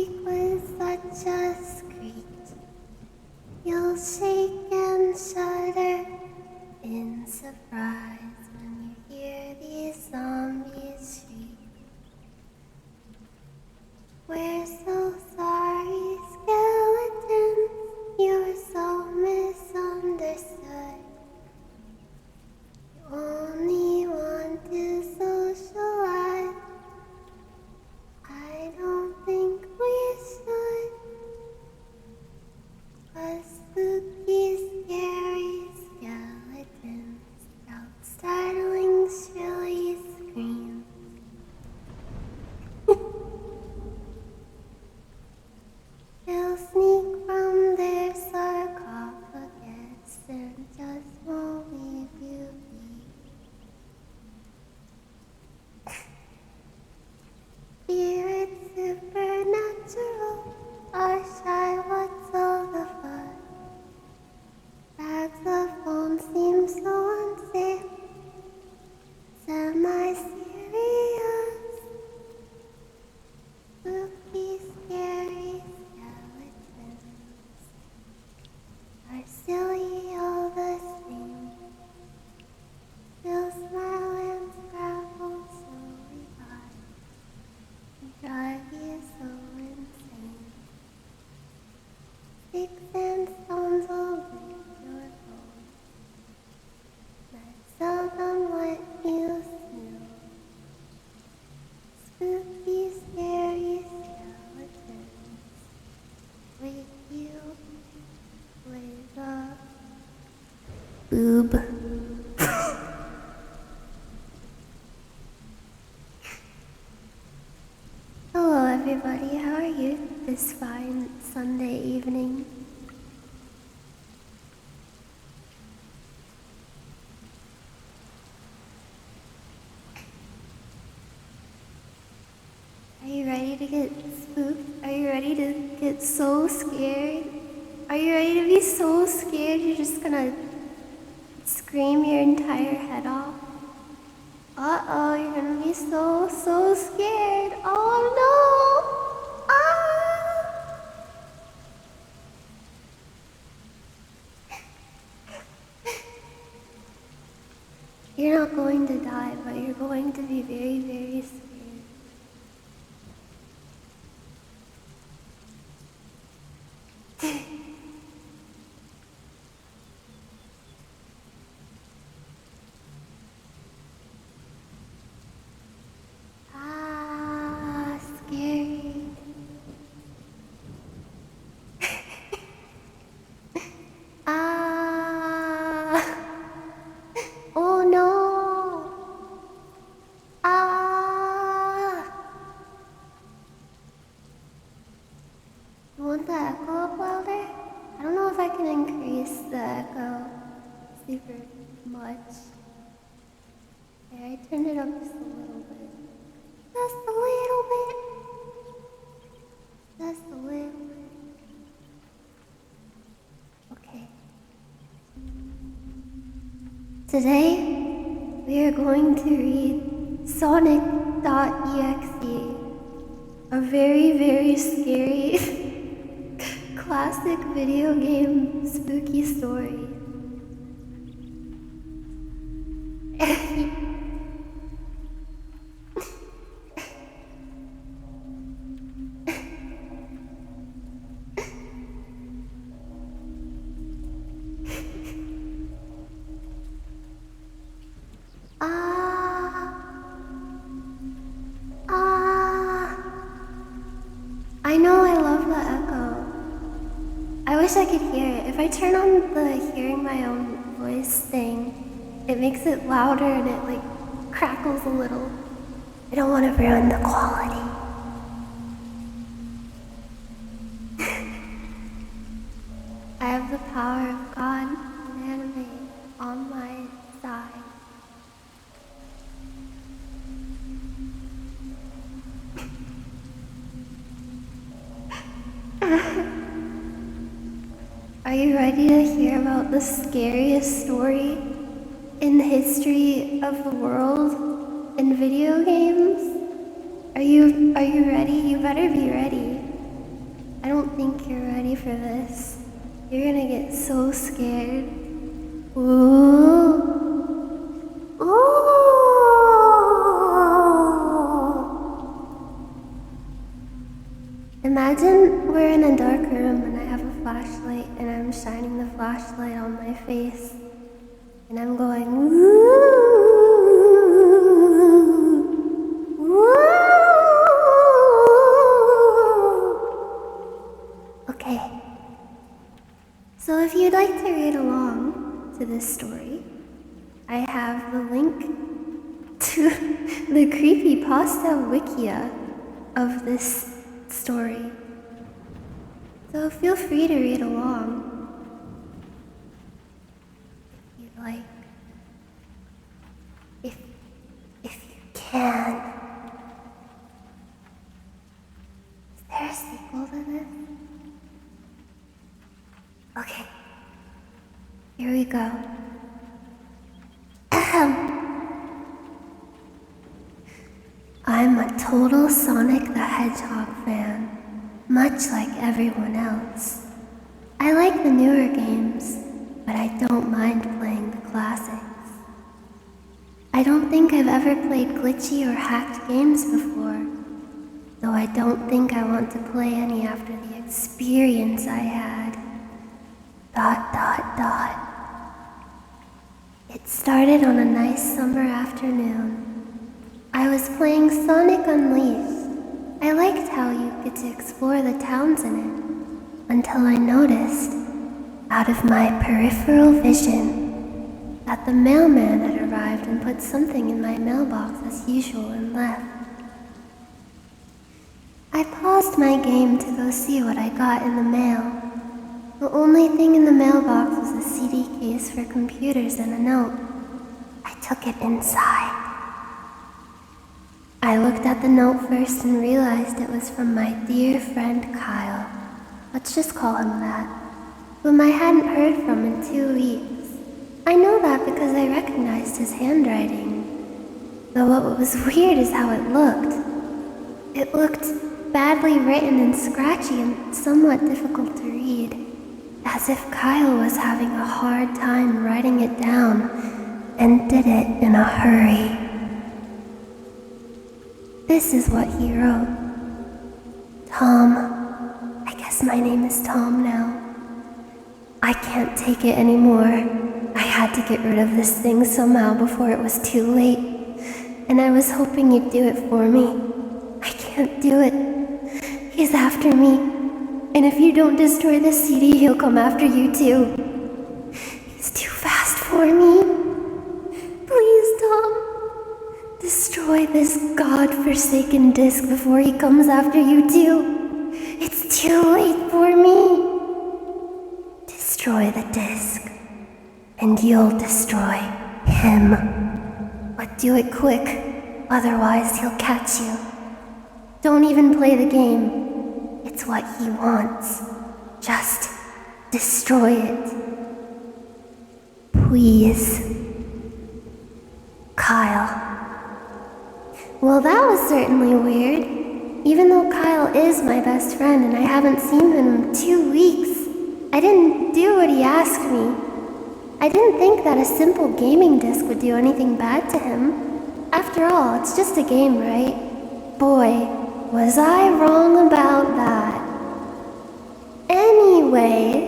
week was such a screech. You'll shake and shudder in surprise when you hear these zombies shriek. We're so sorry, skeletons, you're so misunderstood. You only want to socialize. I don't think we should. A spooky, scary skeletons shout startling, shrilly screams. They'll sneak from their sarcophagus and just won't leave you be. Spirits supernatural are shy, what's all the fuss? Bags of foam seem so unsafe, semi-serious. Spooky, scary skeletons are silly all the same. They'll smile and scrabble slowly by and drive you so insane. Sticks and stones will break your bones, but seldom let you snooze. Spooky, scary skeletons wake you with a boob. Hello everybody, how are you this fine Sunday evening? Are you ready to get spooked? Are you ready to get so scared? Are you ready to be so scared you're just gonna scream your entire head off? Uh-oh, you're gonna be so scared. Oh no! Ah! You're not going to die, but you're going to be very, very scared. Scary. Oh no. You want the echo up louder? I don't know if I can increase the echo super much. There, I turned it up just a little bit. Just a little bit. Just a little bit. Okay. Today, we are going to read Sonic.exe, a very, very scary classic video game spooky story. I know I love the echo. I wish I could hear it. If I turn on the hearing my own voice thing, it makes it louder and it like crackles a little. I don't want to ruin the quality. I have the power of God and anime on my side. Are you ready to hear about the scariest story in the history of the world in video games? Are you ready? You better be ready. for this. You're gonna get so scared. Ooh. Ooh. Imagine we're in a dark room and I have a flashlight and I'm shining the flashlight on my face and I'm going, ooh. Okay, so if you'd like to read along to this story, I have the link to the creepypasta wikia of this story. So feel free to read along if you'd like. If you can. Is there a sequel to this? Okay, here we go. I'm a total Sonic the Hedgehog fan, much like everyone else. I like the newer games, but I don't mind playing the classics. I don't think I've ever played glitchy or hacked games before, though I don't think I want to play any after the experience I had. ... It started on a nice summer afternoon. I was playing Sonic Unleashed. I liked how you get to explore the towns in it, until I noticed, out of my peripheral vision, that the mailman had arrived and put something in my mailbox as usual and left. I paused my game to go see what I got in the mail. The only thing in the mailbox was a CD case for computers and a note. I took it inside. I looked at the note first and realized it was from my dear friend Kyle. Let's just call him that. Whom I hadn't heard from in 2 weeks. I know that because I recognized his handwriting. Though what was weird is how it looked. It looked badly written and scratchy and somewhat difficult to read. As if Kyle was having a hard time writing it down and did it in a hurry. This is what he wrote. Tom. I guess my name is Tom now. I can't take it anymore. I had to get rid of this thing somehow before it was too late. And I was hoping you'd do it for me. I can't do it. He's after me. And if you don't destroy the CD, he'll come after you too. He's too fast for me. Please, Tom. Destroy this god-forsaken disc before he comes after you too. It's too late for me. Destroy the disc, and you'll destroy him. But do it quick, otherwise he'll catch you. Don't even play the game. It's what he wants. Just destroy it. Please. Kyle. Well, that was certainly weird. Even though Kyle is my best friend and I haven't seen him in 2 weeks, I didn't do what he asked me. I didn't think that a simple gaming disc would do anything bad to him. After all, it's just a game, right? Boy, was I wrong about that. Anyway,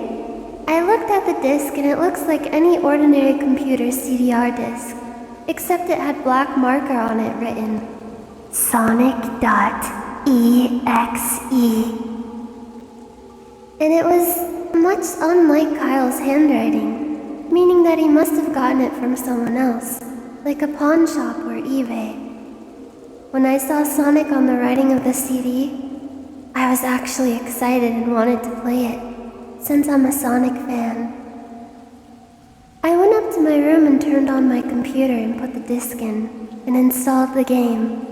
I looked at the disc and it looks like any ordinary computer CDR disc, except it had black marker on it written, Sonic.exe. And it was much unlike Kyle's handwriting, meaning that he must have gotten it from someone else, like a pawn shop or eBay. When I saw Sonic on the writing of the CD, I was actually excited and wanted to play it, since I'm a Sonic fan. I went up to my room and turned on my computer and put the disc in, and installed the game.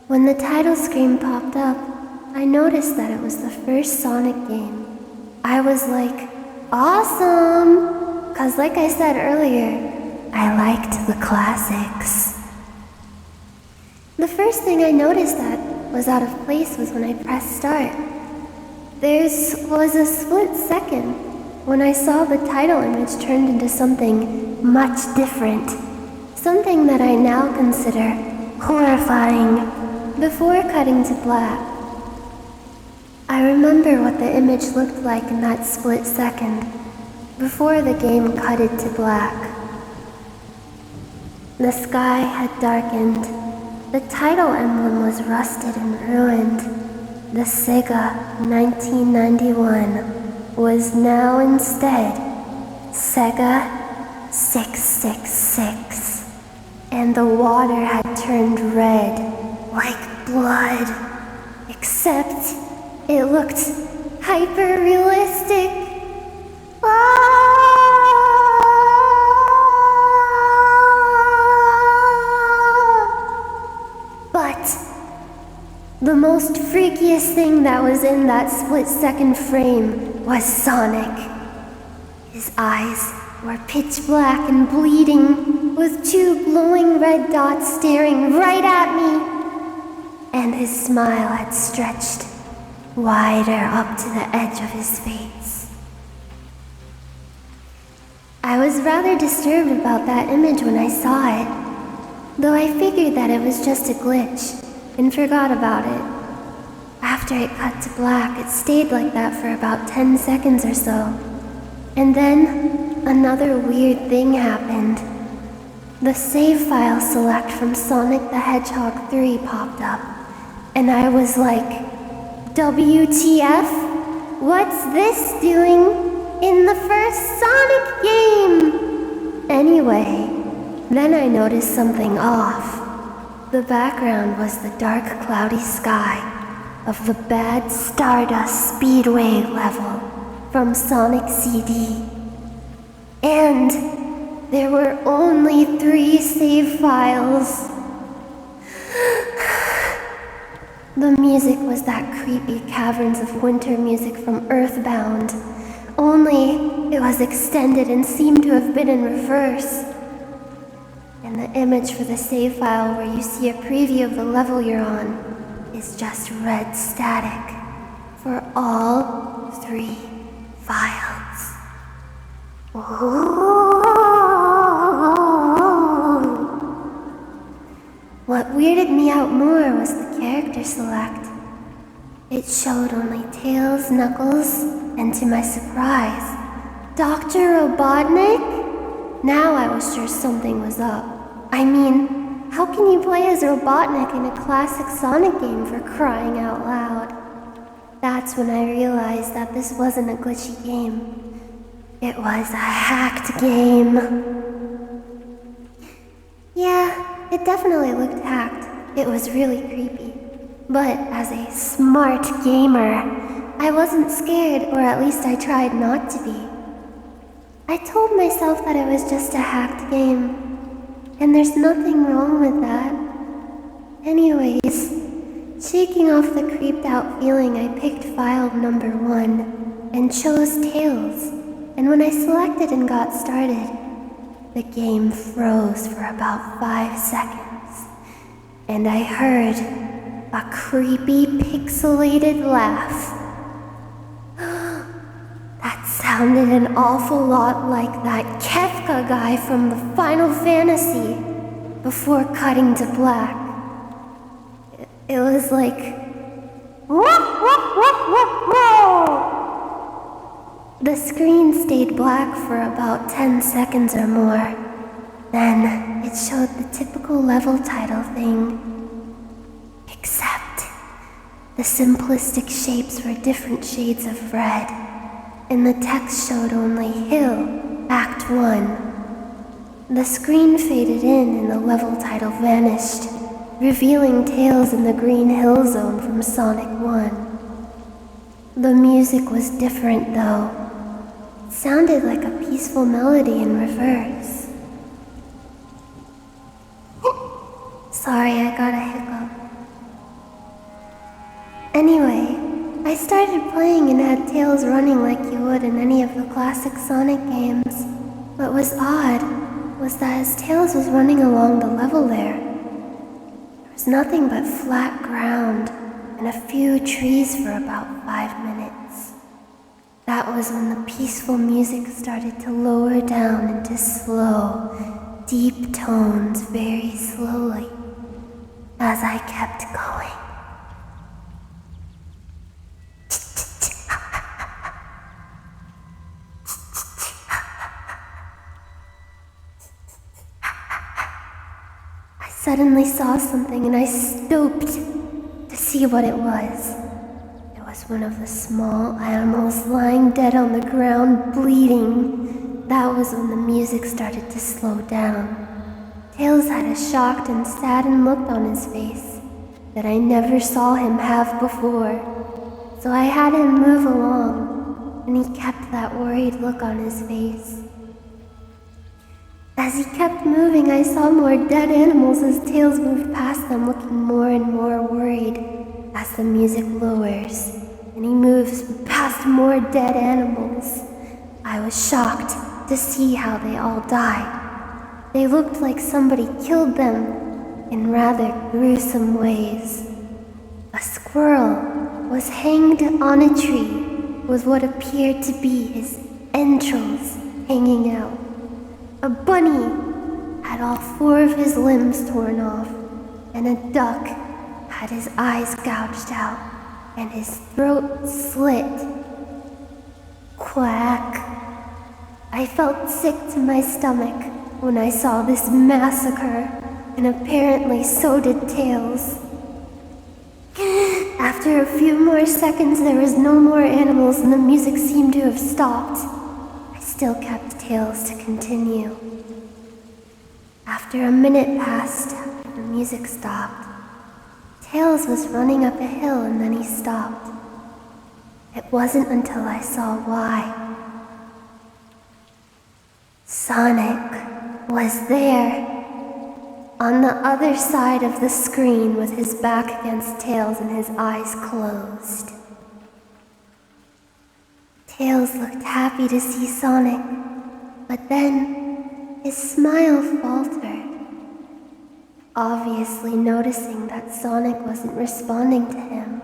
When the title screen popped up, I noticed that it was the first Sonic game. I was like, awesome! 'Cause like I said earlier, I liked the classics. The first thing I noticed that was out of place was when I pressed start. There was a split second when I saw the title image turned into something much different. Something that I now consider horrifying. Before cutting to black, I remember what the image looked like in that split second, before the game cut it to black. The sky had darkened. The title emblem was rusted and ruined. The Sega 1991 was now instead Sega 666. And the water had turned red, like blood. Except it looked hyper-realistic. But the most freakiest thing that was in that split-second frame was Sonic. His eyes were pitch black and bleeding, with two glowing red dots staring right at me. And his smile had stretched wider up to the edge of his face. I was rather disturbed about that image when I saw it, though I figured that it was just a glitch and forgot about it. After it cut to black, it stayed like that for about 10 seconds or so. And then another weird thing happened. The save file select from Sonic the Hedgehog 3 popped up, and I was like, WTF? What's this doing in the first Sonic game? Anyway, then I noticed something off. The background was the dark, cloudy sky of the Bad Stardust Speedway level from Sonic CD. And there were only 3 save files. The music was that creepy Caverns of Winter music from Earthbound, only it was extended and seemed to have been in reverse. And the image for the save file where you see a preview of the level you're on is just red static for all 3 files. Ooh. What weirded me out more was the character select. It showed only Tails, Knuckles, and to my surprise, Dr. Robotnik? Now I was sure something was up. I mean, how can you play as Robotnik in a classic Sonic game, for crying out loud? That's when I realized that this wasn't a glitchy game. It was a hacked game. Yeah, it definitely looked hacked. It was really creepy. But as a smart gamer, I wasn't scared, or at least I tried not to be. I told myself that it was just a hacked game, and there's nothing wrong with that. Anyways, shaking off the creeped out feeling, I picked file number 1 and chose Tails, and when I selected and got started, the game froze for about 5 seconds, and I heard a creepy pixelated laugh. That sounded an awful lot like that Kefka guy from the Final Fantasy before cutting to black. It was like, the screen stayed black for about 10 seconds or more. Then it showed the typical level title thing. Except the simplistic shapes were different shades of red, and the text showed only Hill, Act 1. The screen faded in and the level title vanished, revealing Tails in the Green Hill Zone from Sonic 1. The music was different though. It sounded like a peaceful melody in reverse. Sorry, I got a hiccup. Anyway, I started playing and had Tails running like you would in any of the classic Sonic games. What was odd was that as Tails was running along the level there was nothing but flat ground and a few trees for about 5 minutes. That was when the peaceful music started to lower down into slow, deep tones very slowly as I kept going. I suddenly saw something and I stooped to see what it was. It was one of the small animals lying dead on the ground, bleeding. That was when the music started to slow down. Tails had a shocked and saddened look on his face that I never saw him have before. So I had him move along, and he kept that worried look on his face. As he kept moving, I saw more dead animals as Tails moved past them, looking more and more worried as the music lowers, and he moves past more dead animals. I was shocked to see how they all died. They looked like somebody killed them in rather gruesome ways. A squirrel was hanged on a tree with what appeared to be his entrails hanging out. A bunny had all 4 of his limbs torn off, and a duck had his eyes gouged out and his throat slit. Quack. I felt sick to my stomach when I saw this massacre, and apparently so did Tails. After a few more seconds, there was no more animals and the music seemed to have stopped. I still kept Tails to continue. After a minute passed, the music stopped. Tails was running up a hill and then he stopped. It wasn't until I saw why. Sonic was there, on the other side of the screen with his back against Tails and his eyes closed. Tails looked happy to see Sonic, but then his smile faltered, obviously noticing that Sonic wasn't responding to him,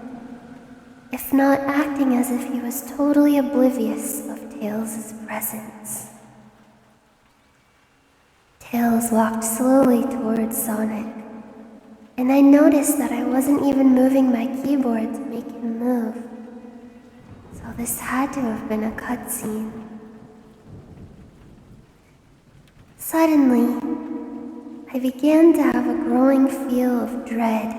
if not acting as if he was totally oblivious of Tails' presence. Tails walked slowly towards Sonic, and I noticed that I wasn't even moving my keyboard to make him move. So this had to have been a cutscene. Suddenly, I began to have a growing feel of dread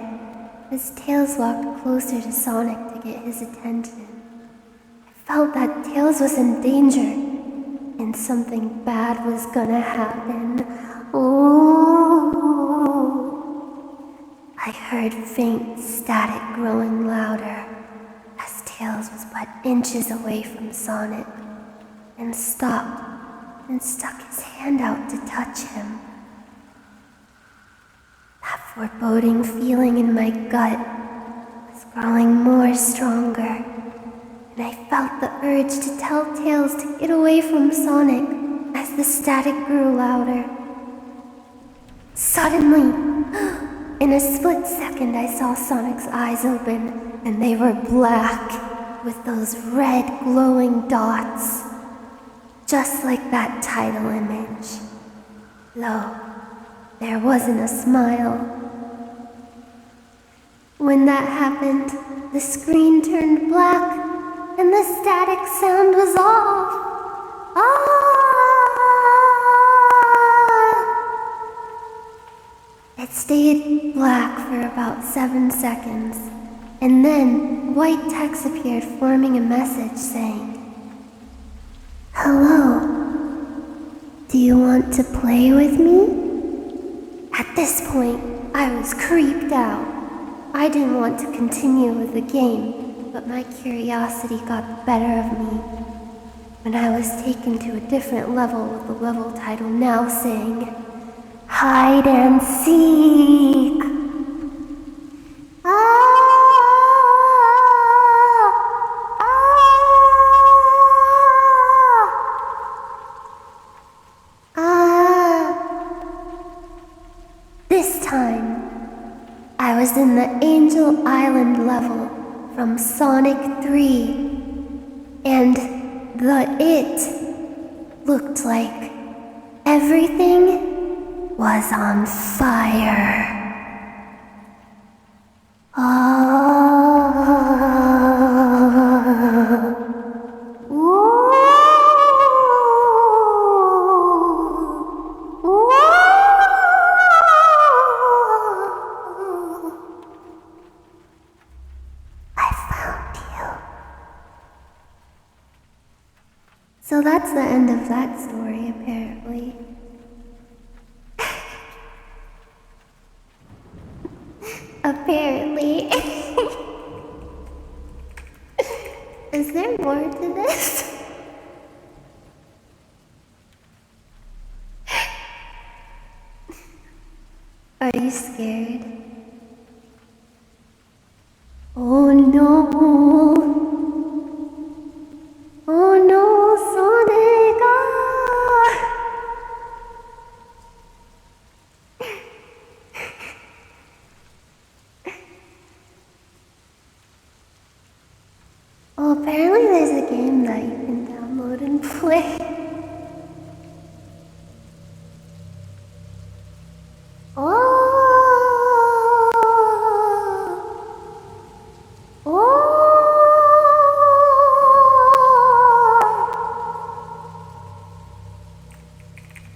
as Tails walked closer to Sonic to get his attention. I felt that Tails was in danger, and something bad was gonna happen. Ooh. I heard faint static growing louder as Tails was but inches away from Sonic, and stopped and stuck his hand out to touch him. That foreboding feeling in my gut was growing more stronger, and I felt the urge to tell Tails to get away from Sonic as the static grew louder. Suddenly, in a split second, I saw Sonic's eyes open, and they were black with those red glowing dots, just like that title image. Though there wasn't a smile. When that happened, the screen turned black, and the static sound was off. It stayed black for about 7 seconds, and then white text appeared forming a message saying, "Hello, do you want to play with me?" At this point, I was creeped out. I didn't want to continue with the game, but my curiosity got the better of me when I was taken to a different level with the level title now saying, "Hide and Seek." This time, I was in the Angel Island level from Sonic 3. And it looked like everything was on fire. So that's the end of that story, apparently. Apparently. Is there more to this? Are you scared? Oh no! Oh no, Sonic! Oh, apparently there's a game that you can download and play.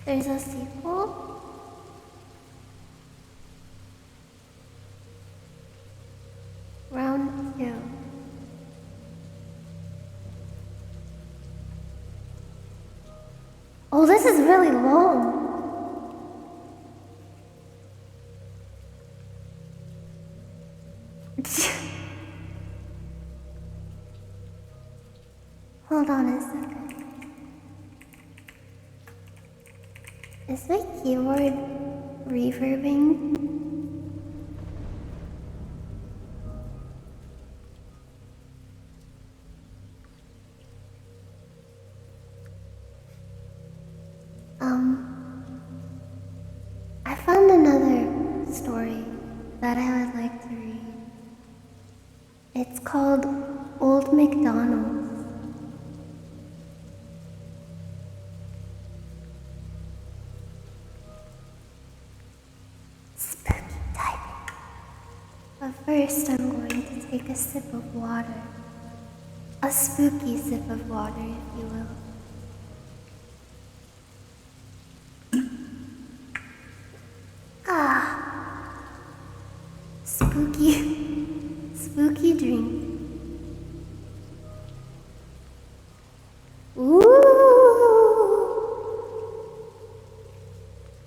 There's a sequel? Round 2. Oh, this is really long. Hold on a second. Is my keyboard reverbing? I found another story that I would like to read. It's called Old McDonald. But first, I'm going to take a sip of water. A spooky sip of water, if you will. Spooky drink. Ooh!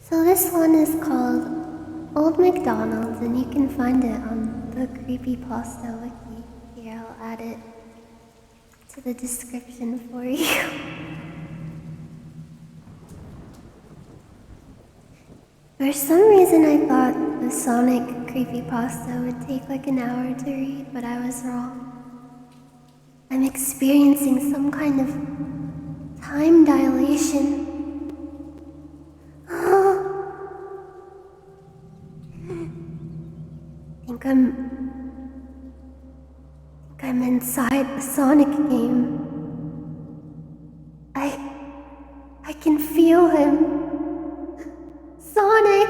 So this one is called Old McDonald, and you can find it on the Creepypasta wiki. Here, I'll add it to the description for you. For some reason I thought the Sonic creepypasta would take like an hour to read, but I was wrong. I'm experiencing some kind of time dilation. I think I'm inside the Sonic game. I can feel him. Sonic!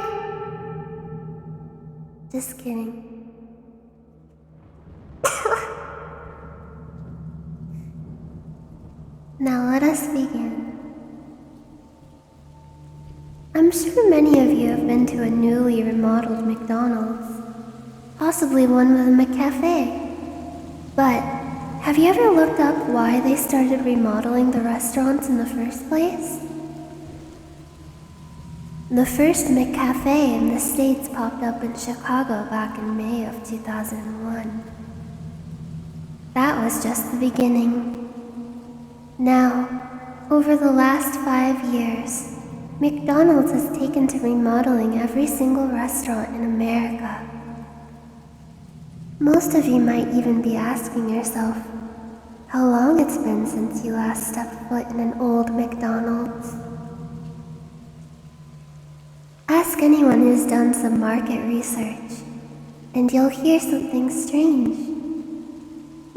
Just kidding. Now let us begin. I'm sure many of you have been to a newly remodeled McDonald's, possibly one with a McCafe. But have you ever looked up why they started remodeling the restaurants in the first place? The first McCafe in the States popped up in Chicago back in May of 2001. That was just the beginning. Now, over the last 5 years, McDonald's has taken to remodeling every single restaurant in America. Most of you might even be asking yourself how long it's been since you last stepped foot in an old McDonald's. Ask anyone who's done some market research, and you'll hear something strange.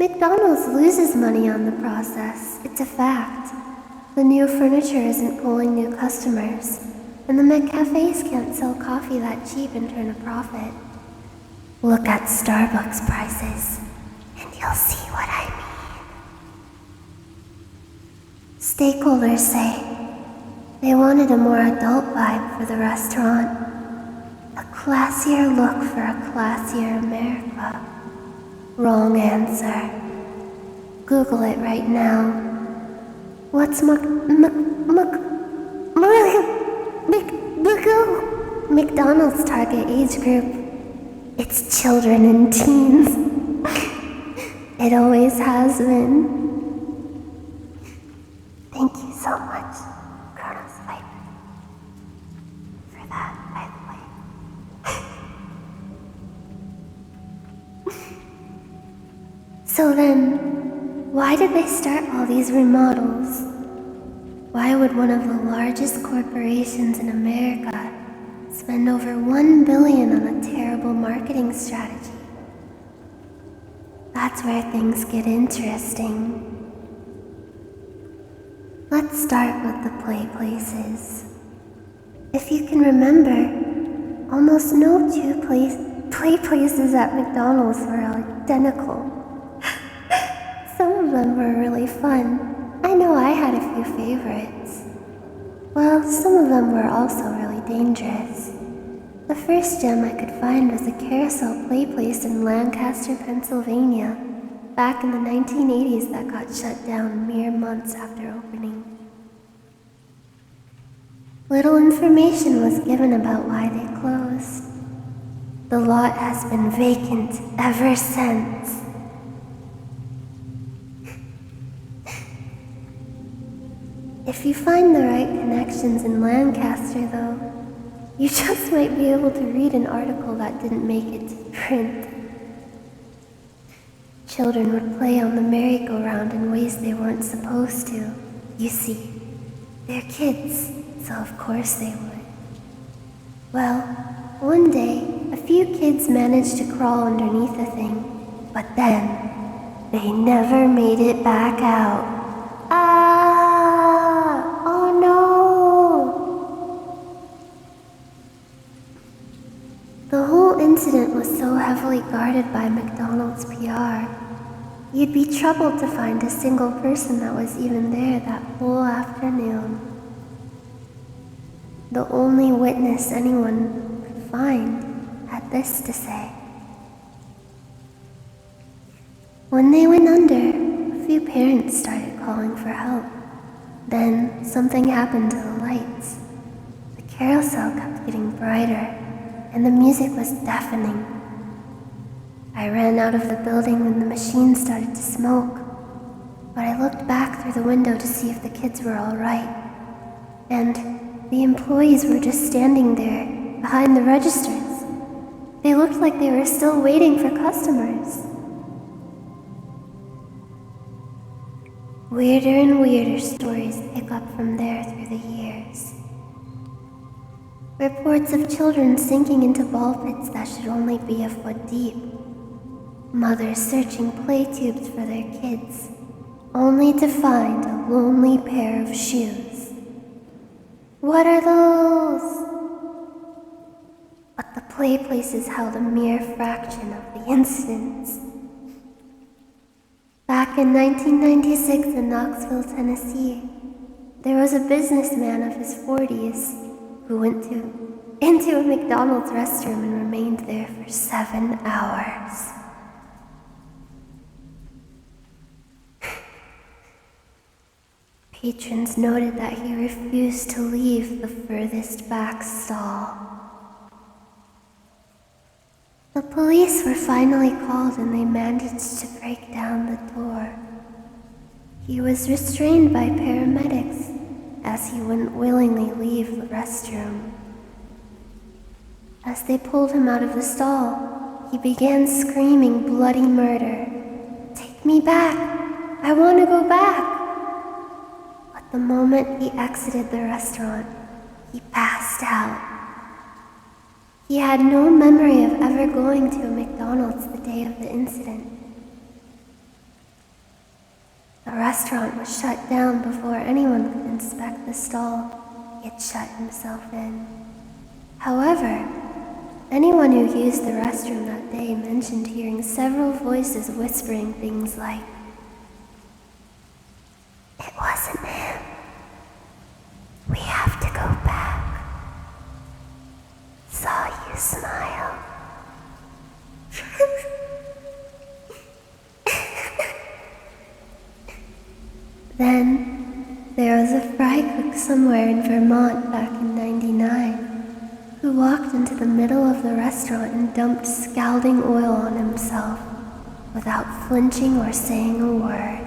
McDonald's loses money on the process. It's a fact. The new furniture isn't pulling new customers, and the McCafes can't sell coffee that cheap and turn a profit. Look at Starbucks prices, and you'll see what I mean. Stakeholders say they wanted a more adult vibe for the restaurant, a classier look for a classier America. Wrong answer. Google it right now. What's McDonald's target age group? It's children and teens. It always has been. Thank you so much, Colonel Swipe, for that, by the way. So then, why did they start all these remodels? Why would one of the largest corporations in America spend over $1 billion on a terrible marketing strategy? That's where things get interesting. Let's start with the play places. If you can remember, almost no two play places at McDonald's were identical. Some of them were really fun. I know I had a few favorites. Well, some of them were also really dangerous. The first gem I could find was a carousel play place in Lancaster, Pennsylvania, back in the 1980s that got shut down mere months after opening. Little information was given about why they closed. The lot has been vacant ever since. If you find the right connections in Lancaster, though, you just might be able to read an article that didn't make it to print. Children would play on the merry-go-round in ways they weren't supposed to. You see, they're kids, so of course they would. Well, one day, a few kids managed to crawl underneath the thing, but then, they never made it back out. Oh no! The whole incident was so heavily guarded by McDonald's PR, you'd be troubled to find a single person that was even there that whole afternoon. The only witness anyone could find had this to say. When they went under, a few parents started calling for help. Then something happened to the lights. The carousel kept getting brighter, and the music was deafening. I ran out of the building when the machine started to smoke, but I looked back through the window to see if the kids were all right. And the employees were just standing there, behind the registers. They looked like they were still waiting for customers. Weirder and weirder stories pick up from there through the years. Reports of children sinking into ball pits that should only be a foot deep. Mothers searching play tubes for their kids, only to find a lonely pair of shoes. What are those? But the play places held a mere fraction of the incidents. Back in 1996 in Knoxville, Tennessee, there was a businessman of his 40s who went into a McDonald's restroom and remained there for 7 hours. Patrons noted that he refused to leave the furthest back stall. The police were finally called and they managed to break down the door. He was restrained by paramedics as he wouldn't willingly leave the restroom. As they pulled him out of the stall, he began screaming bloody murder. "Take me back! I want to go back!" But the moment he exited the restaurant, he passed out. He had no memory of ever going to a McDonald's the day of the incident. restaurant was shut down before anyone could inspect the stall he had shut himself in. However, anyone who used the restroom that day mentioned hearing several voices whispering things like, "It wasn't him. We have to go back. Saw you smile." Then, there was a fry cook somewhere in Vermont back in '99 who walked into the middle of the restaurant and dumped scalding oil on himself without flinching or saying a word.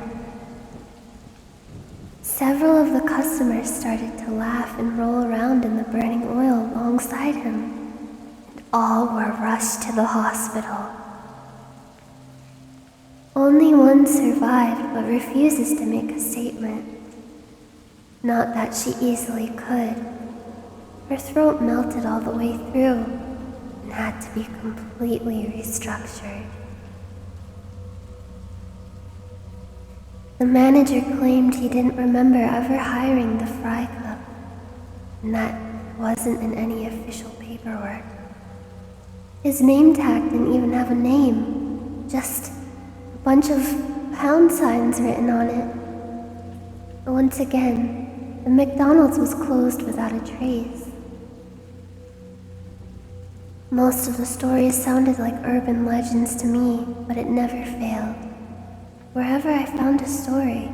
Several of the customers started to laugh and roll around in the burning oil alongside him, and all were rushed to the hospital. Only one survived but refuses to make a statement. Not that she easily could. Her throat melted all the way through and had to be completely restructured. The manager claimed he didn't remember ever hiring the fry cook, and that wasn't in any official paperwork. His name tag didn't even have a name, just a bunch of pound signs written on it. Once again, the McDonald's was closed without a trace. Most of the stories sounded like urban legends to me, but it never failed. Wherever I found a story,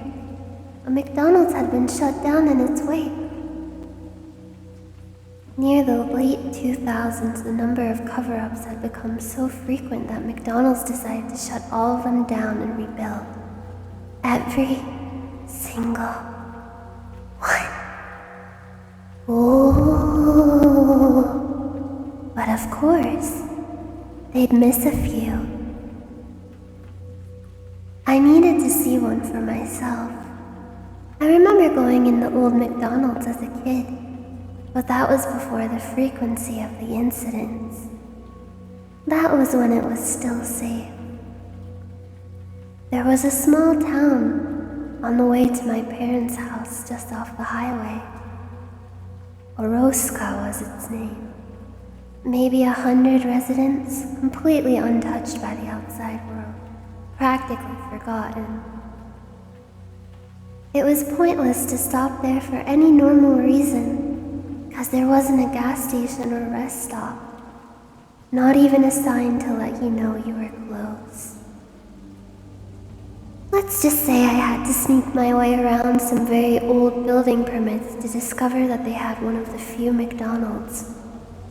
a McDonald's had been shut down in its wake. Near the late 2000s, the number of cover-ups had become so frequent that McDonald's decided to shut all of them down and rebuild. Every single one. Ooh. But of course, they'd miss a few. I needed to see one for myself. I remember going in the old McDonald's as a kid, but that was before the frequency of the incidents. That was when it was still safe. There was a small town on the way to my parents' house just off the highway. Oroska was its name. Maybe 100 residents, completely untouched by the outside world, practically forgotten. It was pointless to stop there for any normal reason, because there wasn't a gas station or rest stop. Not even a sign to let you know you were close. Let's just say I had to sneak my way around some very old building permits to discover that they had one of the few McDonald's,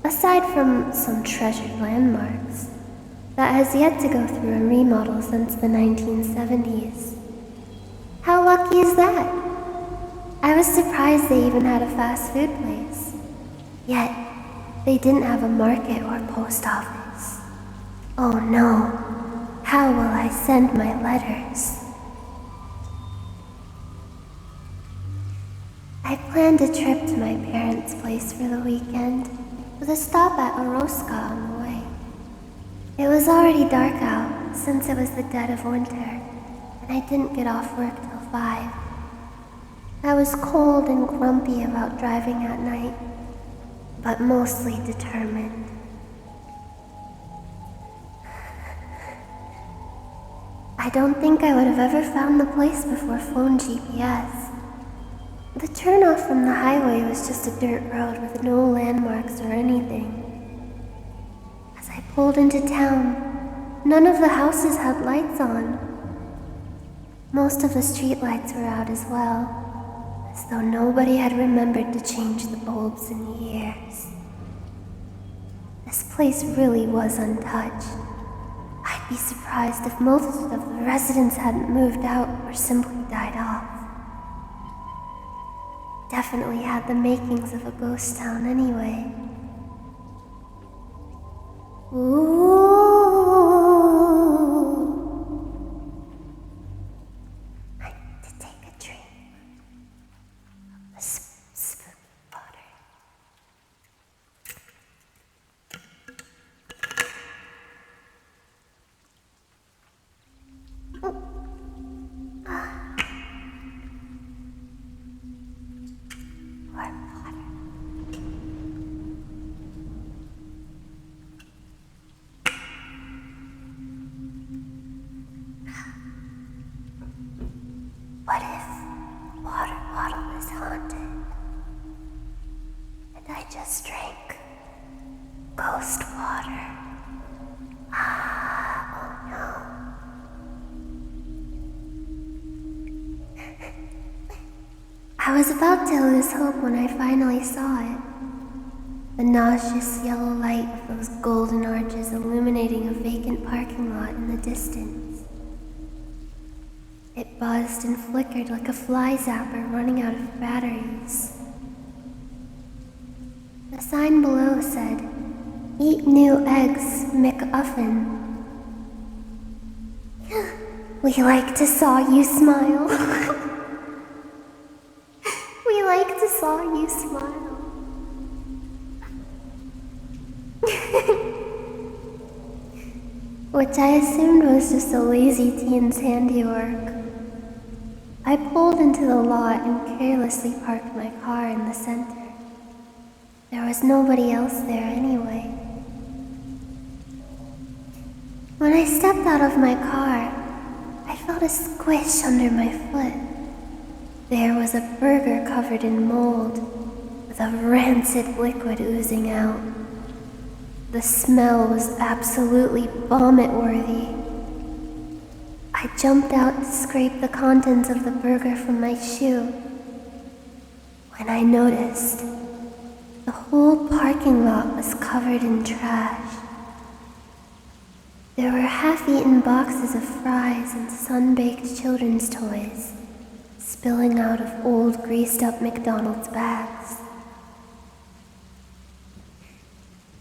aside from some treasured landmarks, that has yet to go through a remodel since the 1970s. How lucky is that? I was surprised they even had a fast food place. Yet, they didn't have a market or post office. Oh no, how will I send my letters? I planned a trip to my parents' place for the weekend, with a stop at Oroska on the way. It was already dark out, since it was the dead of winter, and I didn't get off work till 5. I was cold and grumpy about driving at night, but mostly determined. I don't think I would have ever found the place before phone GPS. The turnoff from the highway was just a dirt road with no landmarks or anything. As I pulled into town, none of the houses had lights on. Most of the streetlights were out as well, as though nobody had remembered to change the bulbs in years. This place really was untouched. I'd be surprised if most of the residents hadn't moved out or simply died off. Definitely had the makings of a ghost town anyway. Ooh. I need to take a drink of the spooky water. is haunted. And I just drank ghost water. Oh no. I was about to lose hope when I finally saw it. The nauseous yellow light of those golden arches illuminating a vacant parking lot in the distance. It buzzed and flickered like a fly zapper running out of batteries. The sign below said, "Eat new eggs, McUffin." We like to saw you smile. We like to saw you smile. Which I assumed was just a lazy teen's handiwork. I pulled into the lot and carelessly parked my car in the center. There was nobody else there anyway. When I stepped out of my car, I felt a squish under my foot. There was a burger covered in mold, with a rancid liquid oozing out. The smell was absolutely vomit-worthy. I jumped out to scrape the contents of the burger from my shoe when I noticed the whole parking lot was covered in trash. There were half-eaten boxes of fries and sun-baked children's toys spilling out of old, greased-up McDonald's bags.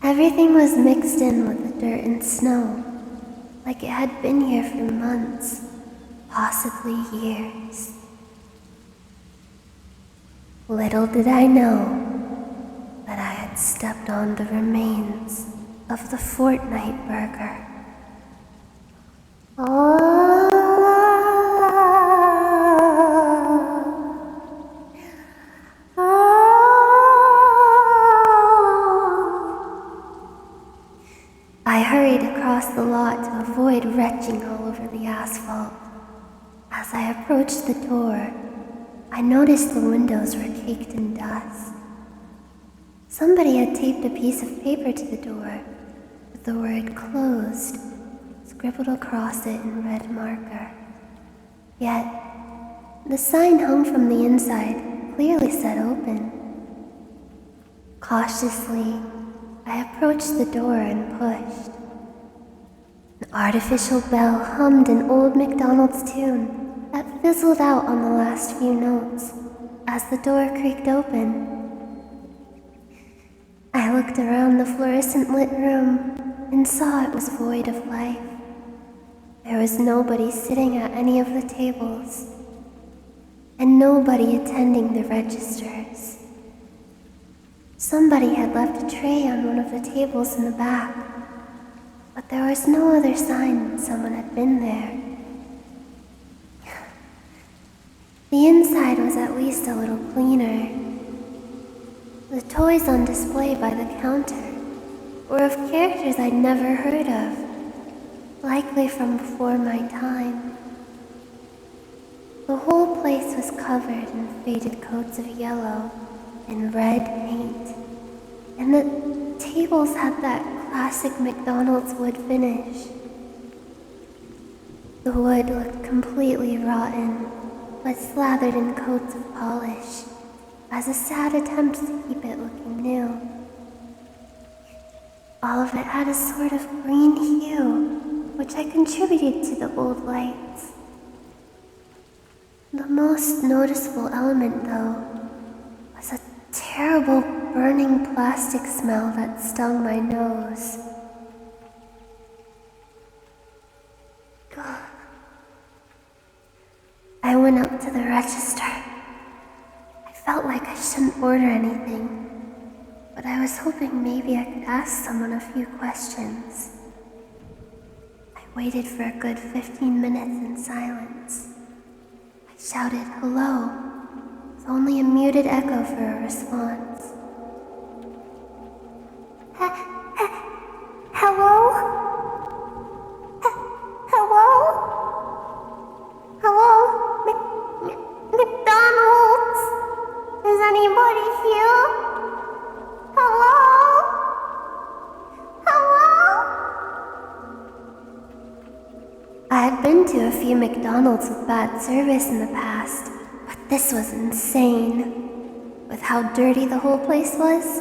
Everything was mixed in with the dirt and snow, like it had been here for months, possibly years. Little did I know that I had stepped on the remains of the Fortnite burger. I hurried across the lot to avoid retching all over the asphalt. As I approached the door, I noticed the windows were caked in dust. Somebody had taped a piece of paper to the door with the word "closed" scribbled across it in red marker. Yet, the sign hung from the inside clearly said "open." Cautiously, I approached the door and pushed. An artificial bell hummed an old McDonald's tune that fizzled out on the last few notes as the door creaked open. I looked around the fluorescent lit room and saw it was void of life. There was nobody sitting at any of the tables, and nobody attending the registers. Somebody had left a tray on one of the tables in the back, but there was no other sign that someone had been there. The inside was at least a little cleaner. The toys on display by the counter were of characters I'd never heard of, likely from before my time. The whole place was covered in faded coats of yellow and red paint, and the tables had that classic McDonald's wood finish. The wood looked completely rotten, but slathered in coats of polish, as a sad attempt to keep it looking new. All of it had a sort of green hue, which I contributed to the old lights. The most noticeable element, though, was a terrible burning plastic smell that stung my nose. I went up to the register. I felt like I shouldn't order anything, but I was hoping maybe I could ask someone a few questions. I waited for a good 15 minutes in silence. I shouted hello, with only a muted echo for a response. Hello? Hello? Hello? McDonald's? anybody here? Hello? I had been to a few McDonald's with bad service in the past, but this was insane. With how dirty the whole place was,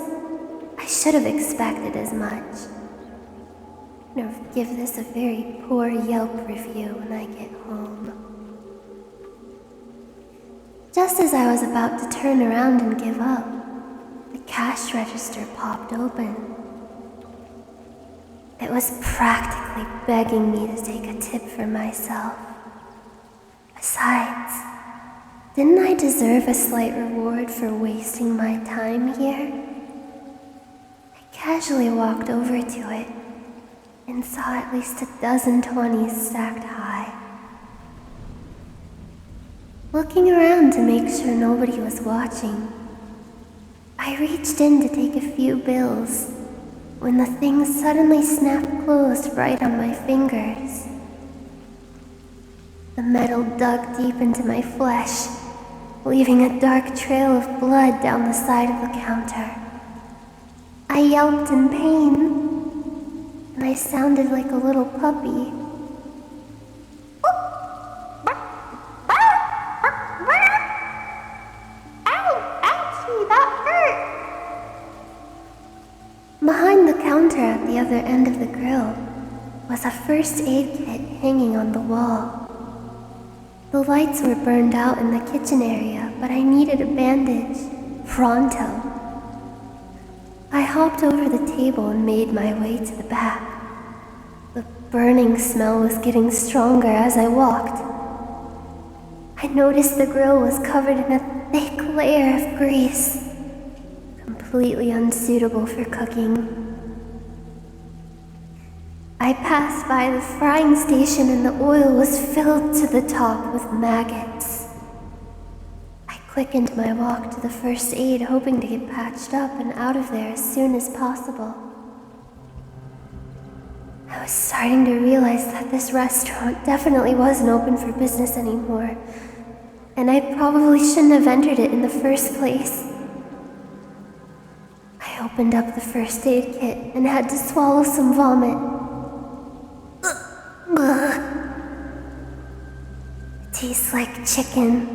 I should have expected as much. I'm gonna give this a very poor Yelp review when I get home. Just as I was about to turn around and give up, the cash register popped open. It was practically begging me to take a tip for myself. Besides, didn't I deserve a slight reward for wasting my time here? I casually walked over to it and saw at least a dozen 20s stacked high. Looking around to make sure nobody was watching, I reached in to take a few bills when the thing suddenly snapped closed right on my fingers. The metal dug deep into my flesh, leaving a dark trail of blood down the side of the counter. I yelped in pain, and I sounded like a little puppy. Behind the counter at the other end of the grill was a first aid kit hanging on the wall. The lights were burned out in the kitchen area, but I needed a bandage. Pronto. I hopped over the table and made my way to the back. The burning smell was getting stronger as I walked. I noticed the grill was covered in a thick layer of grease, completely unsuitable for cooking. I passed by the frying station and the oil was filled to the top with maggots. I quickened my walk to the first aid, hoping to get patched up and out of there as soon as possible. I was starting to realize that this restaurant definitely wasn't open for business anymore, and I probably shouldn't have entered it in the first place. I opened up the first aid kit and had to swallow some vomit. It tastes like chicken.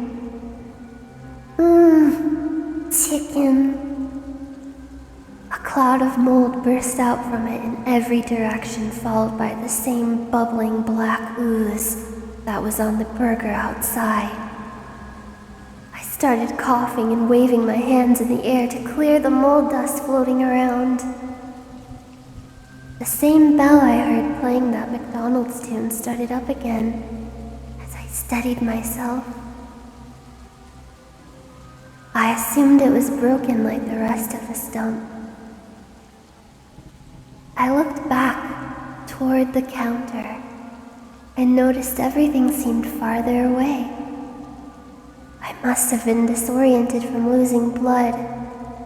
Chicken. A cloud of mold burst out from it in every direction, followed by the same bubbling black ooze that was on the burger outside. I started coughing and waving my hands in the air to clear the mold dust floating around. The same bell I heard playing that McDonald's tune started up again as I steadied myself. I assumed it was broken like the rest of the stump. I looked back toward the counter and noticed everything seemed farther away. I must have been disoriented from losing blood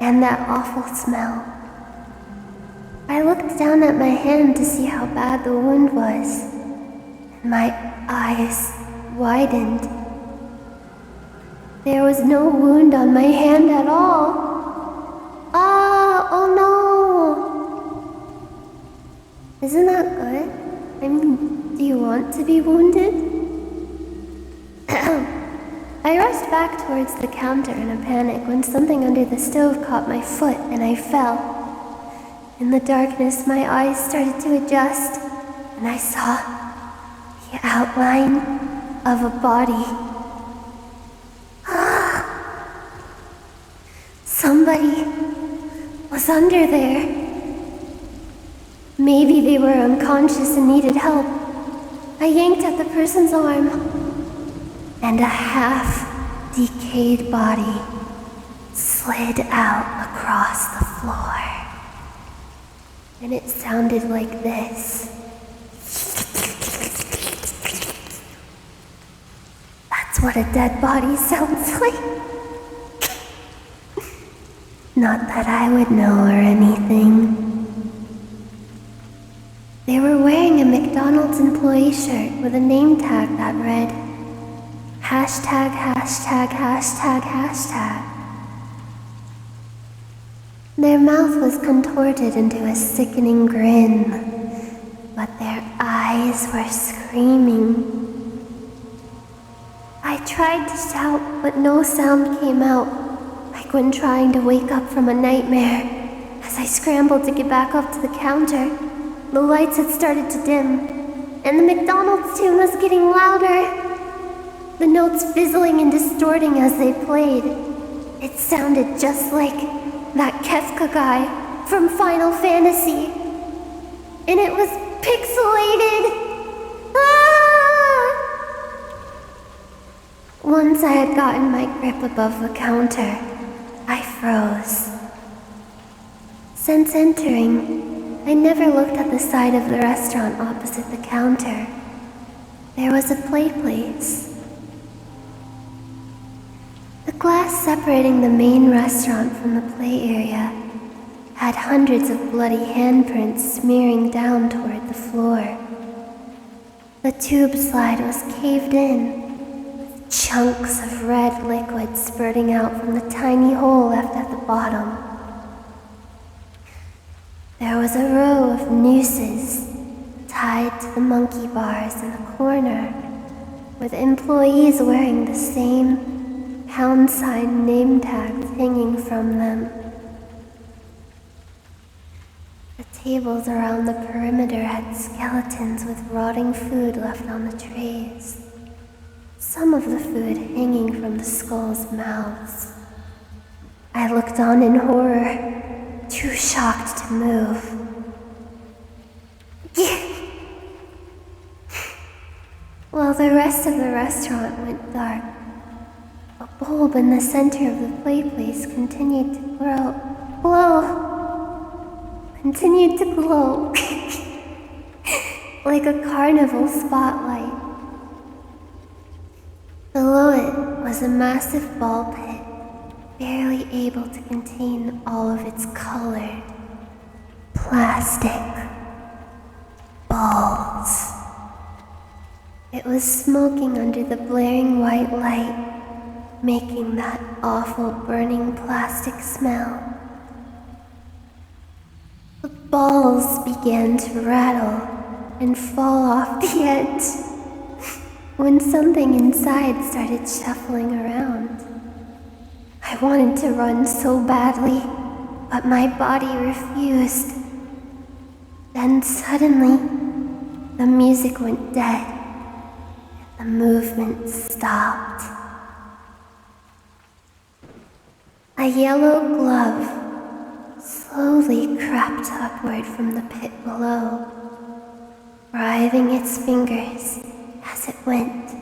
and that awful smell. I looked down at my hand to see how bad the wound was, and my eyes widened. There was no wound on my hand at all. Oh no! Isn't that good? I mean, do you want to be wounded? I rushed back towards the counter in a panic when something under the stove caught my foot and I fell. In the darkness, my eyes started to adjust, and I saw the outline of a body. Somebody was under there. Maybe they were unconscious and needed help. I yanked at the person's arm, and a half-decayed body slid out across the floor. And it sounded like this. That's what a dead body sounds like. Not that I would know or anything. They were wearing a McDonald's employee shirt with a name tag that read, ######. Their mouth was contorted into a sickening grin, but their eyes were screaming. I tried to shout, but no sound came out, like when trying to wake up from a nightmare. As I scrambled to get back up to the counter, the lights had started to dim, and the McDonald's tune was getting louder. The notes fizzling and distorting as they played. It sounded just like that Kefka guy from Final Fantasy. And it was pixelated! Ah! Once I had gotten my grip above the counter, I froze. Since entering, I never looked at the side of the restaurant opposite the counter. There was a play place. The glass separating the main restaurant from the play area had hundreds of bloody handprints smearing down toward the floor. The tube slide was caved in, with chunks of red liquid spurting out from the tiny hole left at the bottom. There was a row of nooses tied to the monkey bars in the corner, with employees wearing the same pound sign name tags hanging from them. The tables around the perimeter had skeletons with rotting food left on the trays, some of the food hanging from the skulls' mouths. I looked on in horror, too shocked to move. While the rest of the restaurant went dark, a bulb in the center of the play place continued to glow, like a carnival spotlight. Below it was a massive ball pit, barely able to contain all of its colored, plastic balls. It was smoking under the blaring white light, making that awful burning plastic smell. The balls began to rattle and fall off the edge when something inside started shuffling around. I wanted to run so badly, but my body refused. Then suddenly, the music went dead, and the movement stopped. A yellow glove slowly crept upward from the pit below, writhing its fingers as it went.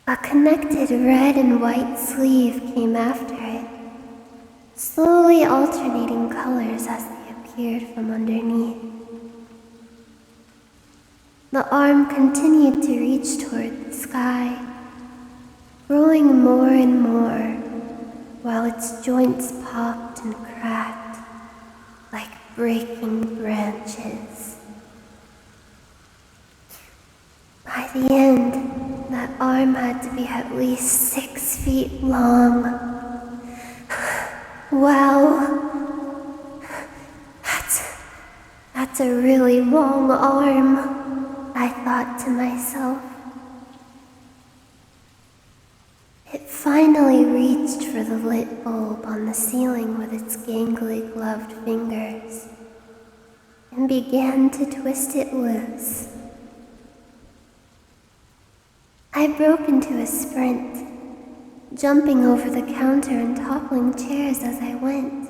A connected red and white sleeve came after it, slowly alternating colors as they appeared from underneath. The arm continued to reach toward the sky, growing more and more, while its joints popped and cracked like breaking branches. By the end, that arm had to be at least 6 feet long. Wow, that's a really long arm, I thought to myself. It finally reached for the lit bulb on the ceiling with its gangly gloved fingers and began to twist it loose. I broke into a sprint, jumping over the counter and toppling chairs as I went.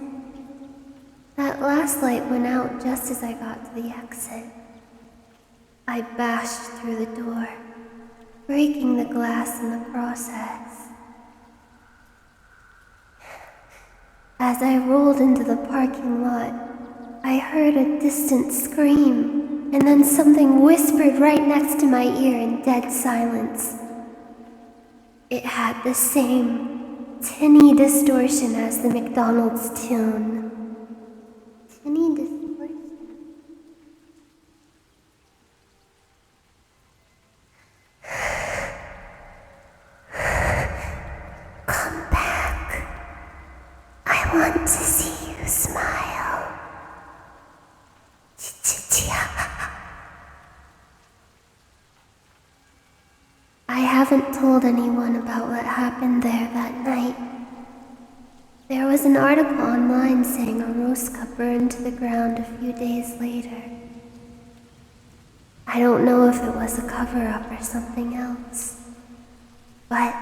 That last light went out just as I got to the exit. I bashed through the door, breaking the glass in the process. As I rolled into the parking lot, I heard a distant scream, and then something whispered right next to my ear in dead silence. It had the same tinny distortion as the McDonald's tune. Tinny distortion? Come back. I to see you smile. I haven't told anyone about what happened there that night. There was an article online saying a Rosca burned to the ground a few days later. I don't know if it was a cover-up or something else, but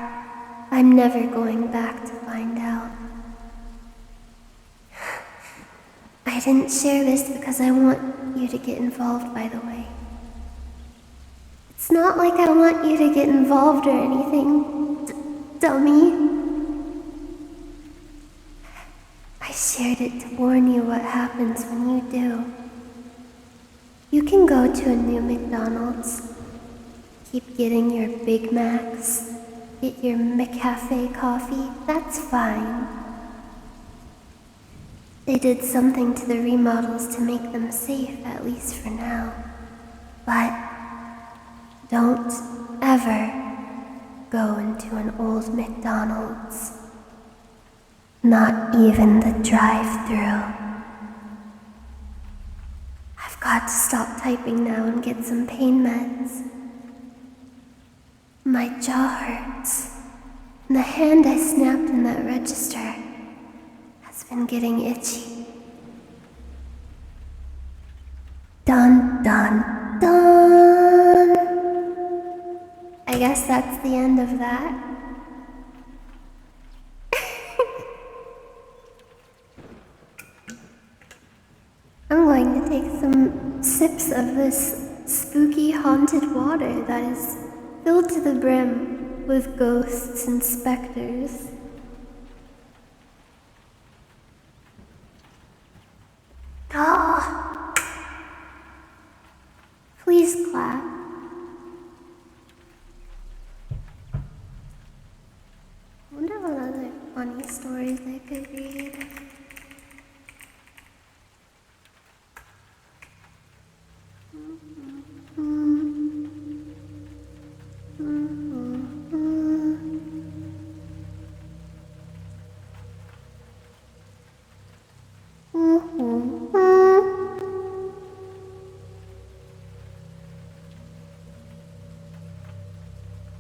I'm never going back to find out. I didn't share this because I want you to get involved, by the way. It's not like I want you to get involved or anything, dummy. I shared it to warn you what happens when you do. You can go to a new McDonald's, keep getting your Big Macs, get your McCafe coffee, that's fine. They did something to the remodels to make them safe, at least for now. But don't ever go into an old McDonald's. Not even the drive-thru. I've got to stop typing now and get some pain meds. My jaw hurts, and the hand I snapped in that register has been getting itchy. Dun dun dun! I guess that's the end of that. I'm going to take some sips of this spooky haunted water that is filled to the brim with ghosts and specters. Ah! Please clap. I wonder what other funny stories I could read.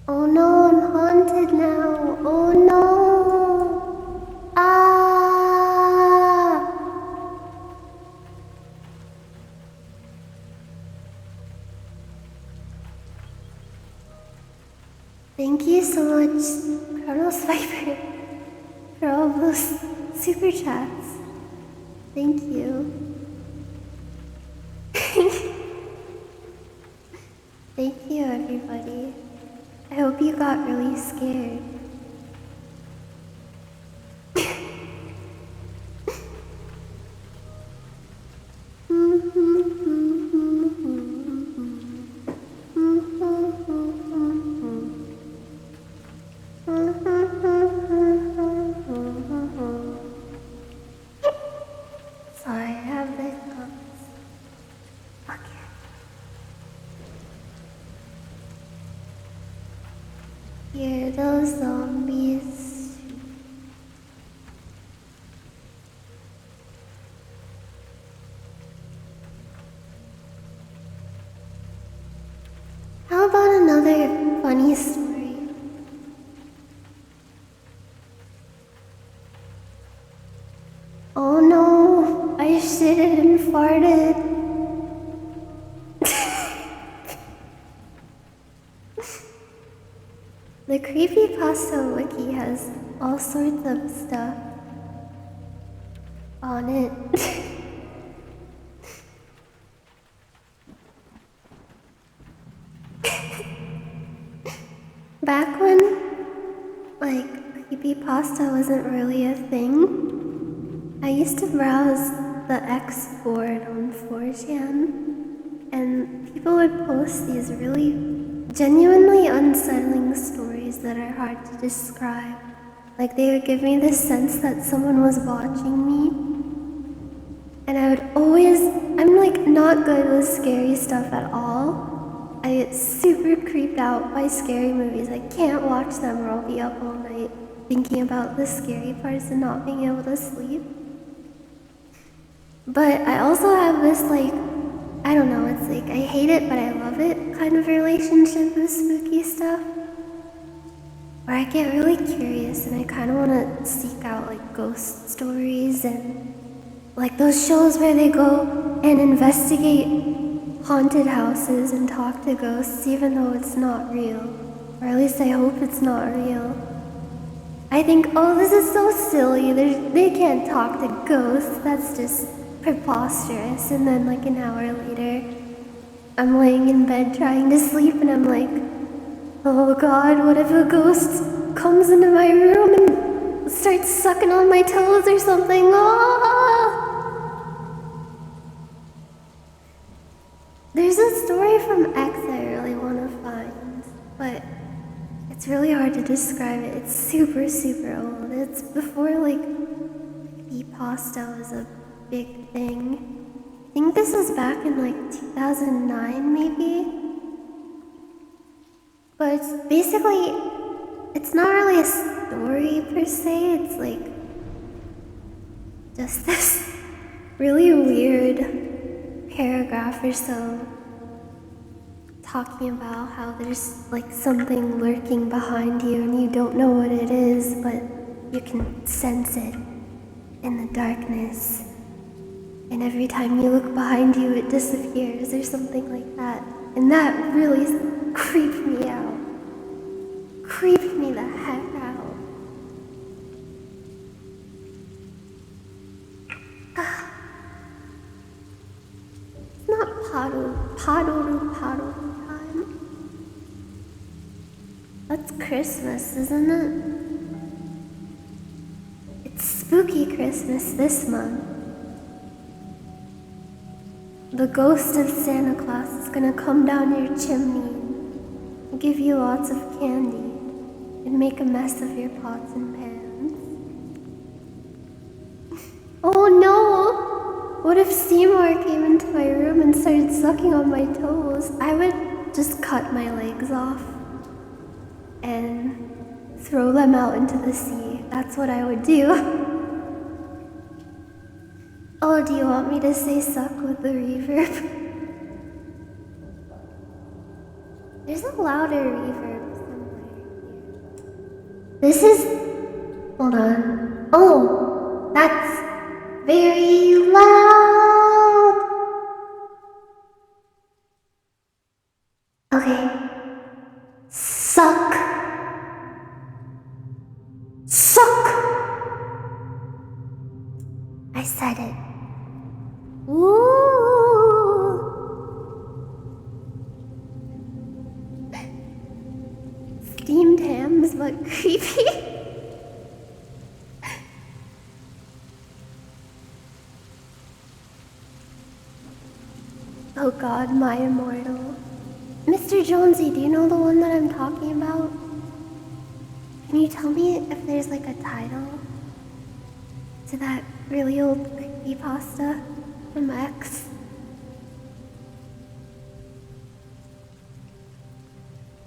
Oh no, I'm haunted now. Oh no. Ah. Thank you so much, Colonel Swiper, for all of those super chats. Thank you. Thank you, everybody. I hope you got really scared. Sorry, I have the hiccups. Okay. Hear those zombies. How about another funny story? Oh no, I shitted and farted. The creepypasta wiki has all sorts of stuff on it. Back when, creepypasta wasn't really a thing, I used to browse the X board on 4chan, and people would post these really genuinely unsettling stories that are hard to describe. Like, they would give me this sense that someone was watching me, and I would always, I'm not good with scary stuff at all. I get super creeped out by scary movies. I can't watch them or I'll be up all night thinking about the scary parts and not being able to sleep. But I also have this like, I don't know, it's like I hate it but I love it kind of relationship with spooky stuff. Where I get really curious and I kind of want to seek out like ghost stories and like those shows where they go and investigate haunted houses and talk to ghosts even though it's not real. Or at least I hope it's not real. I think, oh, this is so silly. They can't talk to ghosts. That's just preposterous. And then like an hour later, I'm laying in bed trying to sleep and I'm like, oh God, what if a ghost comes into my room and starts sucking on my toes or something? Oh! There's a story from X I really want to find, but it's really hard to describe it. It's super, super old. It's before like cweepypasta was a big thing. I think this was back in like 2009 maybe. But it's basically, it's not really a story per se. It's like just this really weird paragraph or so talking about how there's like something lurking behind you and you don't know what it is, but you can sense it in the darkness. And every time you look behind you, it disappears or something like that. And that really creeped me out. Creeped me the heck out. It's not paddle time. That's Christmas, isn't it? It's spooky Christmas this month. The ghost of Santa Claus is gonna come down your chimney and give you lots of candy and make a mess of your pots and pans. Oh no! What if Seymour came into my room and started sucking on my toes? I would just cut my legs off and throw them out into the sea. That's what I would do. Oh, do you want me to say suck with the reverb? There's a louder reverb somewhere here. This is... Hold on. Oh! That's very loud! Okay. Suck. Suck! I said it. Ooh. Steamed hams, but creepy. Oh God, my immortal. Mr. Jonesy, do you know the one that I'm talking about? Can you tell me if there's like a title to that really old creepypasta from X?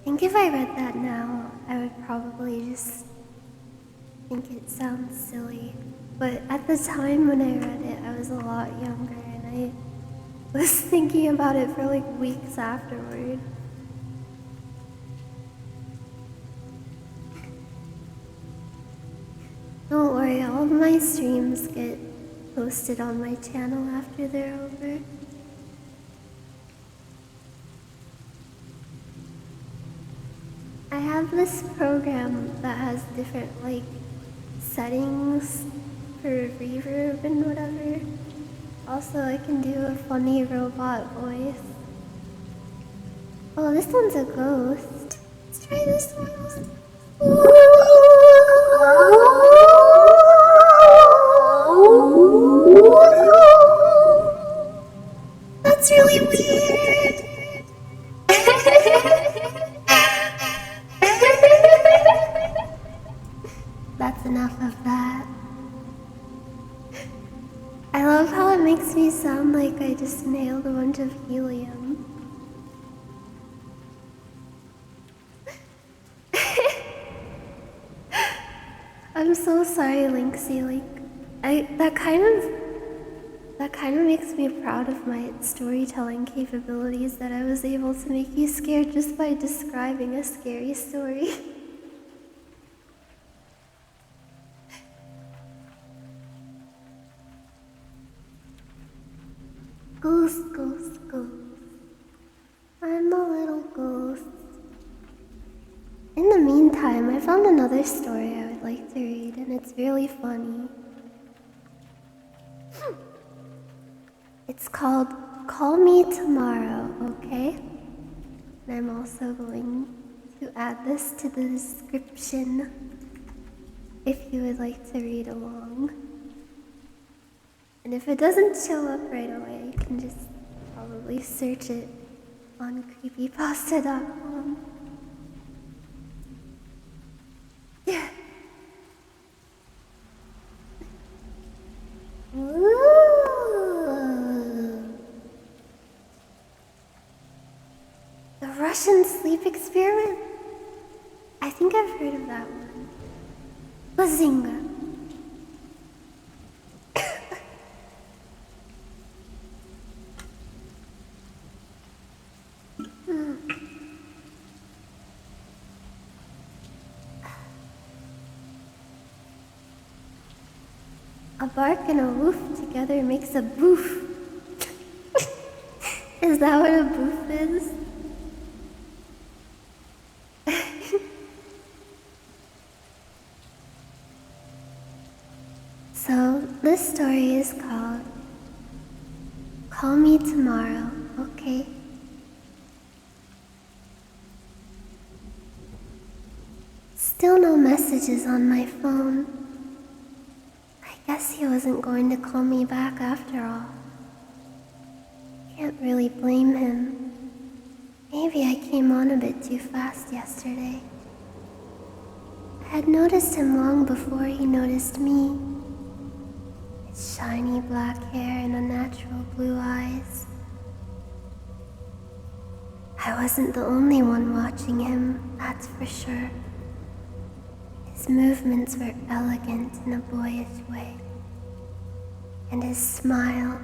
I think if I read that now, I would probably just think it sounds silly. But at the time when I read it, I was a lot younger and I was thinking about it for like weeks afterward. Don't worry, all of my streams get posted on my channel after they're over. I have this program that has different like settings for reverb and whatever. Also, I can do a funny robot voice. Oh, this one's a ghost. Let's try this one. That's really weird. That's enough of that. I love how it makes me sound like I just nailed a bunch of helium. I'm so sorry, Linksy. Like, that kind of That kind of makes me proud of my storytelling capabilities that I was able to make you scared just by describing a scary story. Ghost, ghost, ghost. I'm a little ghost. In the meantime, I found another story I would like to read, and it's really funny. It's called Call Me Tomorrow, okay? And I'm also going to add this to the description if you would like to read along. And if it doesn't show up right away, you can just probably search it on cweepypasta.com. Yeah. The Russian sleep experiment? I think I've heard of that one. Bazinga. A bark and a woof together makes a boof. Is that what a boof is? So, this story is called Call Me Tomorrow, okay? Still no messages on my phone. I guess he wasn't going to call me back after all. Can't really blame him. Maybe I came on a bit too fast yesterday. I had noticed him long before he noticed me. His shiny black hair and unnatural blue eyes. I wasn't the only one watching him, that's for sure. His movements were elegant in a boyish way. And his smile.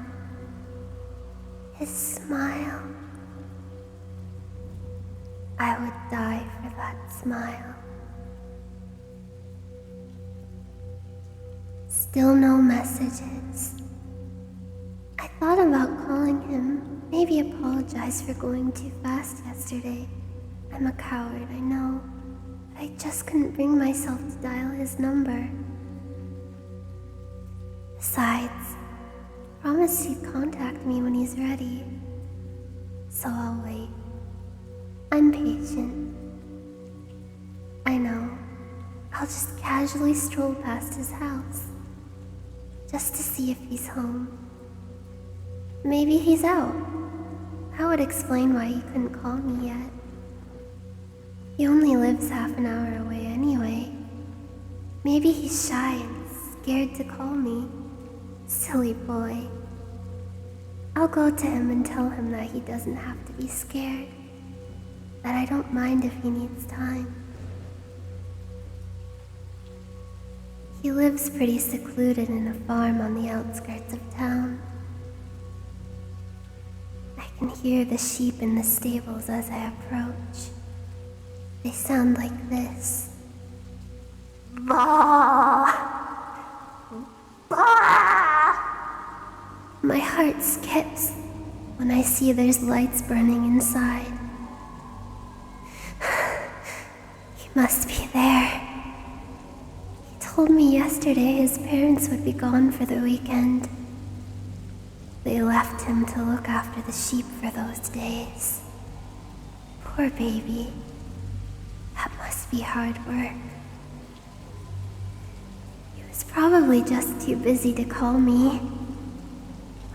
I would die for that smile. Still no messages. I thought about calling him, maybe apologize for going too fast yesterday. I'm a coward, I know. I just couldn't bring myself to dial his number. Besides, I promised he'd contact me when he's ready. So I'll wait. I'm patient. I know. I'll just casually stroll past his house. Just to see if he's home. Maybe he's out. That would explain why he couldn't call me yet. He only lives half an hour away anyway. Maybe he's shy and scared to call me. Silly boy. I'll go to him and tell him that he doesn't have to be scared. That I don't mind if he needs time. He lives pretty secluded in a farm on the outskirts of town. I can hear the sheep in the stables as I approach. They sound like this. Baa! Baa! My heart skips when I see there's lights burning inside. He must be there. He told me yesterday his parents would be gone for the weekend. They left him to look after the sheep for those days. Poor baby. That must be hard work. He was probably just too busy to call me.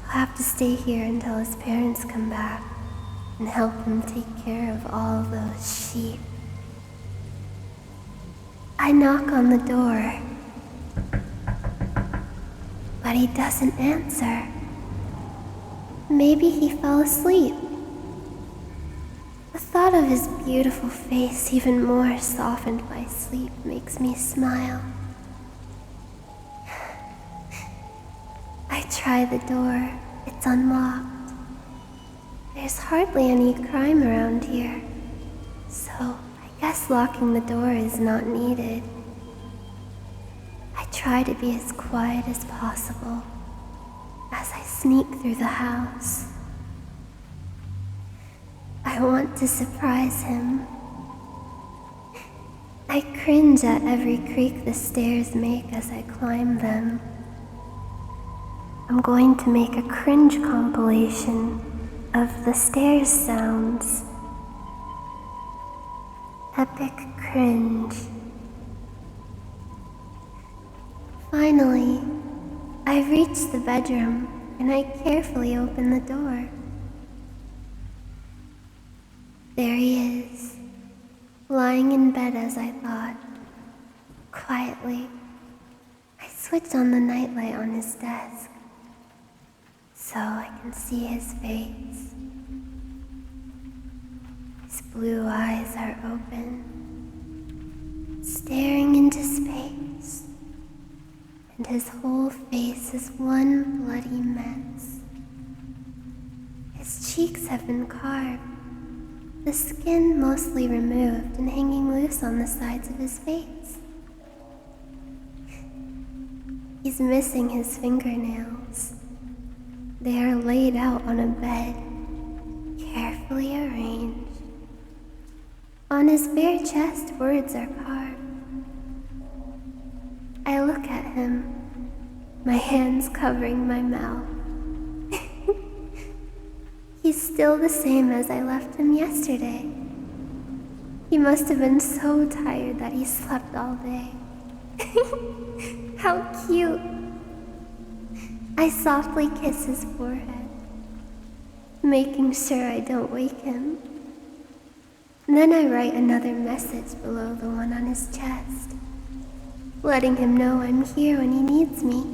I'll have to stay here until his parents come back and help him take care of all those sheep. I knock on the door, but he doesn't answer. Maybe he fell asleep. The thought of his beautiful face, even more softened by sleep, makes me smile. I try try the door. It's unlocked. There's hardly any crime around here, so I guess locking the door is not needed. I try to be as quiet as possible as I sneak through the house. I want to surprise him. I cringe at every creak the stairs make as I climb them. I'm going to make a cringe compilation of the stairs sounds. Epic cringe. Finally, I've reached the bedroom and I carefully open the door. There he is, lying in bed as I thought. Quietly, I switch on the nightlight on his desk so I can see his face. His blue eyes are open, staring into space, and his whole face is one bloody mess. His cheeks have been carved, the skin mostly removed and hanging loose on the sides of his face. He's missing his fingernails. They are laid out on a bed, carefully arranged. On his bare chest, words are carved. I look at him, my hands covering my mouth. He's still the same as I left him yesterday. He must have been so tired that he slept all day. How cute. I softly kiss his forehead, making sure I don't wake him. Then I write another message below the one on his chest, letting him know I'm here when he needs me.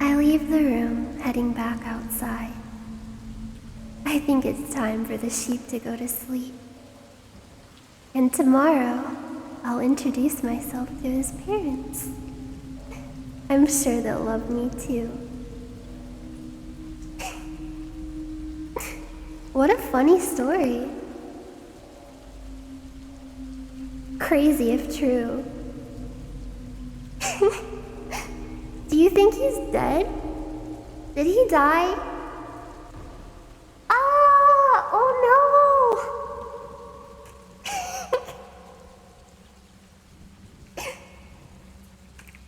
I leave the room, heading back outside. I think it's time for the sheep to go to sleep. And tomorrow, I'll introduce myself to his parents. I'm sure they'll love me too. What a funny story. Crazy if true. Do you think he's dead? Did he die? Oh no!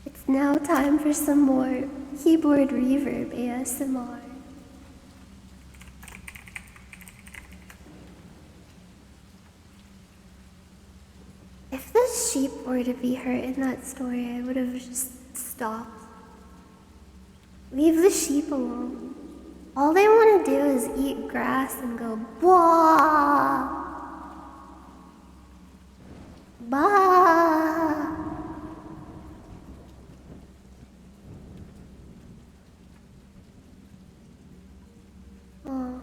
It's now time for some more keyboard reverb ASMR. If the sheep were to be hurt in that story, I would have just stopped. Leave the sheep alone. All they want to do is eat grass and go, blah, bah. Oh.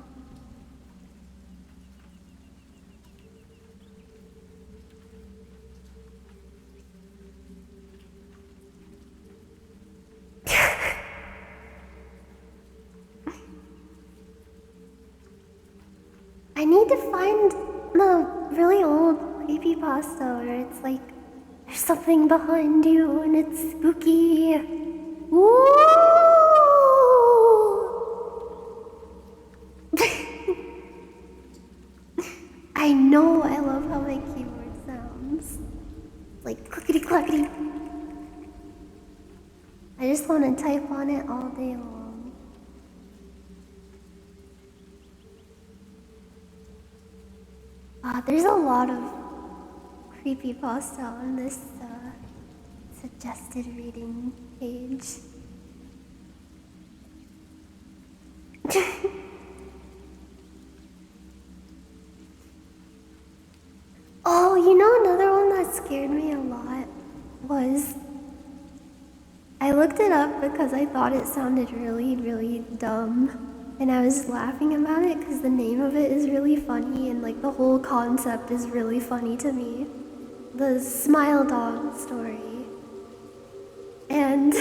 I need to find the really old creepypasta where it's like, there's something behind you and it's spooky. Ooh! I know I love how my keyboard sounds. Like clickety clackety. I just want to type on it all day long. There's a lot of creepypasta on this suggested reading page. Oh, you know another one that scared me a lot was... I looked it up because I thought it sounded really, really dumb. And I was laughing about it because the name of it is really funny and like the whole concept is really funny to me. The Smile Dog story. And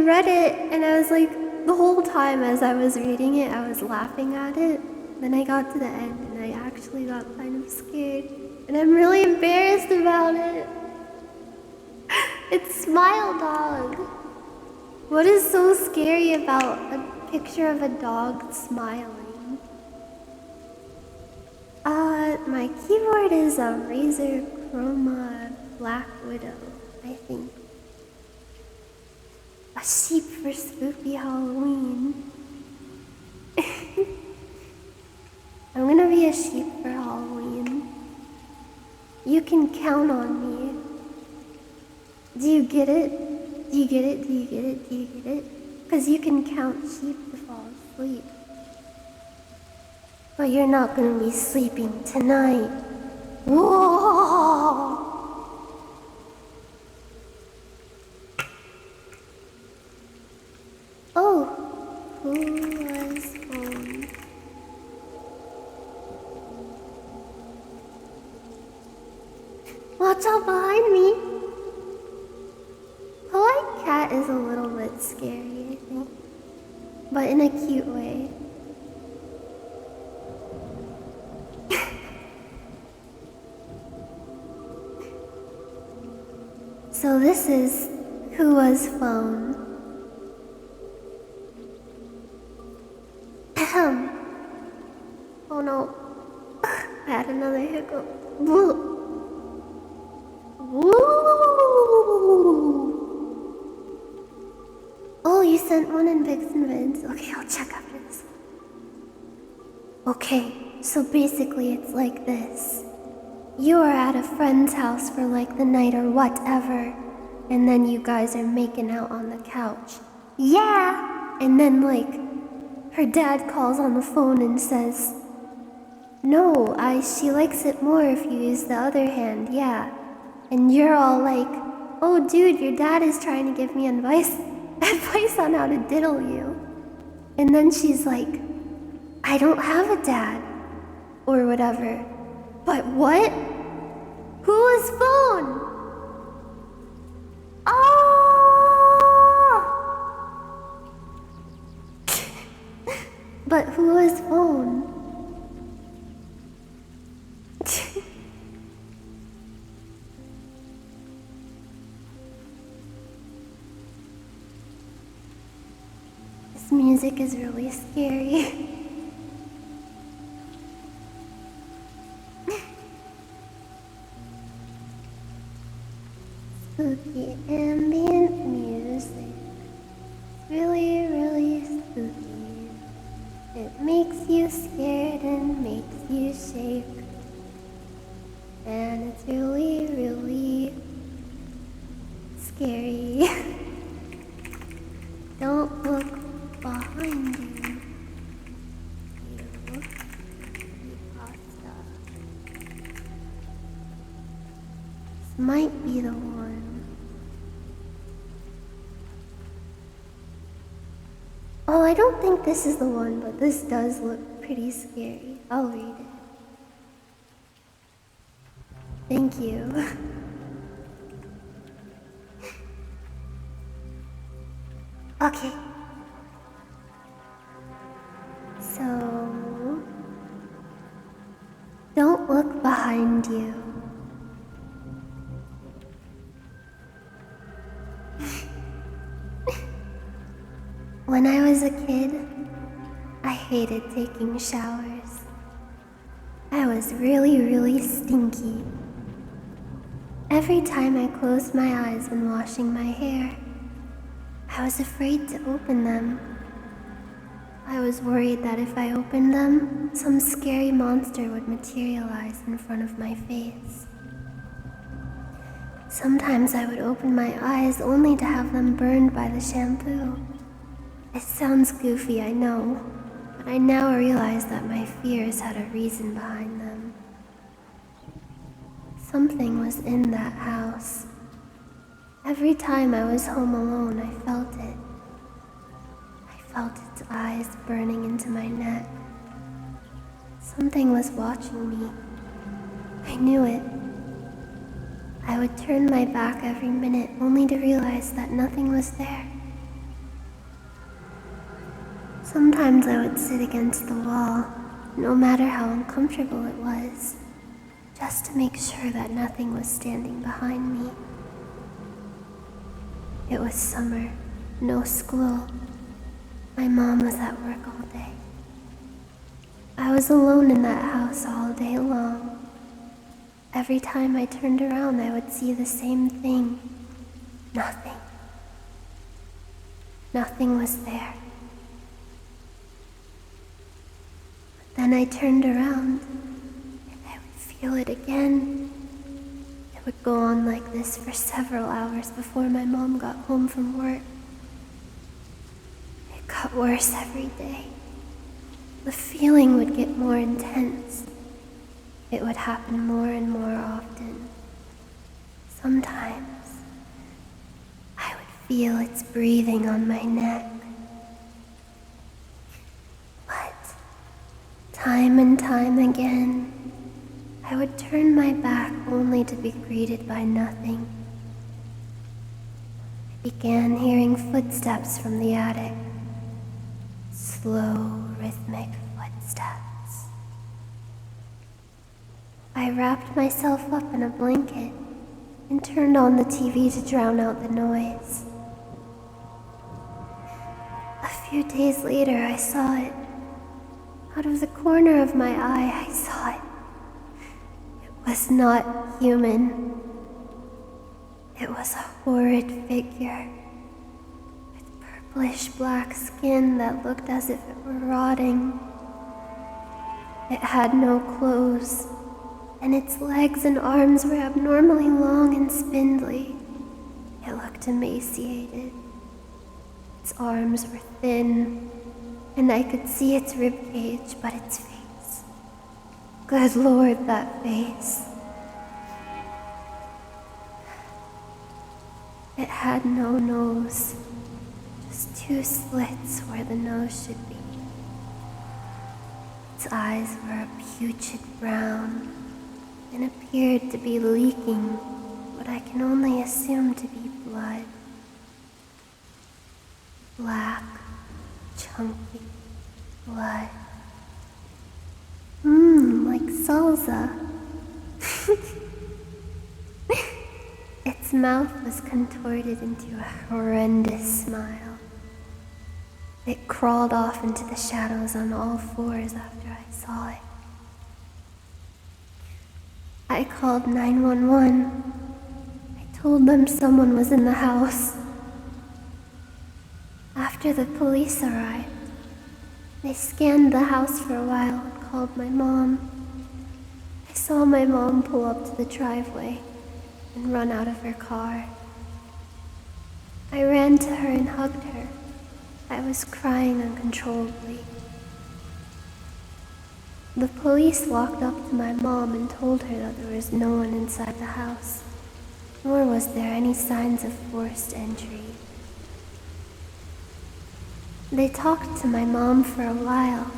read it and I was like, the whole time as I was reading it, I was laughing at it. Then I got to the end and I actually got kind of scared. And I'm really embarrassed about it. It's Smile Dog. What is so scary about a picture of a dog smiling? My keyboard is a Razer Chroma Black Widow, I think. A sheep for spooky Halloween. I'm gonna be a sheep for Halloween. You can count on me. Do you get it? Do you get it? Do you get it? Do you get it? Because you can count sheep to fall asleep. But you're not gonna be sleeping tonight. Whoa! Oh, who was home? Watch out behind me. Polite cat is a little bit scary, I think, but in a cute way. So this is who was phone. Oh no, I had another hiccup. Woo. Oh, you sent one in Pics and Vids. Okay, I'll check after this. Okay, so basically it's like this. You are at a friend's house for like the night or whatever, and then you guys are making out on the couch. Yeah! And then like, her dad calls on the phone and says, no, she likes it more if you use the other hand, yeah. And you're all like, oh dude, your dad is trying to give me advice on how to diddle you. And then she's like, I don't have a dad, or whatever. But what? Whose phone? Oh! But whose phone? This music is really scary. Spooky ambient music. Really, really spooky. It makes you scared and makes you shake. And it's really, really scary. Don't look behind you. Cweepypasta. This might be the one. Oh, I don't think this is the one, but this does look pretty scary. I'll read it. Thank you. Okay. So, don't look behind you. When I was a kid, I hated taking showers. I was really, really stinky. Every time I closed my eyes when washing my hair, I was afraid to open them. I was worried that if I opened them, some scary monster would materialize in front of my face. Sometimes I would open my eyes only to have them burned by the shampoo. It sounds goofy, I know, but I now realize that my fears had a reason behind them. Something was in that house. Every time I was home alone, I felt it. I felt its eyes burning into my neck. Something was watching me. I knew it. I would turn my back every minute only to realize that nothing was there. Sometimes I would sit against the wall, no matter how uncomfortable it was, just to make sure that nothing was standing behind me. It was summer, no school. My mom was at work all day. I was alone in that house all day long. Every time I turned around, I would see the same thing. Nothing. Nothing was there. But then I turned around, and I would feel it again. It would go on like this for several hours before my mom got home from work. It got worse every day. The feeling would get more intense. It would happen more and more often. Sometimes, I would feel its breathing on my neck. But, time and time again, I would turn my back only to be greeted by nothing. I began hearing footsteps from the attic. Slow, rhythmic footsteps. I wrapped myself up in a blanket and turned on the TV to drown out the noise. A few days later, I saw it. Out of the corner of my eye, I saw it. It was not human. It was a horrid figure with purplish black skin that looked as if it were rotting. It had no clothes, and its legs and arms were abnormally long and spindly. It looked emaciated. Its arms were thin, and I could see its ribcage, but its face. Good Lord, that face. It had no nose, just two slits where the nose should be. Its eyes were a putrid brown and appeared to be leaking what I can only assume to be blood. Black, chunky blood. Like salsa. Its mouth was contorted into a horrendous smile. It crawled off into the shadows on all fours after I saw it. I called 911. I told them someone was in the house. After the police arrived, they scanned the house for a while and called my mom. I saw my mom pull up to the driveway and run out of her car. I ran to her and hugged her. I was crying uncontrollably. The police walked up to my mom and told her that there was no one inside the house, nor was there any signs of forced entry. They talked to my mom for a while,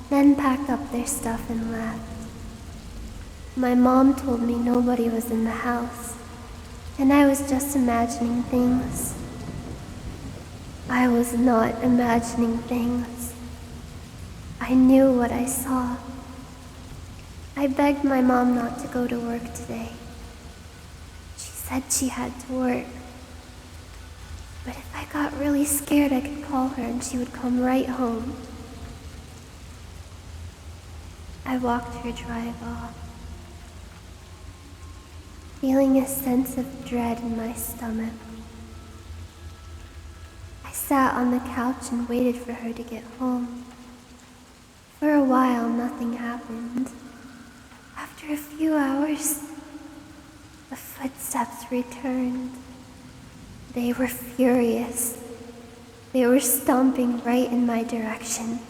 then packed up their stuff and left. My mom told me nobody was in the house, and I was just imagining things. I was not imagining things. I knew what I saw. I begged my mom not to go to work today. She said she had to work. But if I got really scared, I could call her and she would come right home. I walked her drive off, feeling a sense of dread in my stomach. I sat on the couch and waited for her to get home. For a while, nothing happened. After a few hours, the footsteps returned. They were furious. They were stomping right in my direction.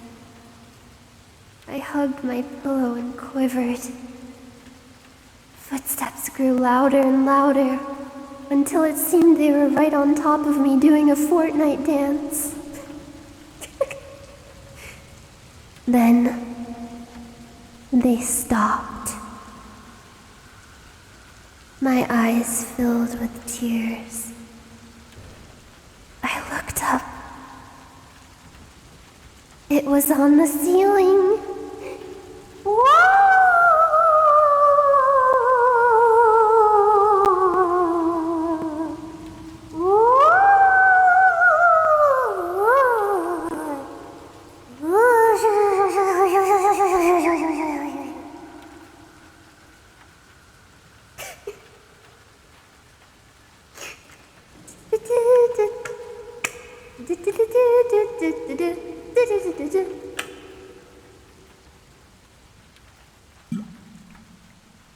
I hugged my pillow and quivered. Footsteps grew louder and louder until it seemed they were right on top of me doing a Fortnite dance. Then they stopped. My eyes filled with tears. I looked up. It was on the ceiling.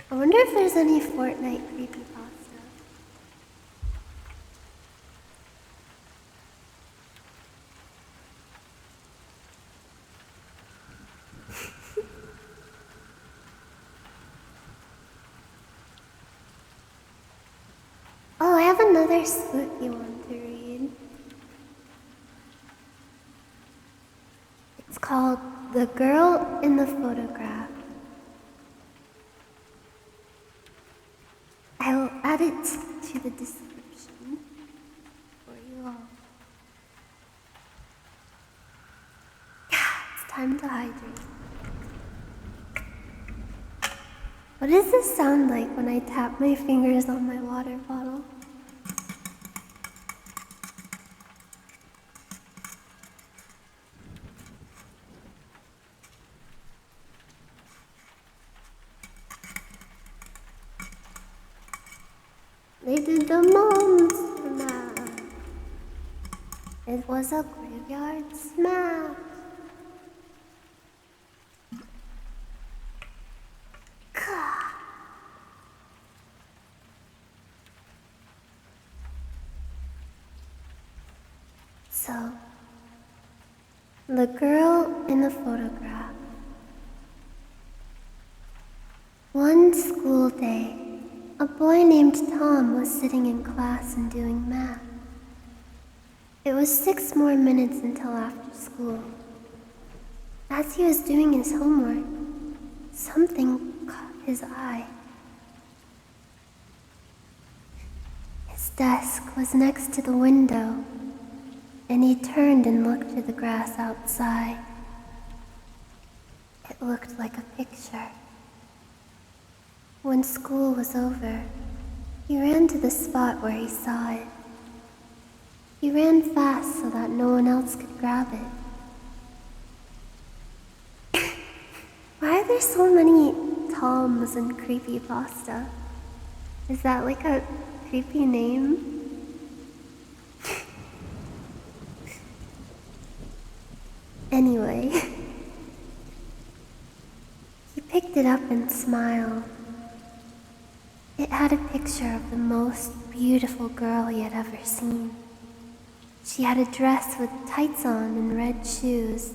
I wonder if there's any Fortnite creepypasta. Oh, I have another spooky one to read. It's called The Girl in the Photograph. I will add it to the description for you all. It's time to hydrate. What does this sound like when I tap my fingers on my water bottle? They did the monster mash. It was a graveyard smash. So, the girl in the photograph. One school day, a boy named Tom was sitting in class and doing math. It was 6 more minutes until after school. As he was doing his homework, something caught his eye. His desk was next to the window, and he turned and looked at the grass outside. It looked like a picture. When school was over, he ran to the spot where he saw it. He ran fast so that no one else could grab it. Why are there so many Toms in creepypasta? Is that like a creepy name? Anyway, he picked it up and smiled. It had a picture of the most beautiful girl he had ever seen. She had a dress with tights on and red shoes,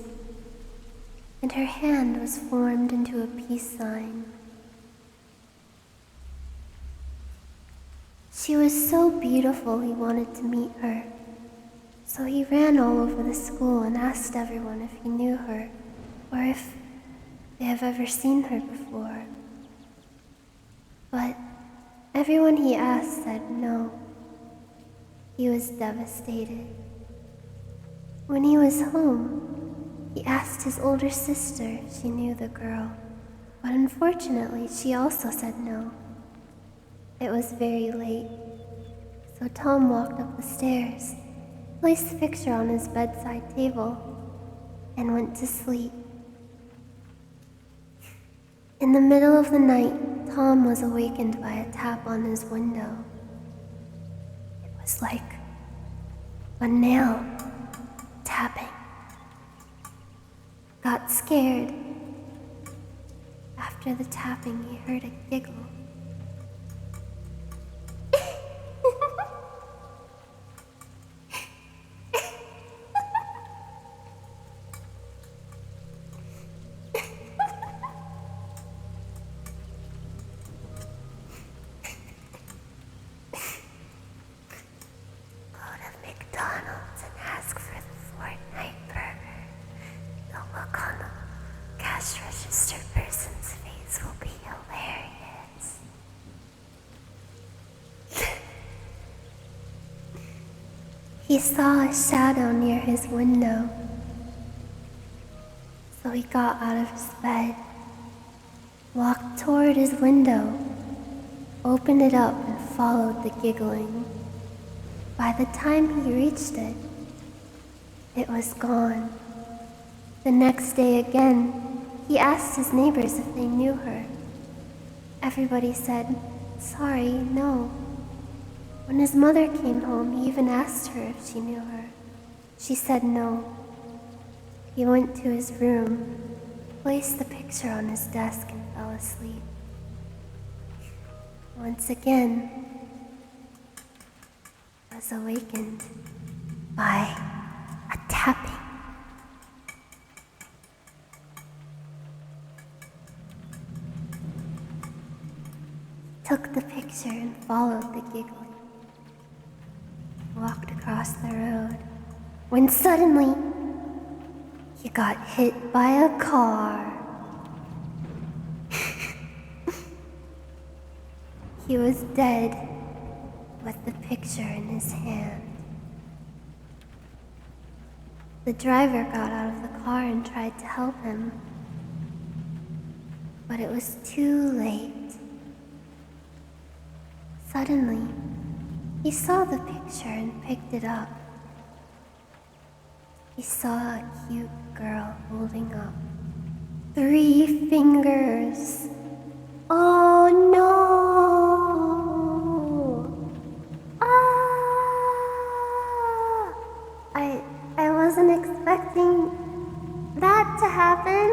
and her hand was formed into a peace sign. She was so beautiful he wanted to meet her, so he ran all over the school and asked everyone if he knew her, or if they have ever seen her before. But everyone he asked said no. He was devastated. When he was home, he asked his older sister if she knew the girl, but unfortunately she also said no. It was very late, so Tom walked up the stairs, placed the picture on his bedside table, and went to sleep. In the middle of the night, Tom was awakened by a tap on his window. It was like a nail tapping. Got scared. After the tapping, he heard a giggle. McDonald's and ask for the Fortnite burger. The look on the cash register person's face will be hilarious. He saw a shadow near his window. So he got out of his bed, walked toward his window, opened it up, and followed the giggling. By the time he reached it, it was gone. The next day again, he asked his neighbors if they knew her. Everybody said, "Sorry, no." When his mother came home, he even asked her if she knew her. She said no. He went to his room, placed the picture on his desk, and fell asleep. Once again, was awakened by a tapping. Took the picture and followed the giggling. Walked across the road, when suddenly he got hit by a car. He was dead with the picture in his hand. The driver got out of the car and tried to help him, but it was too late. Suddenly, he saw the picture and picked it up. He saw a cute girl holding up 3 fingers. Oh no! I wasn't expecting that to happen.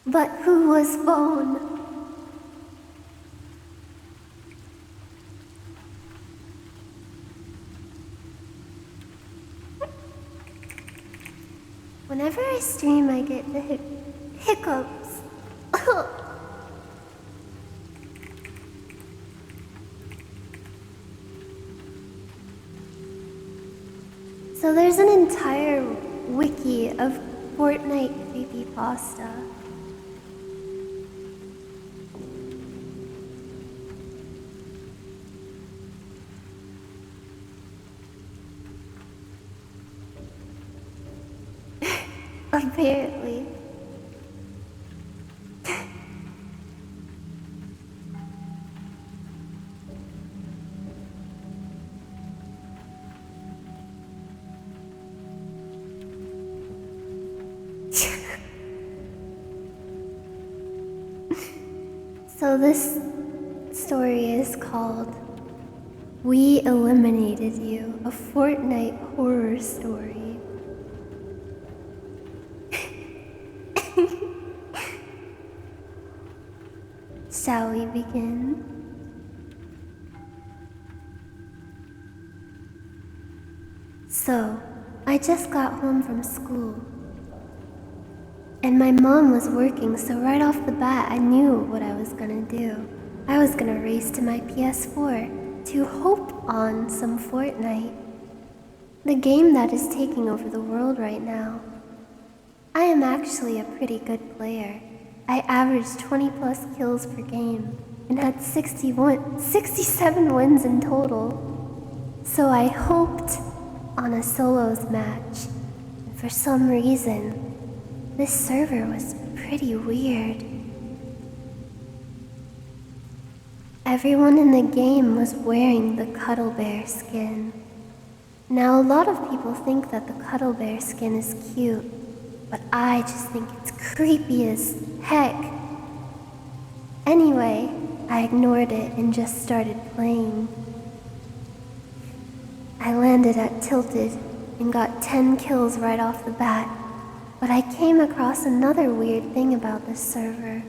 But who was Bone? Whenever I stream, I get the hiccups. So there's an entire wiki of Fortnite creepypasta. Apparently. So this story is called "We Eliminated You," a Fortnite horror story. Shall we begin? So, I just got home from school. And my mom was working, so right off the bat, I knew what I was gonna do. I was gonna race to my PS4 to hope on some Fortnite, the game that is taking over the world right now. I am actually a pretty good player. I averaged 20 plus kills per game and had 67 wins in total. So I hoped on a solos match, and for some reason, this server was pretty weird. Everyone in the game was wearing the Cuddle Bear skin. Now a lot of people think that the Cuddle Bear skin is cute, but I just think it's creepy as heck. Anyway, I ignored it and just started playing. I landed at Tilted and got 10 kills right off the bat, but I came across another weird thing about this server.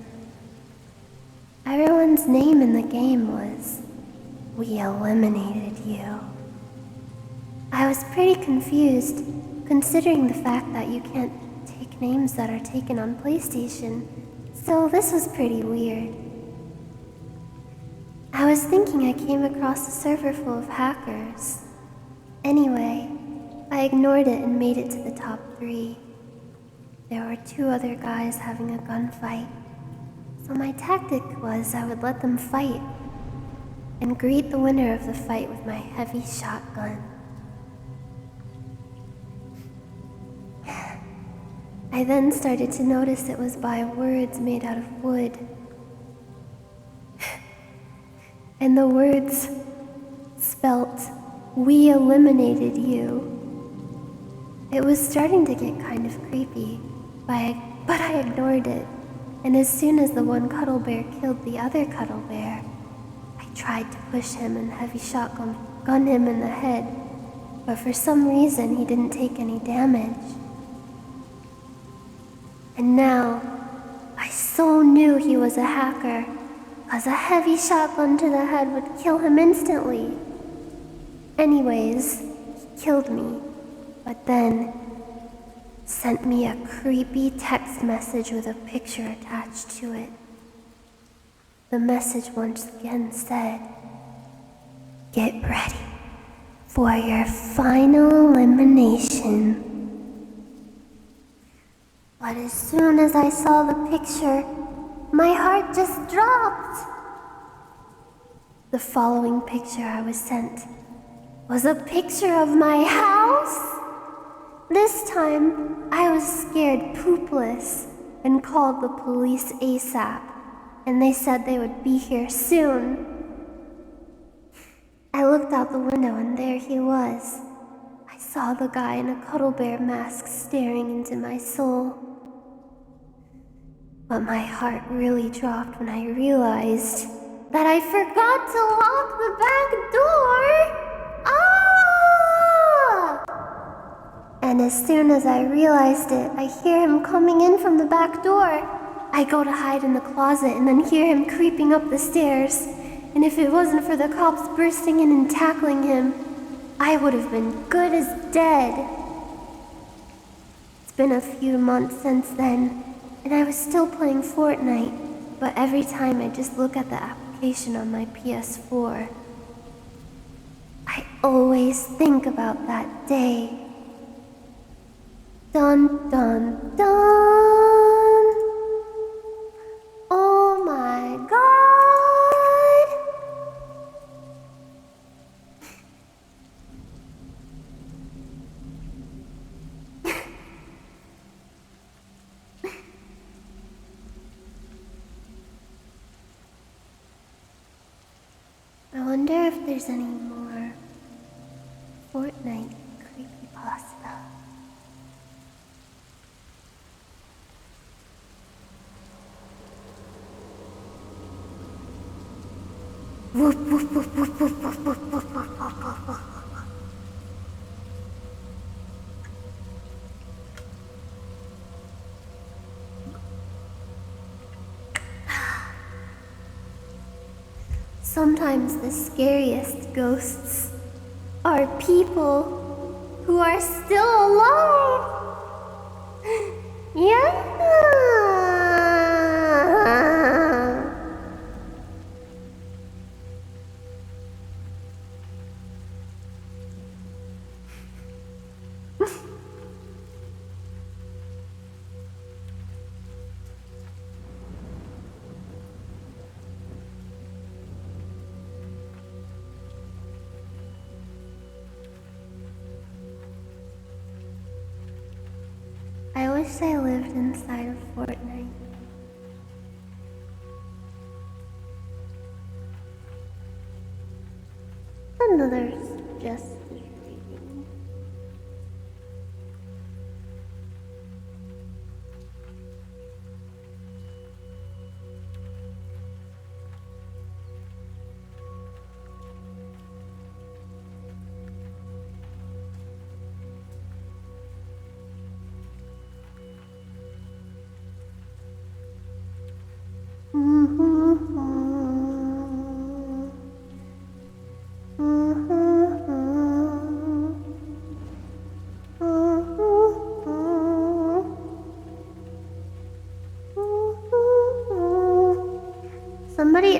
Everyone's name in the game was "We Eliminated You." I was pretty confused, considering the fact that you can't take names that are taken on PlayStation, so this was pretty weird. I was thinking I came across a server full of hackers. Anyway, I ignored it and made it to the top 3. There were 2 other guys having a gunfight, so my tactic was I would let them fight and greet the winner of the fight with my heavy shotgun. I then started to notice it was by words made out of wood. And the words spelt, "We eliminated you." It was starting to get kind of creepy, but I ignored it. And as soon as the one cuddle bear killed the other cuddle bear, I tried to push him and heavy shotgun him in the head, but for some reason he didn't take any damage. And now, I so knew he was a hacker, 'cause a heavy shotgun to the head would kill him instantly. Anyways, he killed me, but then sent me a creepy text message with a picture attached to it. The message once again said, "Get ready for your final elimination." But as soon as I saw the picture, my heart just dropped. The following picture I was sent was a picture of my house. This time, I was scared poopless and called the police ASAP, and they said they would be here soon. I looked out the window and there he was. I saw the guy in a cuddle bear mask staring into my soul. But my heart really dropped when I realized that I forgot to lock the back door. And as soon as I realized it, I hear him coming in from the back door. I go to hide in the closet and then hear him creeping up the stairs. And if it wasn't for the cops bursting in and tackling him, I would have been good as dead. It's been a few months since then, and I was still playing Fortnite, but every time I just look at the application on my PS4, I always think about that day. Dun dun dun! Oh my god! I wonder if there's any more Fortnite creepypasta. Woof, woof, woof, woof, woof, woof, woof, woof, woof, woof, woof. Sometimes the scariest ghosts are people who are still alive. Yeah. I wish I lived inside of Fortnite. Another suggested reading.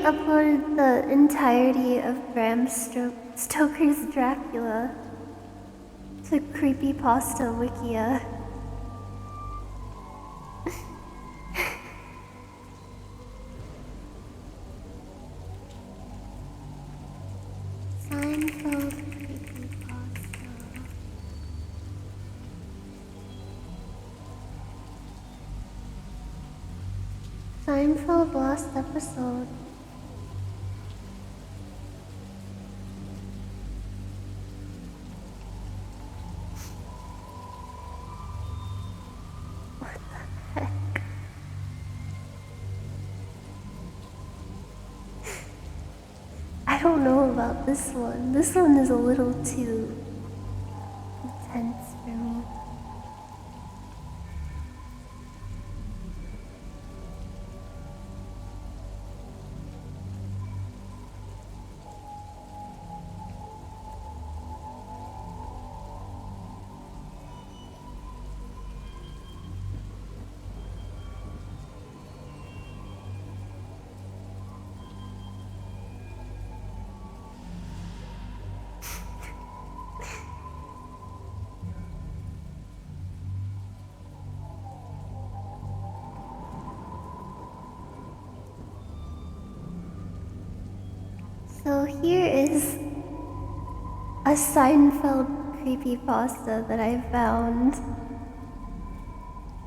uploaded the entirety of Bram Stoker's Dracula to Creepypasta Wikia. Seinfeld Creepypasta. Seinfeld last episode. What the heck? I don't know about this one. This one is a little too intense for me. So here is a Seinfeld creepypasta that I found,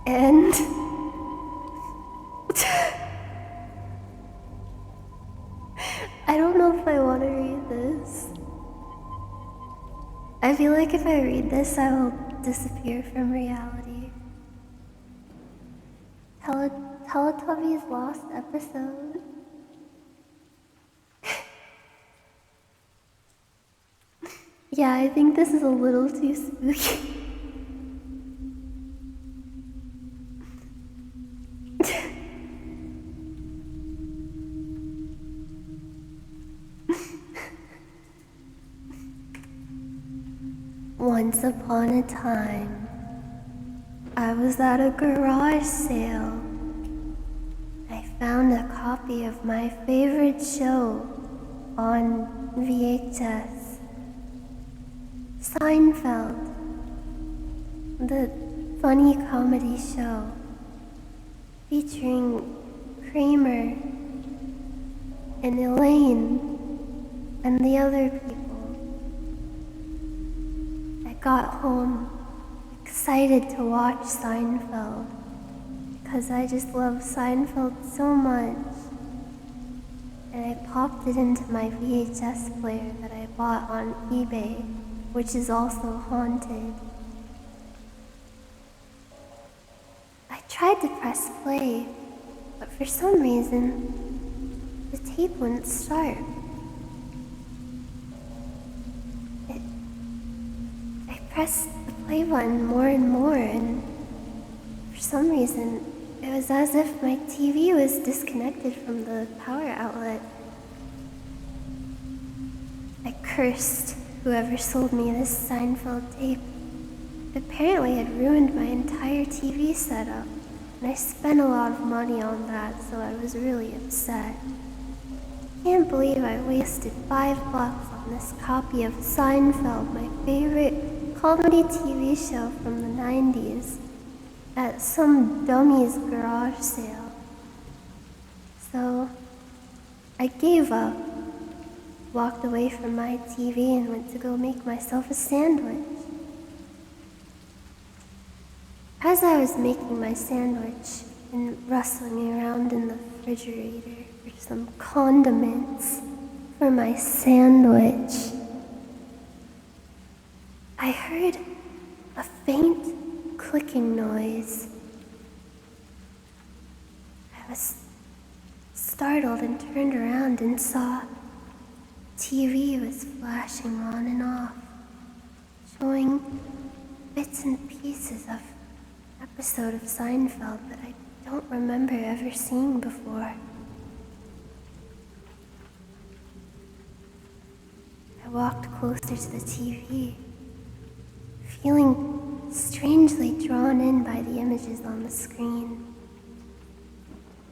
and I don't know if I want to read this. I feel like if I read this, I will disappear from reality. Teletubbies lost episode. Yeah, I think this is a little too spooky. Once upon a time, I was at a garage sale. I found a copy of my favorite show on VHS. Seinfeld, the funny comedy show featuring Kramer and Elaine and the other people. I got home excited to watch Seinfeld because I just love Seinfeld so much. And I popped it into my VHS player that I bought on eBay, which is also haunted. I tried to press play, but for some reason, the tape wouldn't start. I pressed the play button more and more, and for some reason, it was as if my TV was disconnected from the power outlet. I cursed whoever sold me this Seinfeld tape. It apparently had ruined my entire TV setup, and I spent a lot of money on that, so I was really upset. Can't believe I wasted $5 on this copy of Seinfeld, my favorite comedy TV show from the 90s, at some dummy's garage sale. So I gave up, walked away from my TV and went to go make myself a sandwich. As I was making my sandwich and rustling around in the refrigerator for some condiments for my sandwich, I heard a faint clicking noise. I was startled and turned around and saw TV was flashing on and off, showing bits and pieces of an episode of Seinfeld that I don't remember ever seeing before. I walked closer to the TV, feeling strangely drawn in by the images on the screen.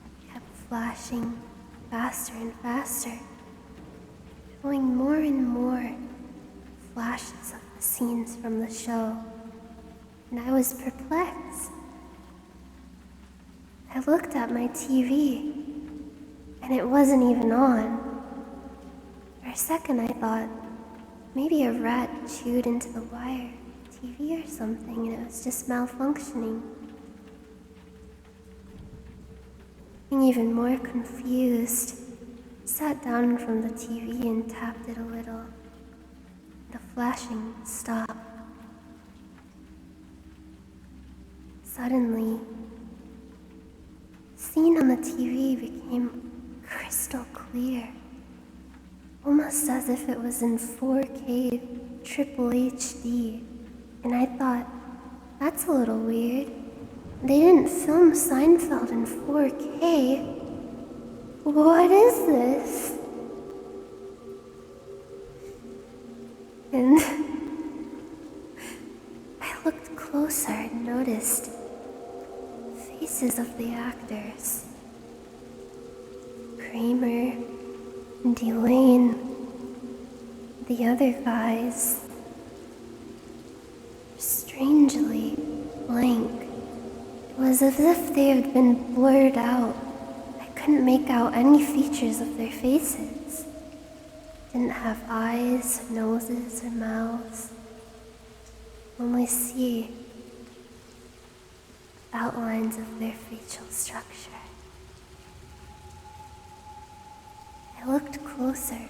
It kept flashing faster and faster, showing more and more flashes of the scenes from the show, and I was perplexed. I looked at my TV, and it wasn't even on. For a second I thought, maybe a rat chewed into the wire TV or something, and it was just malfunctioning. Being even more confused, I sat down from the TV and tapped it a little. The flashing stopped. Suddenly, the scene on the TV became crystal clear, almost as if it was in 4K triple HD. And I thought, that's a little weird. They didn't film Seinfeld in 4K. What is this? And I looked closer and noticed faces of the actors. Kramer and Elaine, the other guys, strangely blank. It was as if they had been blurred out. I couldn't make out any features of their faces. Didn't have eyes, noses, or mouths. Only see outlines of their facial structure. I looked closer,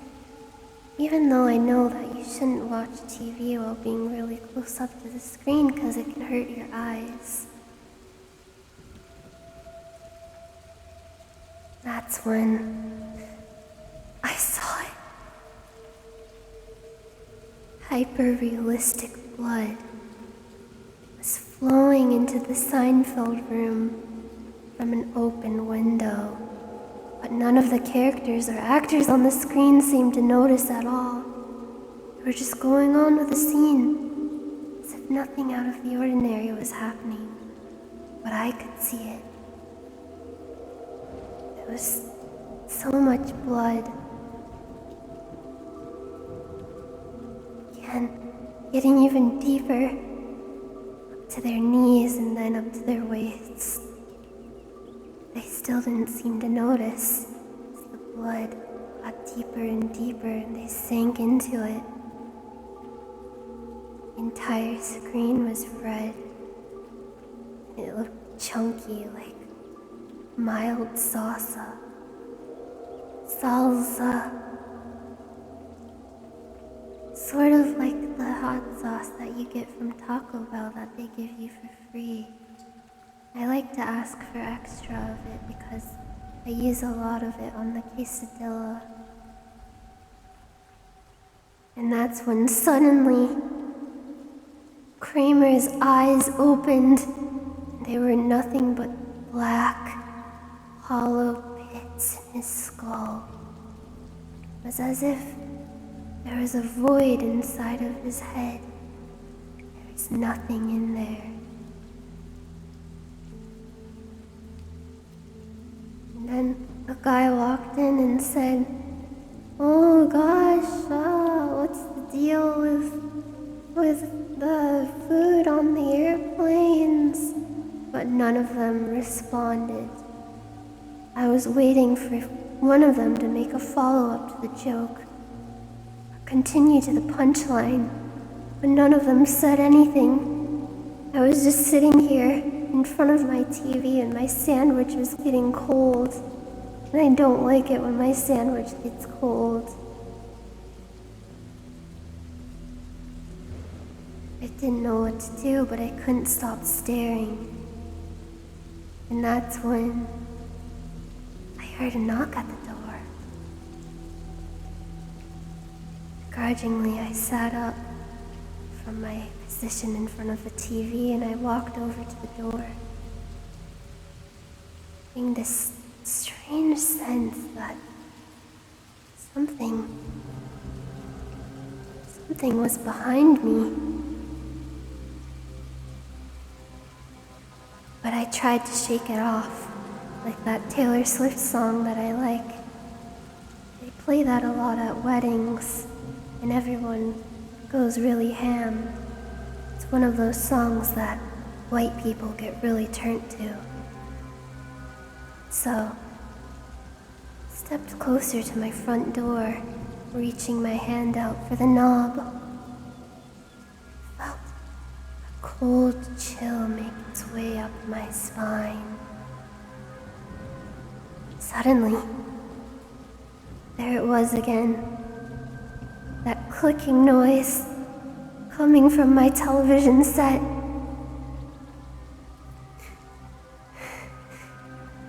even though I know that you shouldn't watch TV while being really close up to the screen because it can hurt your eyes. That's when I saw it. Hyper-realistic blood was flowing into the Seinfeld room from an open window, but none of the characters or actors on the screen seemed to notice at all. They were just going on with the scene, as if nothing out of the ordinary was happening, but I could see it. There was so much blood. Again, getting even deeper, up to their knees and then up to their waists. They still didn't seem to notice as the blood got deeper and deeper and they sank into it. The entire screen was red. It looked chunky, like mild salsa. Sort of like the hot sauce that you get from Taco Bell that they give you for free. I like to ask for extra of it because I use a lot of it on the quesadilla. And that's when suddenly Kramer's eyes opened. They were nothing but black, hollow pits in his skull. It was as if there was a void inside of his head. There was nothing in there. And then a guy walked in and said, "Oh gosh, what's the deal with the food on the airplanes?" But none of them responded. I was waiting for one of them to make a follow-up to the joke, or continue to the punchline, but none of them said anything. I was just sitting here in front of my TV and my sandwich was getting cold, and I don't like it when my sandwich gets cold. I didn't know what to do, but I couldn't stop staring. And that's when I heard a knock at the door. Begrudgingly, I sat up from my position in front of the TV and I walked over to the door, having this strange sense that something was behind me. But I tried to shake it off, like that Taylor Swift song that I like. play that a lot at weddings, and everyone goes really ham. It's one of those songs that white people get really turned to. So, stepped closer to my front door, reaching my hand out for the knob. Felt a cold chill make its way up my spine. Suddenly, there it was again. That clicking noise coming from my television set.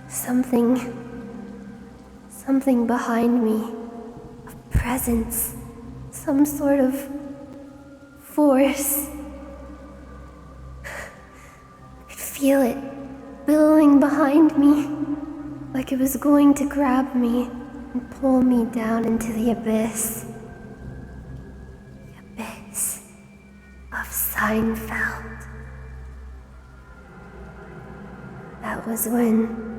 Something behind me. A presence. Some sort of force. I could feel it billowing behind me, like it was going to grab me and pull me down into the abyss. The abyss of Seinfeld. That was when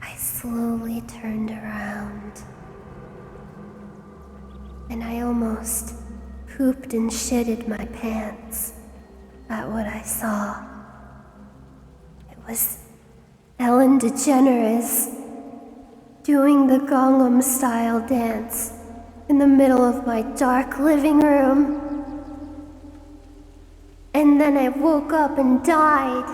I slowly turned around, and I almost pooped and shitted my pants at what I saw. It was Ellen DeGeneres doing the Gangnam Style dance in the middle of my dark living room. And then I woke up and died.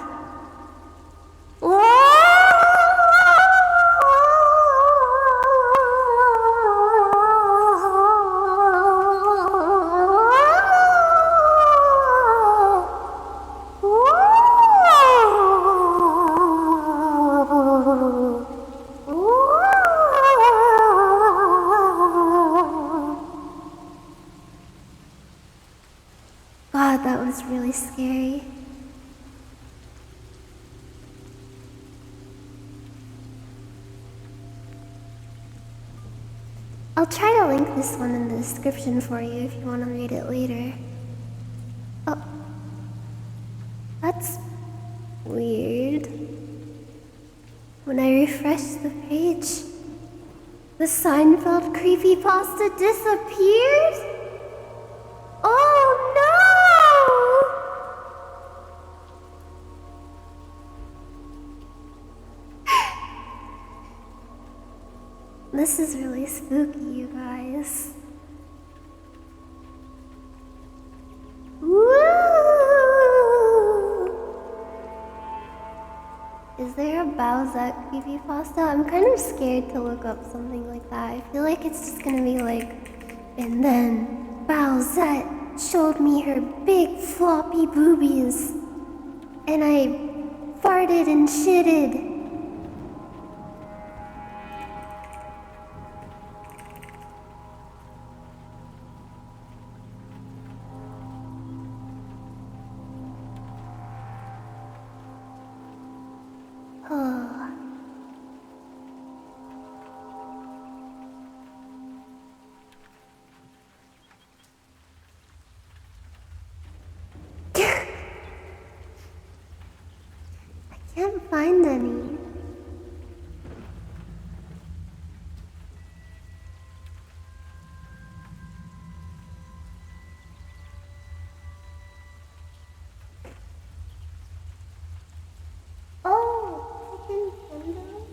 God, that was really scary. I'll try to link this one in the description for you if you want to read it later. Oh, that's weird. When I refresh the page, the Seinfeld creepypasta disappeared? Oh no! This is really spooky, you guys. Woo! Is there a Bowsette creepypasta? I'm kind of scared to look up something like that. I feel like it's just gonna be like, and then Bowsette showed me her big floppy boobies, and I farted and shitted. Oh. I can't find any. Oh, chicken tenders.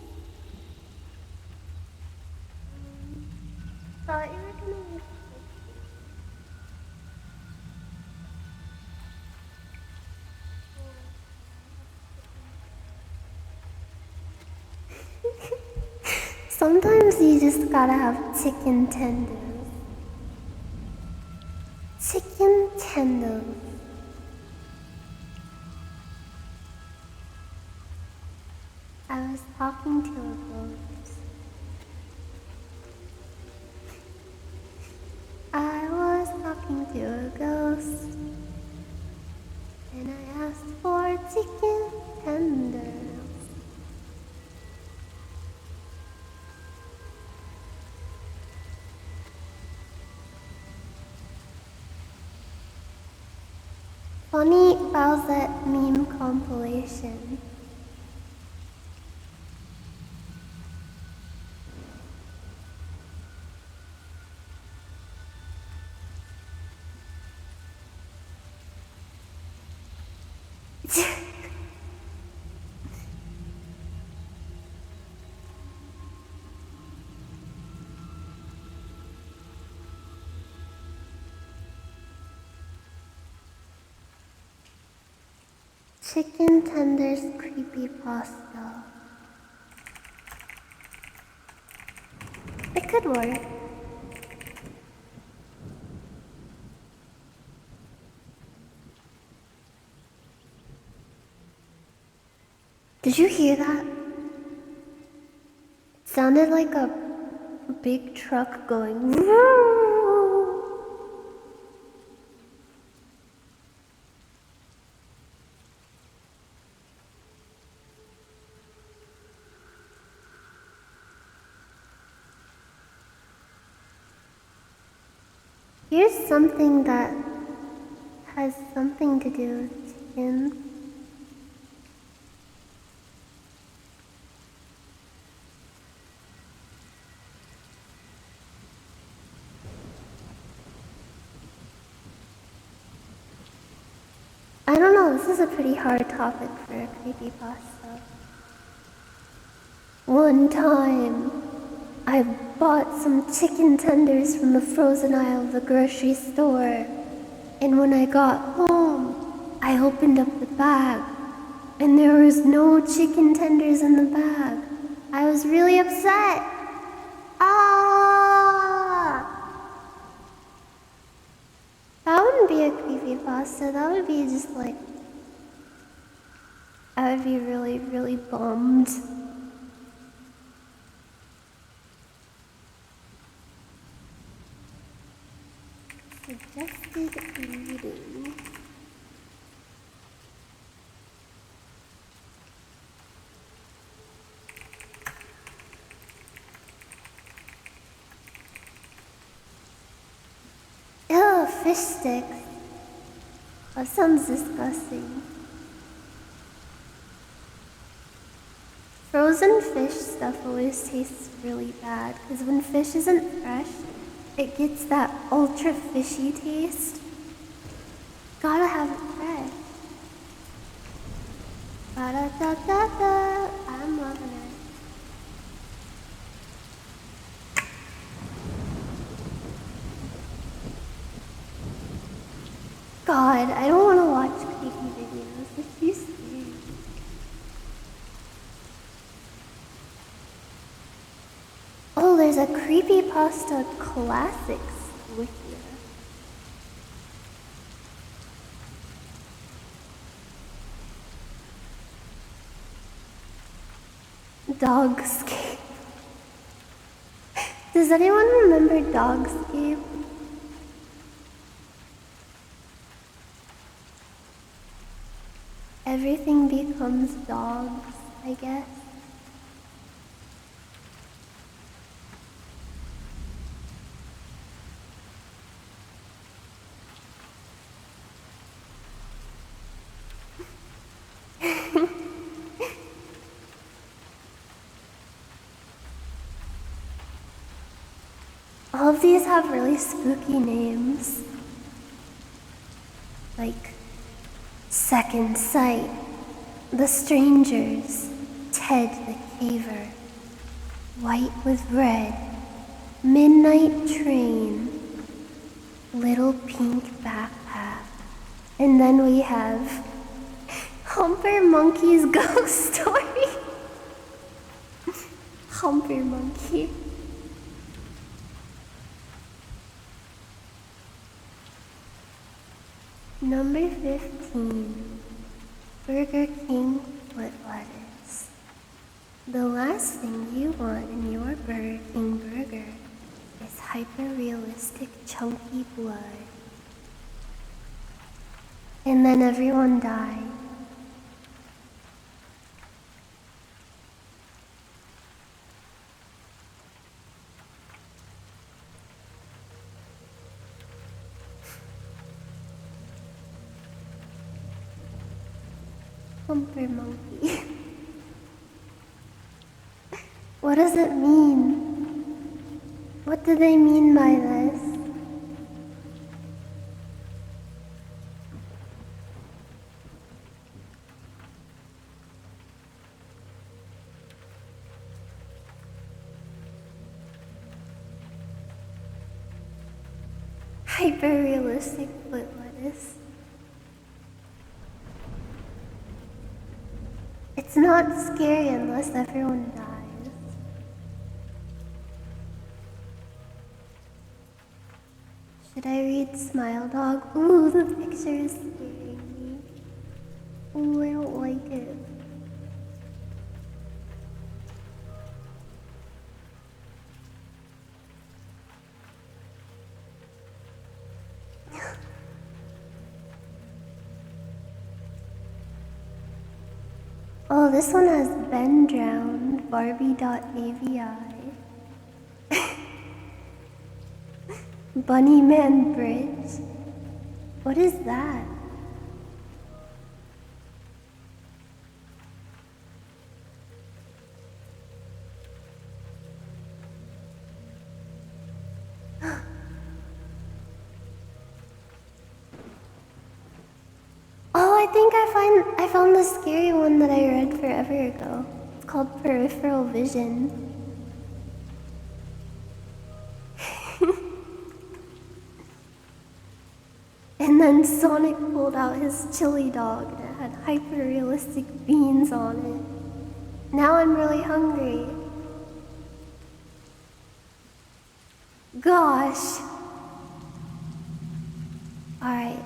Thought you were gonna make Sometimes you just gotta have chicken tenders. Chicken tenders. I was talking to a ghost. I was talking to a ghost, and I asked for chicken tenders. Funny Bowsette meme compilation. Chicken tenders creepypasta. It could work. Did you hear that? It sounded like a big truck going. Here's something that has something to do with chicken. I don't know, this is a pretty hard topic for a creepypasta. One time, I bought some chicken tenders from the frozen aisle of the grocery store. And when I got home, I opened up the bag, and there was no chicken tenders in the bag. I was really upset. Ah! That wouldn't be a creepypasta, that would be just like... I would be really, really bummed. Suggested reading. Ew, fish sticks. That sounds disgusting. Frozen fish stuff always tastes really bad because when fish isn't fresh, it gets that ultra fishy taste. Gotta have it fresh. Ba-da-da-da-da. I'm loving it. God, I don't want to watch creepy videos. They're too scary. Oh, there's a creepypasta classics wiki. Dogscape. Does anyone remember Dogscape? Everything becomes dogs, I guess. All of these have really spooky names. Like Second Sight, The Strangers, Ted the Caver, White with Red, Midnight Train, Little Pink Backpack, and then we have Humper Monkey's Ghost Story. Humper Monkey. Number 15, Burger King foot lettuce. The last thing you want in your Burger King burger is hyper-realistic chunky blood. And then everyone died. Humper monkey. What does it mean? What do they mean by this? Hyper-realistic foot lettuce. It's not scary unless everyone dies. Should I read Smile Dog? Ooh, the picture is scaring me. Ooh, I don't like it. Oh, this one has been drowned. Barbie.avi. Bunnyman Bridge. What is that? Oh, I think I found the scary one that I read forever ago. It's called Peripheral Vision. And then Sonic pulled out his chili dog and it had hyper-realistic beans on it. Now I'm really hungry. Gosh. Alright.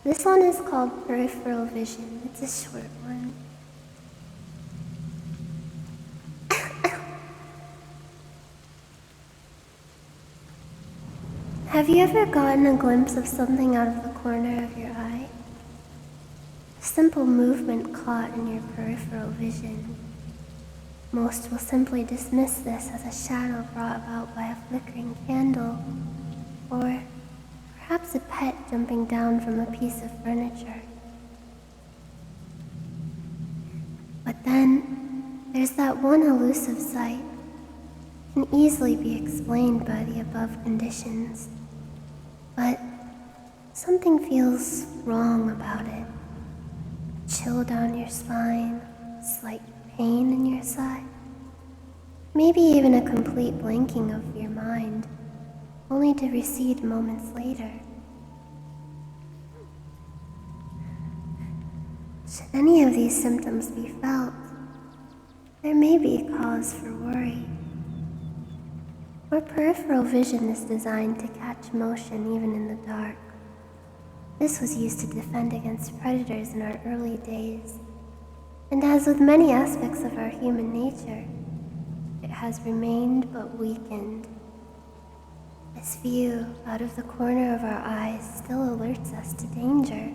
This one is called Peripheral Vision. It's a short one. Have you ever gotten a glimpse of something out of the corner of your eye? A simple movement caught in your peripheral vision. Most will simply dismiss this as a shadow brought about by a flickering candle, or perhaps a pet jumping down from a piece of furniture. But then, there's that one elusive sight. It can easily be explained by the above conditions. But something feels wrong about it. A chill down your spine, slight pain in your side. Maybe even a complete blanking of your mind, only to recede moments later. Should any of these symptoms be felt, there may be cause for worry. Our peripheral vision is designed to catch motion even in the dark. This was used to defend against predators in our early days, and as with many aspects of our human nature, it has remained but weakened. This view out of the corner of our eyes still alerts us to danger,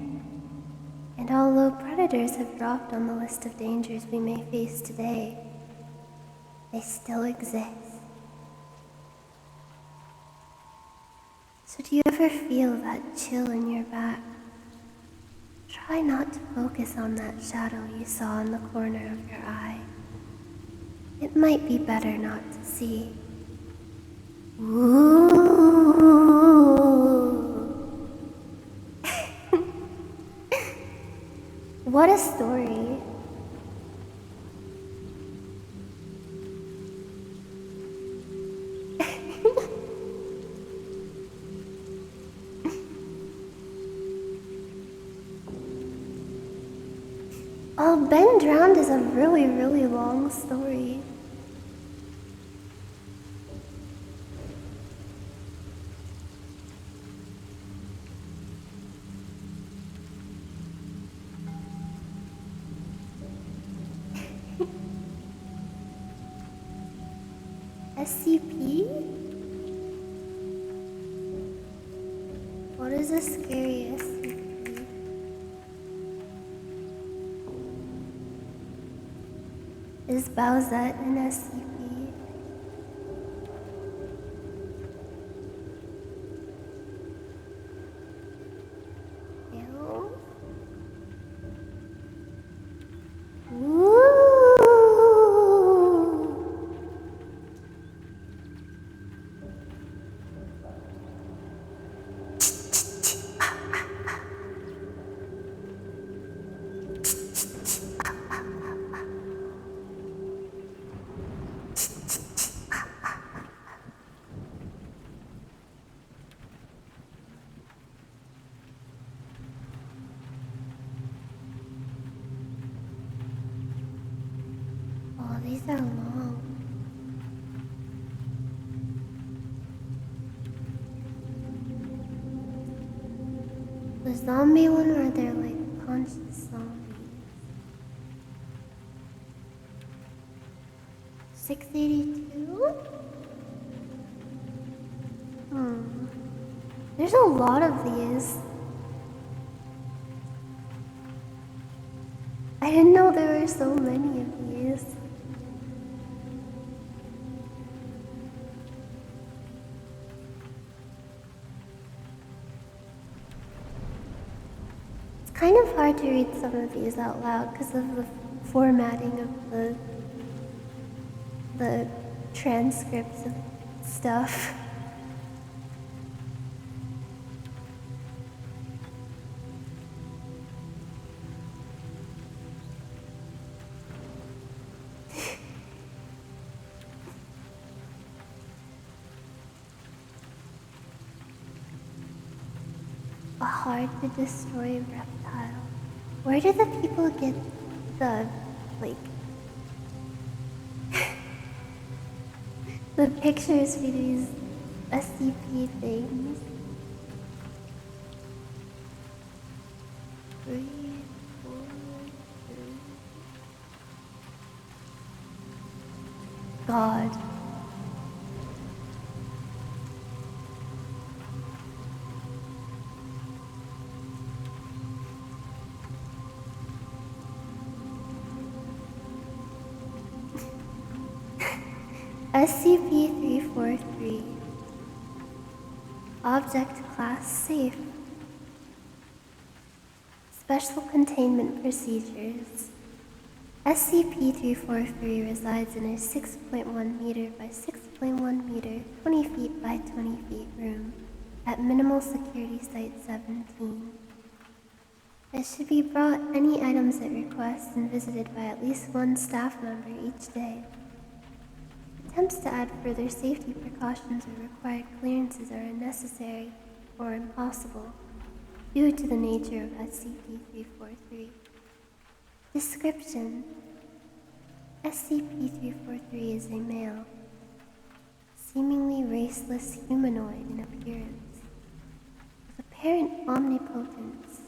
and although predators have dropped on the list of dangers we may face today, they still exist. So do you ever feel that chill in your back? Try not to focus on that shadow you saw in the corner of your eye. It might be better not to see. Ooh. What a story. Oh, Ben Drowned is a really, really long story. SCP? What is a scary SCP? Is Bowsette an SCP? Ew. Ooh. so long. The zombie one where they're like conscious zombies. 682? There's a lot of these. I didn't know there were so many of these. It's kind of hard to read some of these out loud because of the formatting of the transcripts of stuff. A hard to destroy reptile. Where do the people get the, like, the pictures for these SCP things? 3, 4, 3. God. SCP-343. Object Class Safe. Special Containment Procedures. SCP-343 resides in a 6.1 meter by 6.1 meter, 20 feet by 20 feet room at Minimal Security Site 17. It should be brought any items it requests and visited by at least one staff member each day. Attempts to add further safety precautions or required clearances are unnecessary or impossible due to the nature of SCP-343. Description: SCP-343 is a male, seemingly raceless humanoid in appearance, with apparent omnipotence.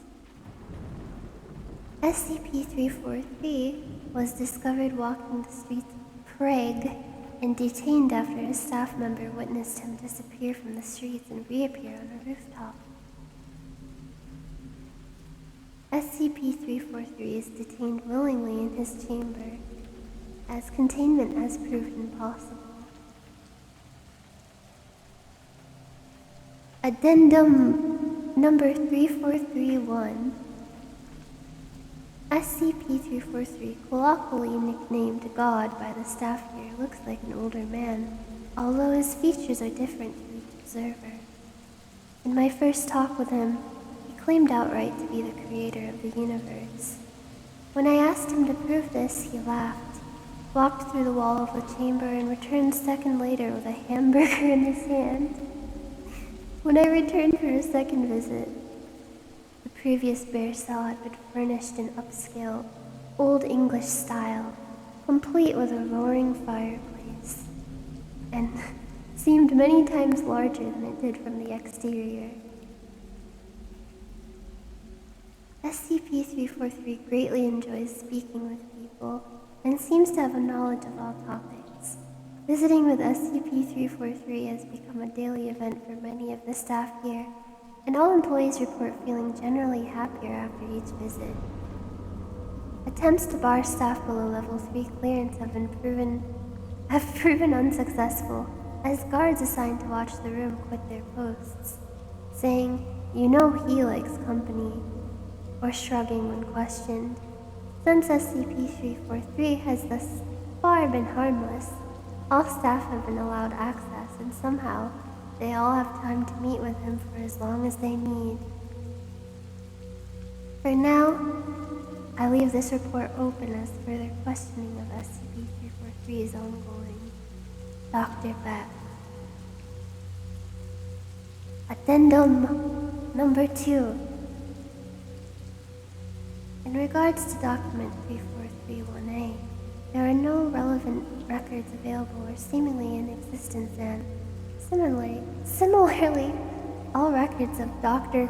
SCP-343 was discovered walking the streets of Prague and detained after a staff member witnessed him disappear from the streets and reappear on a rooftop. SCP-343 is detained willingly in his chamber, as containment has proved impossible. Addendum number 3431. SCP-343, colloquially nicknamed God by the staff here, looks like an older man, although his features are different to each observer. In my first talk with him, he claimed outright to be the creator of the universe. When I asked him to prove this, he laughed, walked through the wall of the chamber, and returned a second later with a hamburger in his hand. When I returned for a second visit, the previous bear cell had been furnished in upscale, Old English style, complete with a roaring fireplace, and seemed many times larger than it did from the exterior. SCP-343 greatly enjoys speaking with people and seems to have a knowledge of all topics. Visiting with SCP-343 has become a daily event for many of the staff here, and all employees report feeling generally happier after each visit. Attempts to bar staff below level 3 clearance have proven unsuccessful, as guards assigned to watch the room quit their posts, saying, "You know he likes company," or shrugging when questioned. Since SCP-343 has thus far been harmless, all staff have been allowed access, and somehow they all have time to meet with him for as long as they need. For now, I leave this report open as further questioning of SCP-343 is ongoing. Dr. Beck. Addendum number 2. In regards to document 3431A, There are no relevant records available or seemingly in existence, and similarly, all records of Dr.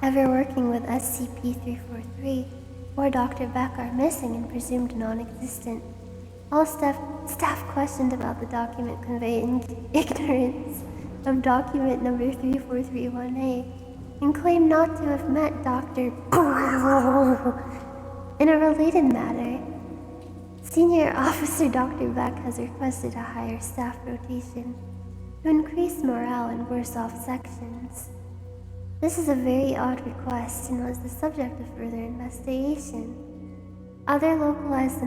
ever working with SCP-343 or Dr. Beck are missing and presumed non-existent. All staff questioned about the document convey ignorance of document number 3431A and claim not to have met Dr. In a related matter, Senior Officer Dr. Beck has requested a higher staff rotation to increase morale in worse-off sections. This is a very odd request and was the subject of further investigation. Other localized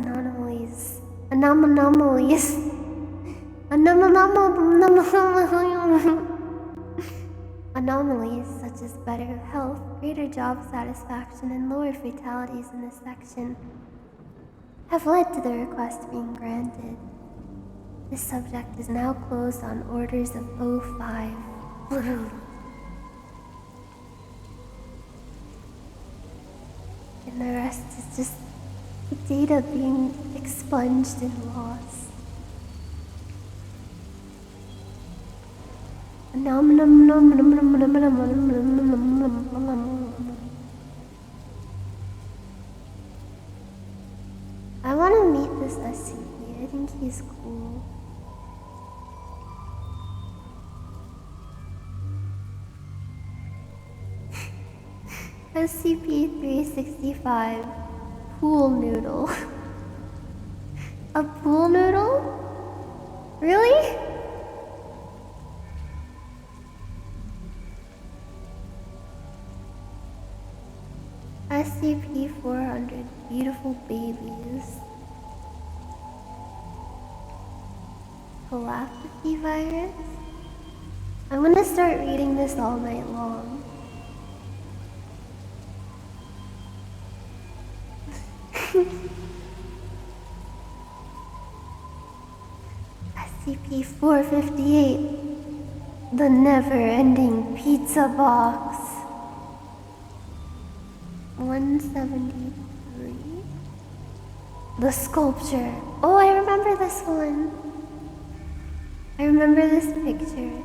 anomalies such as better health, greater job satisfaction, and lower fatalities in this section have led to the request being granted. This subject is now closed on orders of O5. And the rest is just data being expunged and lost. I want to meet this SCP. I think he's cool. SCP-365 Pool Noodle. A pool noodle? Really? SCP-400 Beautiful Babies. Telepathy virus? I'm gonna start reading this all night long. SCP-458 The Never-Ending Pizza Box. 173 The Sculpture. Oh, I remember this one. I remember this picture.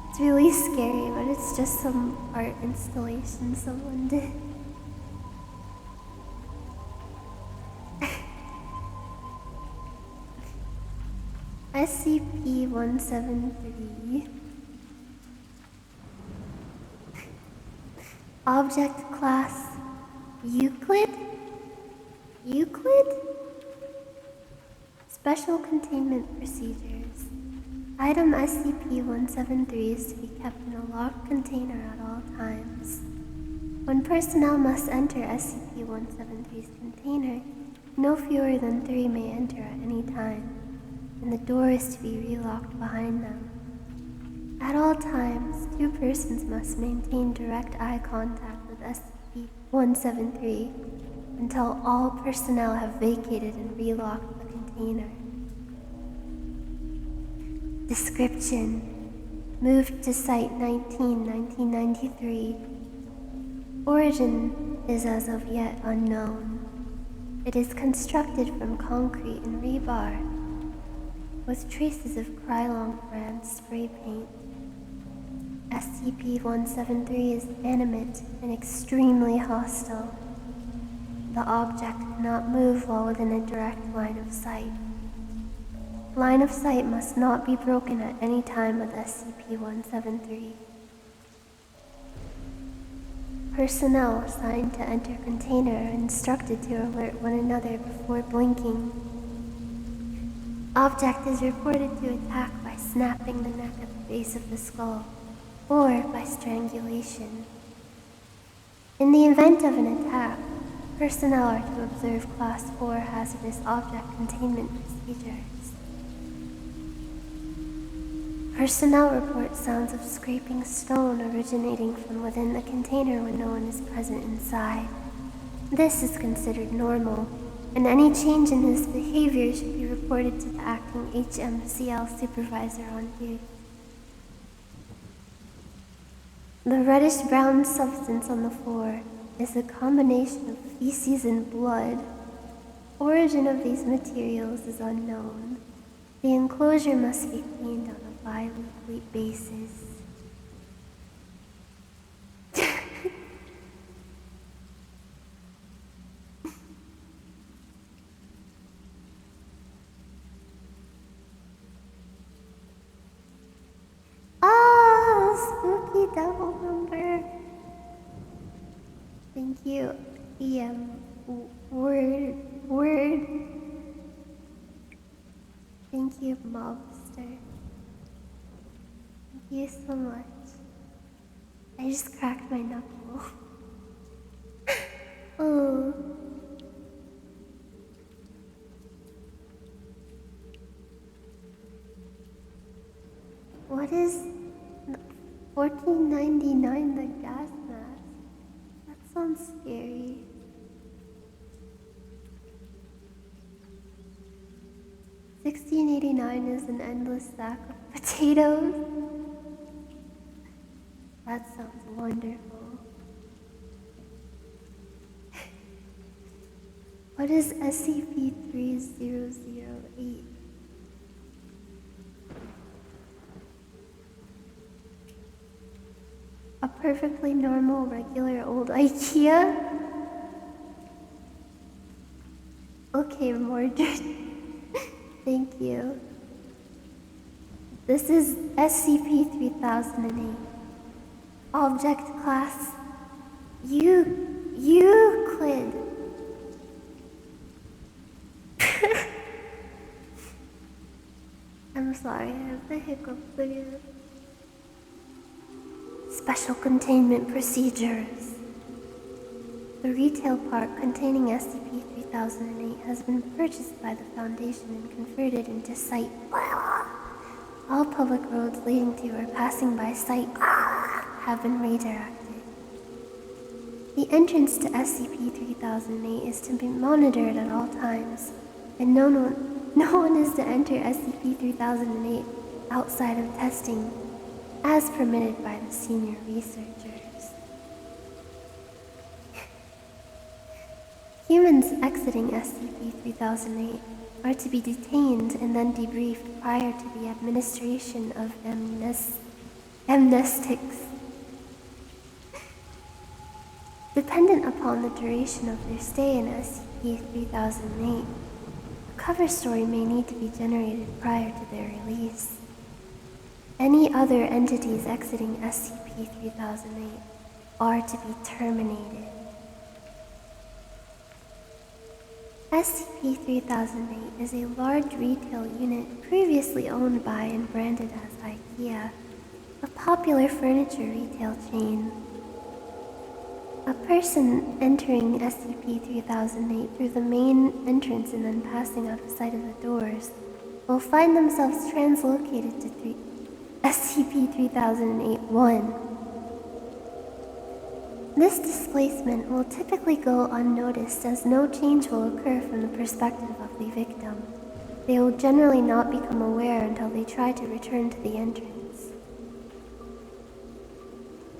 It's really scary, but it's just some art installation someone did. SCP-173 Object Class Euclid? Special Containment Procedures. Item SCP-173 is to be kept in a locked container at all times. When personnel must enter SCP-173's container, no fewer than 3 may enter at any time, and the door is to be relocked behind them. At all times, 2 persons must maintain direct eye contact with SCP-173 until all personnel have vacated and relocked the container. Description: moved to Site 19, 1993. Origin is as of yet unknown. It is constructed from concrete and rebar, with traces of Krylon brand spray paint. SCP-173 is animate and extremely hostile. The object cannot move while within a direct line of sight. Line of sight must not be broken at any time with SCP-173. Personnel assigned to enter container are instructed to alert one another before blinking. Object is reported to attack by snapping the neck at the base of the skull, or by strangulation. In the event of an attack, personnel are to observe Class 4 hazardous object containment procedures. Personnel report sounds of scraping stone originating from within the container when no one is present inside. This is considered normal, and any change in his behavior should be reported to the acting HMCL supervisor on duty. The reddish-brown substance on the floor is a combination of feces and blood. origin of these materials is unknown. The enclosure must be cleaned on a bi-weekly basis. Oh, spooky double number. Thank you, word. Thank you, Mobster. Thank you so much. I just cracked my knuckle. Oh. What is $14.99 the gas mask? That sounds scary. $16.89 is an endless sack of potatoes. That sounds wonderful. What is SCP-3008? A perfectly normal, regular old IKEA? Okay, Mordred. Thank you. This is SCP-3008. Object class Euclid. I'm sorry, I have the hiccups again. Special containment procedures. The retail park containing SCP-3008 has been purchased by the Foundation and converted into site. All public roads leading to or passing by site have been redirected. The entrance to SCP-3008 is to be monitored at all times, and no one is to enter SCP-3008 outside of testing, as permitted by the senior researchers. Humans exiting SCP-3008 are to be detained and then debriefed prior to the administration of amnestics. Dependent upon the duration of their stay in SCP-3008, a cover story may need to be generated prior to their release. Any other entities exiting SCP-3008 are to be terminated. SCP-3008 is a large retail unit previously owned by and branded as IKEA, a popular furniture retail chain. A person entering SCP-3008 through the main entrance and then passing out of sight of the doors will find themselves translocated to SCP-3008-1. This displacement will typically go unnoticed as no change will occur from the perspective of the victim. They will generally not become aware until they try to return to the entrance.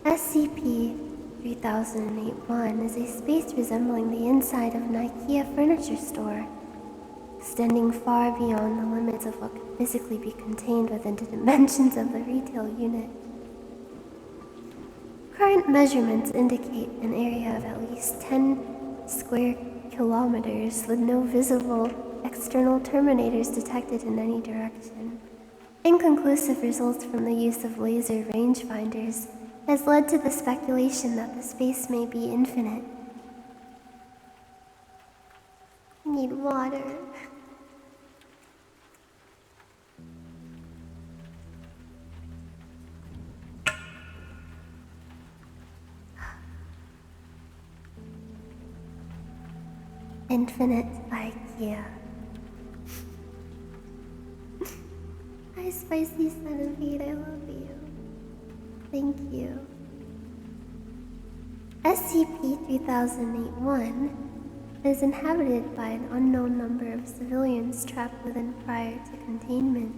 SCP-3008-1 is a space resembling the inside of an IKEA furniture store, extending far beyond the limits of what could physically be contained within the dimensions of the retail unit. Current measurements indicate an area of at least 10 square kilometers with no visible external terminators detected in any direction. Inconclusive results from the use of laser rangefinders has led to the speculation that the space may be infinite. I need water. Infinite IKEA. Hi, Spicy Centipede, I love you. Thank you. SCP-3008-1 is inhabited by an unknown number of civilians trapped within prior to containment.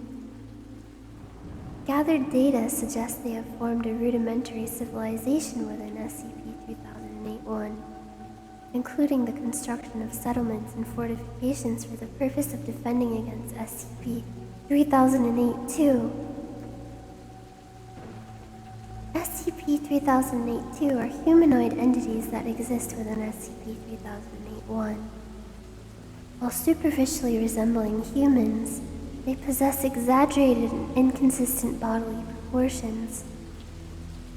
Gathered data suggests they have formed a rudimentary civilization within SCP-3008-1. including the construction of settlements and fortifications for the purpose of defending against SCP-3008-2. SCP-3008-2 are humanoid entities that exist within SCP-3008-1. While superficially resembling humans, they possess exaggerated and inconsistent bodily proportions,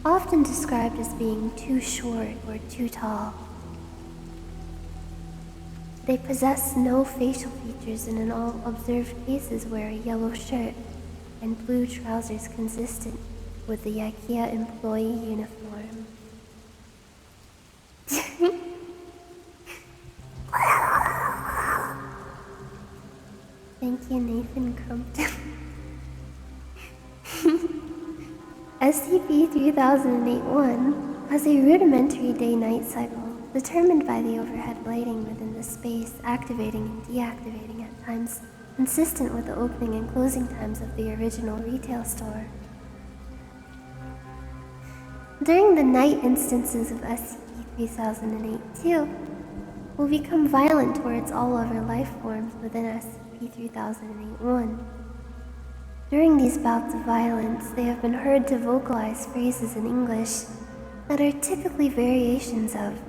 often described as being too short or too tall. They possess no facial features and in all observed cases wear a yellow shirt and blue trousers consistent with the IKEA employee uniform. Thank you, Nathan Crumpton. SCP-3008-1 has a rudimentary day-night cycle determined by the overhead lighting within the space activating and deactivating at times consistent with the opening and closing times of the original retail store. During the night, instances of SCP-3008-2 will become violent towards all other life forms within SCP-3008-1. During these bouts of violence, they have been heard to vocalize phrases in English that are typically variations of,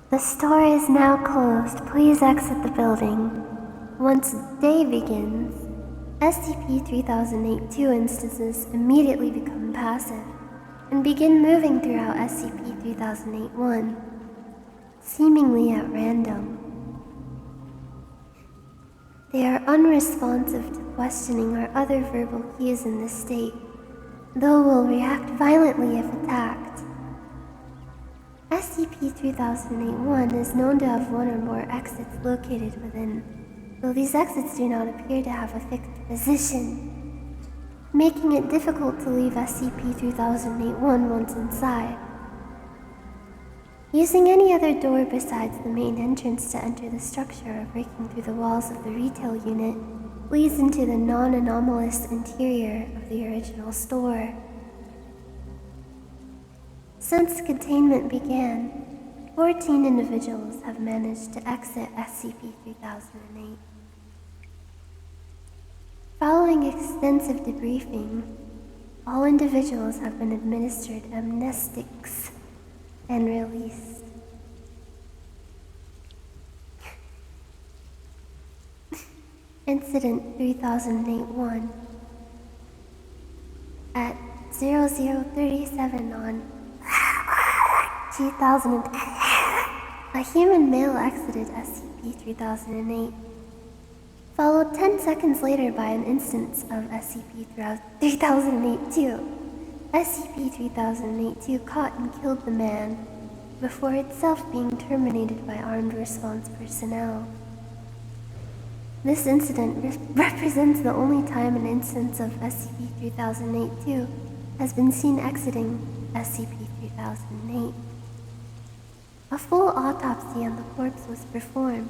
"The store is now closed, please exit the building." Once day begins, SCP-3008-2 instances immediately become passive and begin moving throughout SCP-3008-1, seemingly at random. They are unresponsive to questioning or other verbal cues in this state, though will react violently if attacked. SCP-3008-1 is known to have one or more exits located within, though these exits do not appear to have a fixed position, making it difficult to leave SCP-3008-1 once inside. Using any other door besides the main entrance to enter the structure or breaking through the walls of the retail unit leads into the non-anomalous interior of the original store. Since containment began, 14 individuals have managed to exit SCP-3008. Following extensive debriefing, all individuals have been administered amnestics and released. Incident 3008-1 at 0037 on 2000. A human male exited SCP-3008, followed 10 seconds later by an instance of SCP-3008-2. SCP-3008-2 caught and killed the man, before itself being terminated by armed response personnel. This incident represents the only time an instance of SCP-3008-2 has been seen exiting SCP-3008. A full autopsy on the corpse was performed.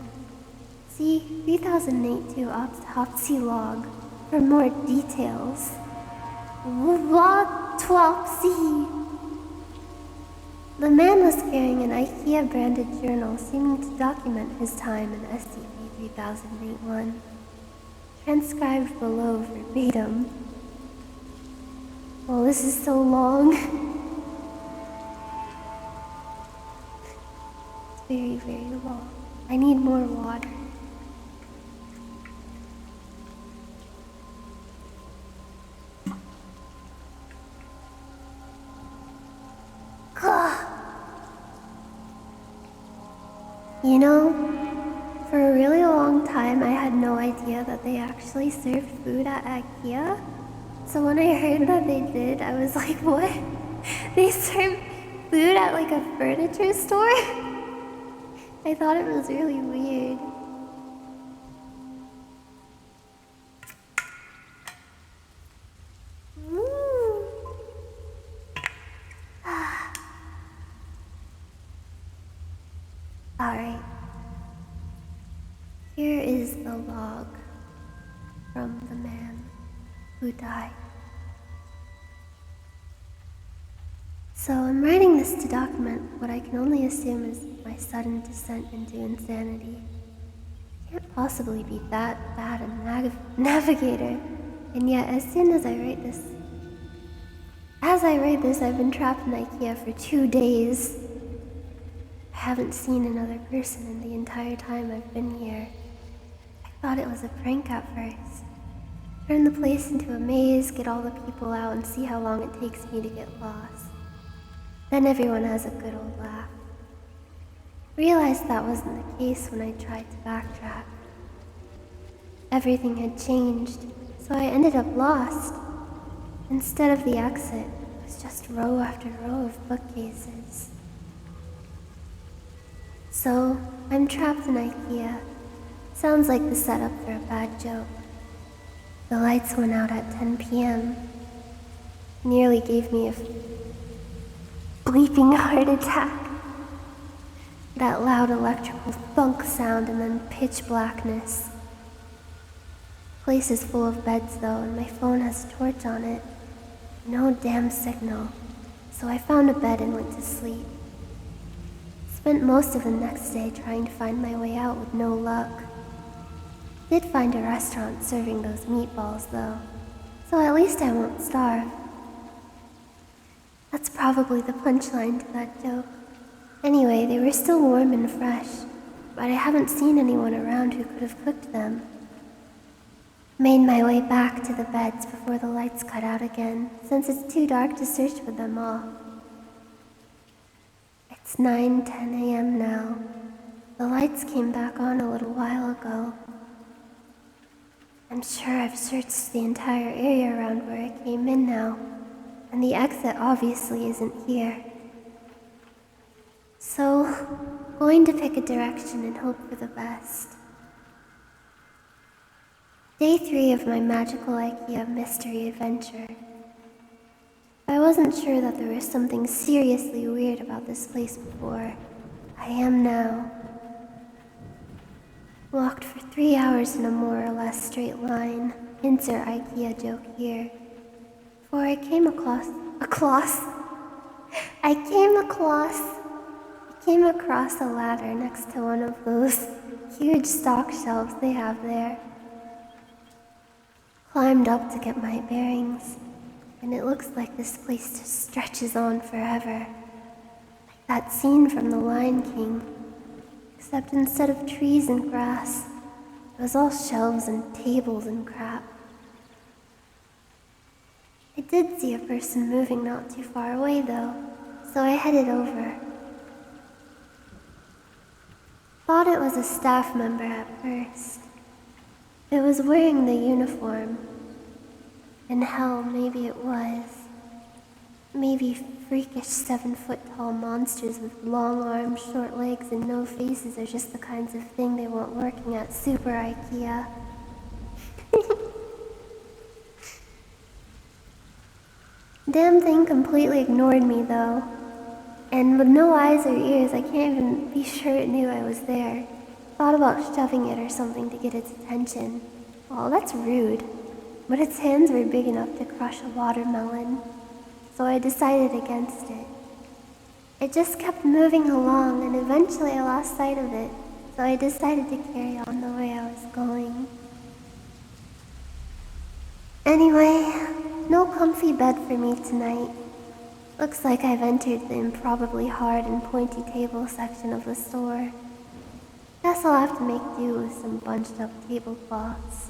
See 3008-2 autopsy log for more details. Autopsy. The man was carrying an IKEA-branded journal seeming to document his time in SCP-3008-1. Transcribed below verbatim. Well, this is so long. It's very, very long. I need more water. You know, for a really long time I had no idea that they actually served food at IKEA. So when I heard that they did, I was like, what? They serve food at like a furniture store? I thought it was really weird. Alright. Here is the log from the man who died. So I'm writing this to document what I can only assume is my sudden descent into insanity. I can't possibly be that bad a navigator, and yet as I write this, I've been trapped in IKEA for 2 days. I haven't seen another person in the entire time I've been here. I thought it was a prank at first. Turn the place into a maze, get all the people out, and see how long it takes me to get lost. Then everyone has a good old laugh. Realized that wasn't the case when I tried to backtrack. Everything had changed, so I ended up lost. Instead of the exit, it was just row after row of bookcases. So, I'm trapped in IKEA. Sounds like the setup for a bad joke. The lights went out at 10 p.m. Nearly gave me a bleeping heart attack. That loud electrical thunk sound and then pitch blackness. The place is full of beds though, and my phone has a torch on it. No damn signal, so I found a bed and went to sleep. Spent most of the next day trying to find my way out with no luck. Did find a restaurant serving those meatballs though, so at least I won't starve. That's probably the punchline to that joke. Anyway, they were still warm and fresh, but I haven't seen anyone around who could have cooked them. Made my way back to the beds before the lights cut out again, since it's too dark to search for them all. It's 9:10 a.m. now. The lights came back on a little while ago. I'm sure I've searched the entire area around where I came in now, and the exit obviously isn't here. So, going to pick a direction and hope for the best. Day 3 of my magical IKEA mystery adventure. I wasn't sure that there was something seriously weird about this place before. I am now. Walked for 3 hours in a more or less straight line. Insert IKEA joke here. Before I came across a ladder next to one of those huge stock shelves they have there. Climbed up to get my bearings, and it looks like this place just stretches on forever. Like that scene from The Lion King. Except instead of trees and grass, it was all shelves and tables and crap. I did see a person moving not too far away though, so I headed over. Thought it was a staff member at first. It was wearing the uniform. And hell, maybe it was. Maybe freakish 7-foot-tall monsters with long arms, short legs, and no faces are just the kinds of thing they want working at Super IKEA. Damn thing completely ignored me though. And with no eyes or ears, I can't even be sure it knew I was there. Thought about shoving it or something to get its attention. Well, that's rude. But its hands were big enough to crush a watermelon. So I decided against it. It just kept moving along, and eventually I lost sight of it, so I decided to carry on the way I was going. Anyway, no comfy bed for me tonight. Looks like I've entered the improbably hard and pointy table section of the store. Guess I'll have to make do with some bunched up tablecloths.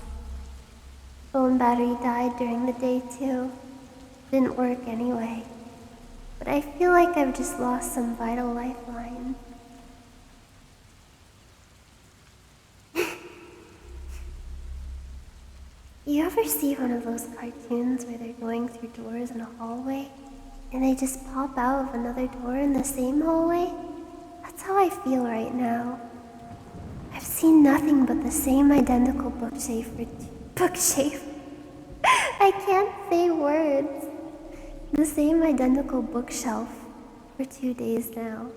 Phone battery died during the day too. Didn't work anyway. But I feel like I've just lost some vital lifeline. You ever see one of those cartoons where they're going through doors in a hallway and they just pop out of another door in the same hallway? That's how I feel right now. I've seen nothing but the same identical bookshelf. I can't say words. The same identical bookshelf for 2 days now.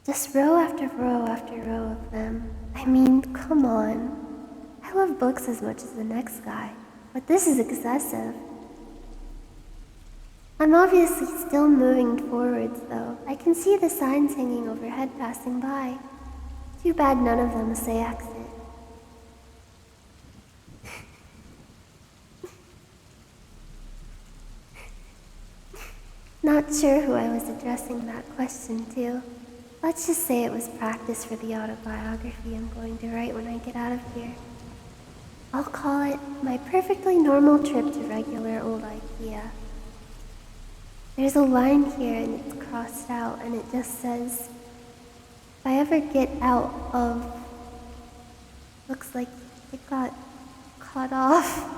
Just row after row after row of them. I mean, come on. I love books as much as the next guy, but this is excessive. I'm obviously still moving forwards, though. I can see the signs hanging overhead passing by. Too bad none of them say exit. Not sure who I was addressing that question to. Let's just say it was practice for the autobiography I'm going to write when I get out of here. I'll call it my perfectly normal trip to regular old IKEA. There's a line here and it's crossed out and it just says, if I ever get out of... Looks like it got cut off.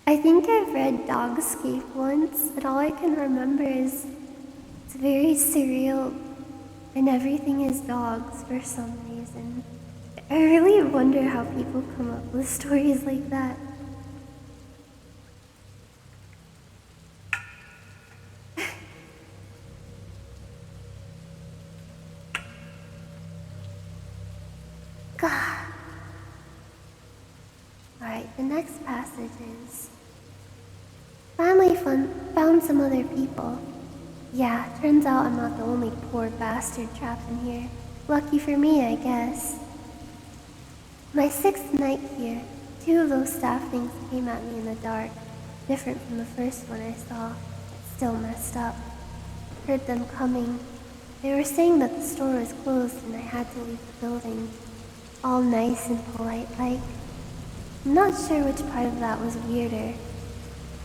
I think I've read Dogscape once, and all I can remember is it's very surreal and everything is dogs for some reason. I really wonder how people come up with stories like that. God. Alright, the next passage is... Finally found some other people. Yeah, turns out I'm not the only poor bastard trapped in here. Lucky for me, I guess. My 6th night here, 2 of those staff things came at me in the dark, different from the first one I saw, but still messed up. Heard them coming. They were saying that the store was closed and I had to leave the building. All nice and polite like. I'm not sure which part of that was weirder.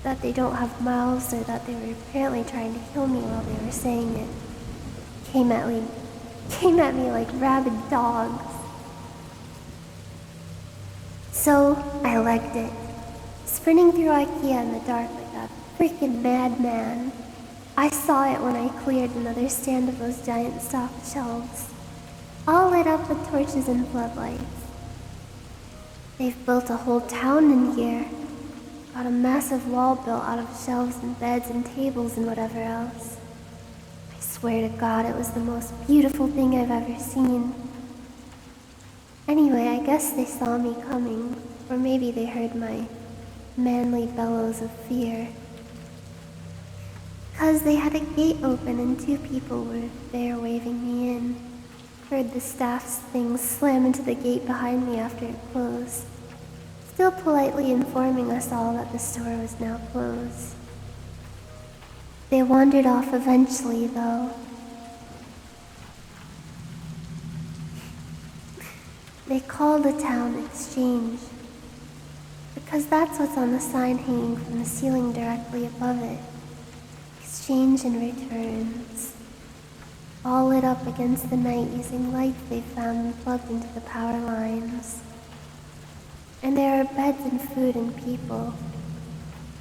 That they don't have mouths or that they were apparently trying to kill me while they were saying it. Came at me like rabid dogs. So, I legged it. Sprinting through IKEA in the dark like a freaking madman. I saw it when I cleared another stand of those giant stocked shelves. All lit up with torches and floodlights. They've built a whole town in here. Got a massive wall built out of shelves and beds and tables and whatever else. I swear to God, it was the most beautiful thing I've ever seen. Anyway, I guess they saw me coming, or maybe they heard my manly bellows of fear. 'Cause they had a gate open and 2 people were there waving me in. Heard the staff's things slam into the gate behind me after it closed. Still politely informing us all that the store was now closed. They wandered off eventually, though. They called the town Exchange, because that's what's on the sign hanging from the ceiling directly above it. Exchange and returns. All lit up against the night using lights they found and plugged into the power lines. And there are beds and food and people.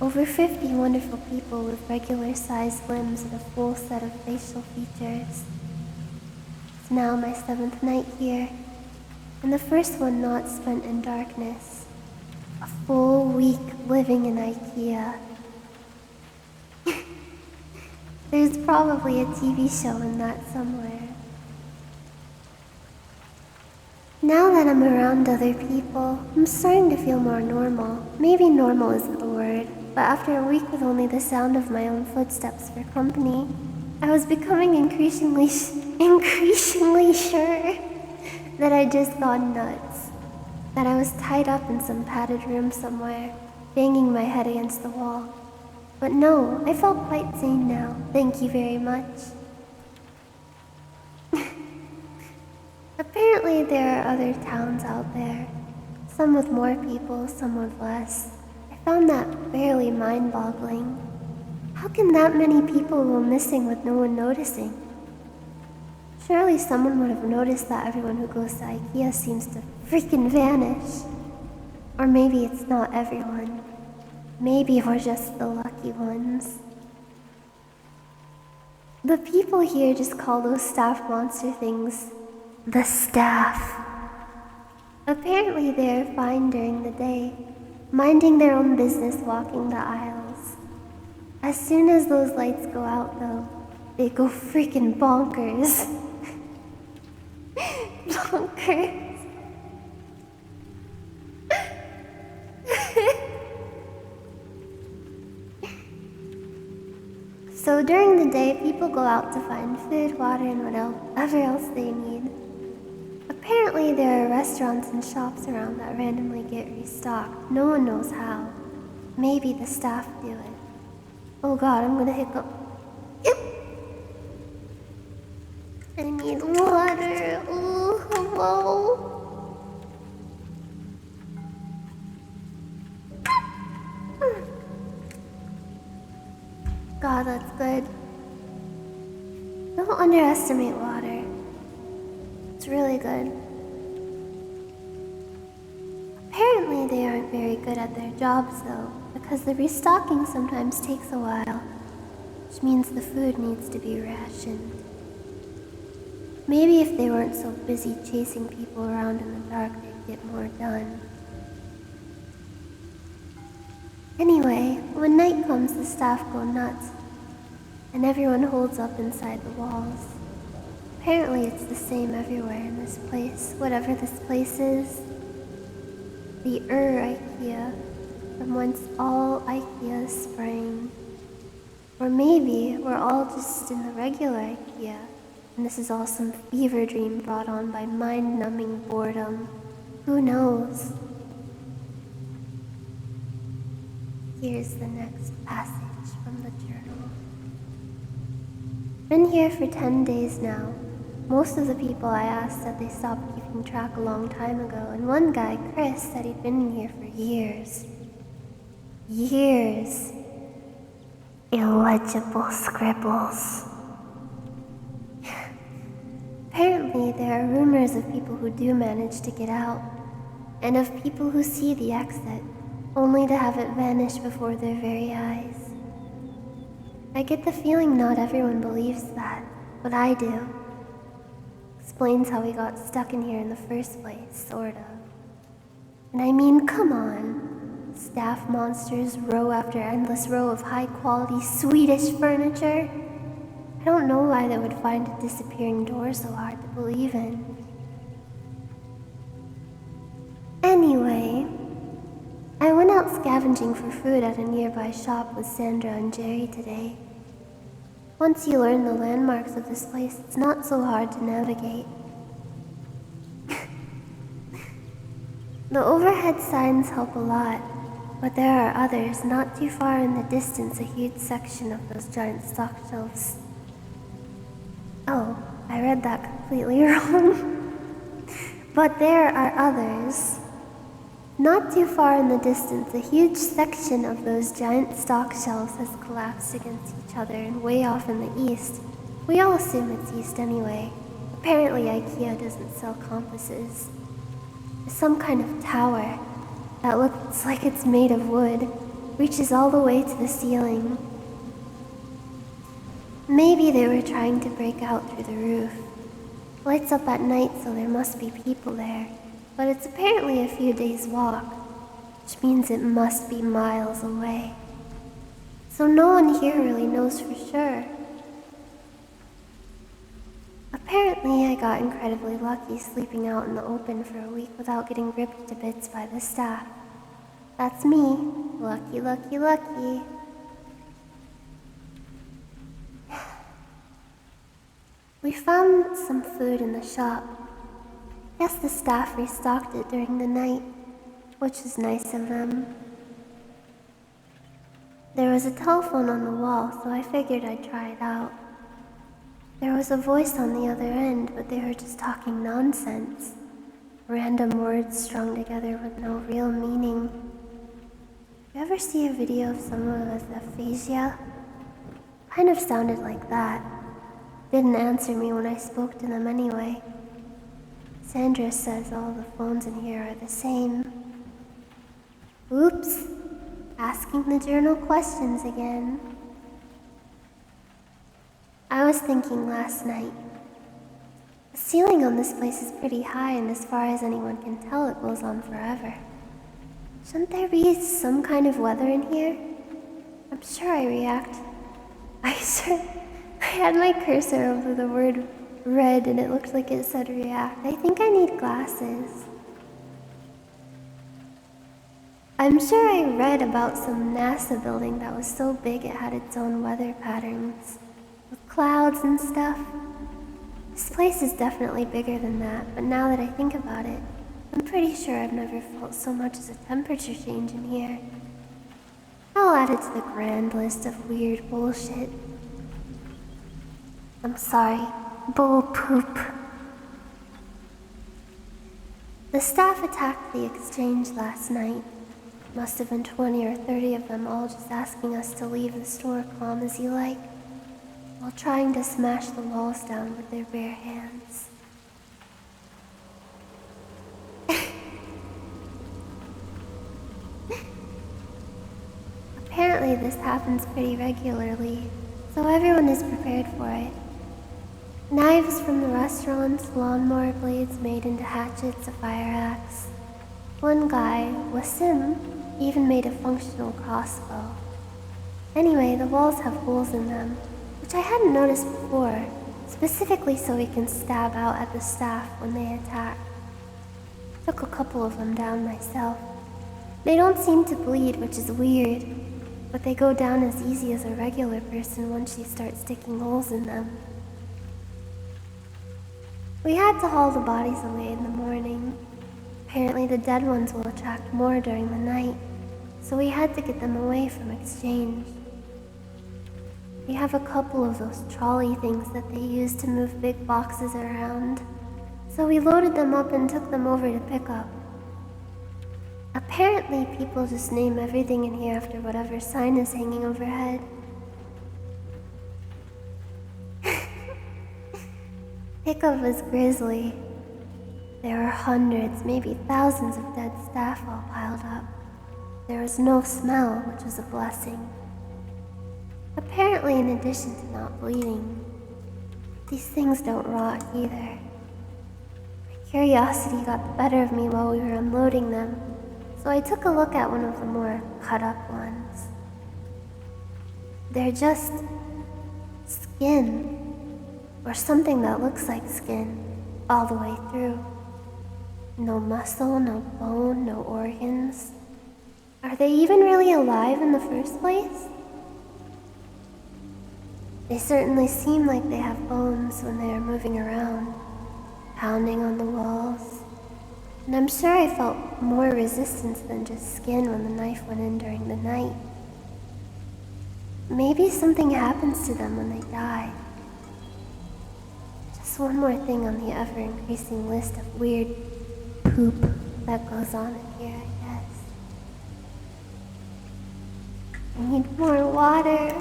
Over 50 wonderful people with regular-sized limbs and a full set of facial features. It's now my 7th night here, and the first one not spent in darkness. A full week living in IKEA. There's probably a TV show in that somewhere. Now that I'm around other people, I'm starting to feel more normal. Maybe normal isn't the word, but after a week with only the sound of my own footsteps for company, I was becoming increasingly sure that I'd just gone nuts. That I was tied up in some padded room somewhere, banging my head against the wall. But no, I felt quite sane now, thank you very much. Apparently there are other towns out there, some with more people, some with less. I found that barely mind-boggling. How can that many people go missing with no one noticing? Surely someone would have noticed that everyone who goes to IKEA seems to freaking vanish. Or maybe it's not everyone. Maybe we're just the lucky ones. The people here just call those staff monster things the staff. Apparently they're fine during the day, minding their own business walking the aisles. As soon as those lights go out though, they go freaking bonkers. Bonkers. So during the day, people go out to find food, water, and whatever else they need. Apparently, there are restaurants and shops around that randomly get restocked. No one knows how. Maybe the staff do it. Oh god, I'm gonna hiccup. I need water. Oh, hello. God, that's good. Don't underestimate water. It's really good. Apparently they aren't very good at their jobs though, because the restocking sometimes takes a while, which means the food needs to be rationed. Maybe if they weren't so busy chasing people around in the dark, they'd get more done. Anyway, when night comes, the staff go nuts, and everyone holds up inside the walls. Apparently it's the same everywhere in this place, whatever this place is. The IKEA, from whence all IKEAs sprang. Or maybe we're all just in the regular IKEA, and this is all some fever dream brought on by mind-numbing boredom. Who knows? Here's the next passage from the journal. Been here for 10 days now. Most of the people I asked said they stopped keeping track a long time ago, and one guy, Chris, said he'd been in here for years. Years. Illegible scribbles. Apparently, there are rumors of people who do manage to get out, and of people who see the exit, only to have it vanish before their very eyes. I get the feeling not everyone believes that, but I do. Explains how we got stuck in here in the first place, sort of. And I mean, come on. Staff monsters, row after endless row of high-quality Swedish furniture. I don't know why they would find a disappearing door so hard to believe in. Anyway, I went out scavenging for food at a nearby shop with Sandra and Jerry today. Once you learn the landmarks of this place, it's not so hard to navigate. The overhead signs help a lot, but there are others not too far in the distance, a huge section of those giant stock shelves. Oh, I read that completely wrong. But there are others. Not too far in the distance, a huge section of those giant stock shelves has collapsed against each other, and way off in the east, we all assume it's east anyway. Apparently IKEA doesn't sell compasses. There's some kind of tower that looks like it's made of wood, reaches all the way to the ceiling. Maybe they were trying to break out through the roof. Lights up at night, so there must be people there. But it's apparently a few days' walk, which means it must be miles away. So no one here really knows for sure. Apparently I got incredibly lucky sleeping out in the open for a week without getting ripped to bits by the staff. That's me. Lucky, lucky, lucky. We found some food in the shop. Guess the staff restocked it during the night, which is nice of them. There was a telephone on the wall, so I figured I'd try it out. There was a voice on the other end, but they were just talking nonsense. Random words strung together with no real meaning. You ever see a video of someone with aphasia? Kind of sounded like that. Didn't answer me when I spoke to them anyway. Sandra says all the phones in here are the same. Oops, asking the journal questions again. I was thinking last night. The ceiling on this place is pretty high, and as far as anyone can tell, it goes on forever. Shouldn't there be some kind of weather in here? I'm sure I react. I had my cursor over the word red and it looked like it said react. I think I need glasses. I'm sure I read about some NASA building that was so big it had its own weather patterns, with clouds and stuff. This place is definitely bigger than that, but now that I think about it, I'm pretty sure I've never felt so much as a temperature change in here. I'll add it to the grand list of weird bullshit. I'm sorry, bull poop. The staff attacked the exchange last night. Must have been 20 or 30 of them, all just asking us to leave the store calm as you like, while trying to smash the walls down with their bare hands. Apparently this happens pretty regularly, so everyone is prepared for it. Knives from the restaurants, lawnmower blades made into hatchets, a fire axe. One guy, Wasim, even made a functional crossbow. Anyway, the walls have holes in them, which I hadn't noticed before, specifically so we can stab out at the staff when they attack. Took a couple of them down myself. They don't seem to bleed, which is weird, but they go down as easy as a regular person once you start sticking holes in them. We had to haul the bodies away in the morning. Apparently the dead ones will attract more during the night, so we had to get them away from exchange. We have a couple of those trolley things that they use to move big boxes around, so we loaded them up and took them over to pick up. Apparently people just name everything in here after whatever sign is hanging overhead. Pickup was grisly. There were hundreds, maybe thousands of dead staff all piled up. There was no smell, which was a blessing. Apparently, in addition to not bleeding, these things don't rot either. My curiosity got the better of me while we were unloading them, so I took a look at one of the more cut-up ones. They're just skin, or something that looks like skin, all the way through. No muscle, no bone, no organs. Are they even really alive in the first place? They certainly seem like they have bones when they are moving around, pounding on the walls. And I'm sure I felt more resistance than just skin when the knife went in during the night. Maybe something happens to them when they die. Just one more thing on the ever-increasing list of weird poop that goes on in here, I guess. I need more water.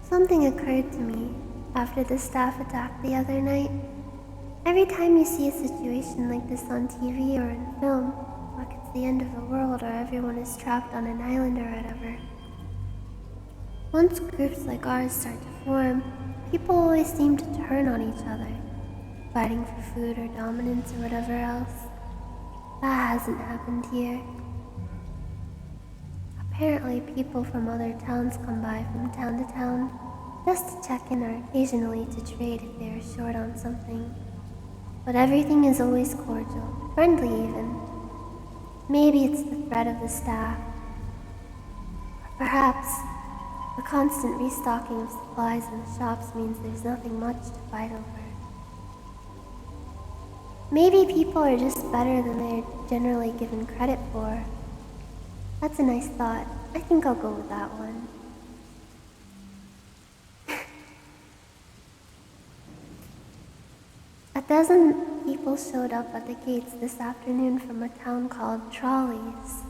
Something occurred to me after the staff attack the other night. Every time you see a situation like this on TV or in film, like it's the end of the world or everyone is trapped on an island or whatever, once groups like ours start to form, people always seem to turn on each other, fighting for food or dominance or whatever else. That hasn't happened here. Apparently, people from other towns come by from town to town just to check in or occasionally to trade if they are short on something. But everything is always cordial, friendly even. Maybe it's the threat of the staff. Or perhaps the constant restocking of supplies in the shops means there's nothing much to fight over. Maybe people are just better than they're generally given credit for. That's a nice thought. I think I'll go with that one. A dozen people showed up at the gates this afternoon from a town called Trolleys.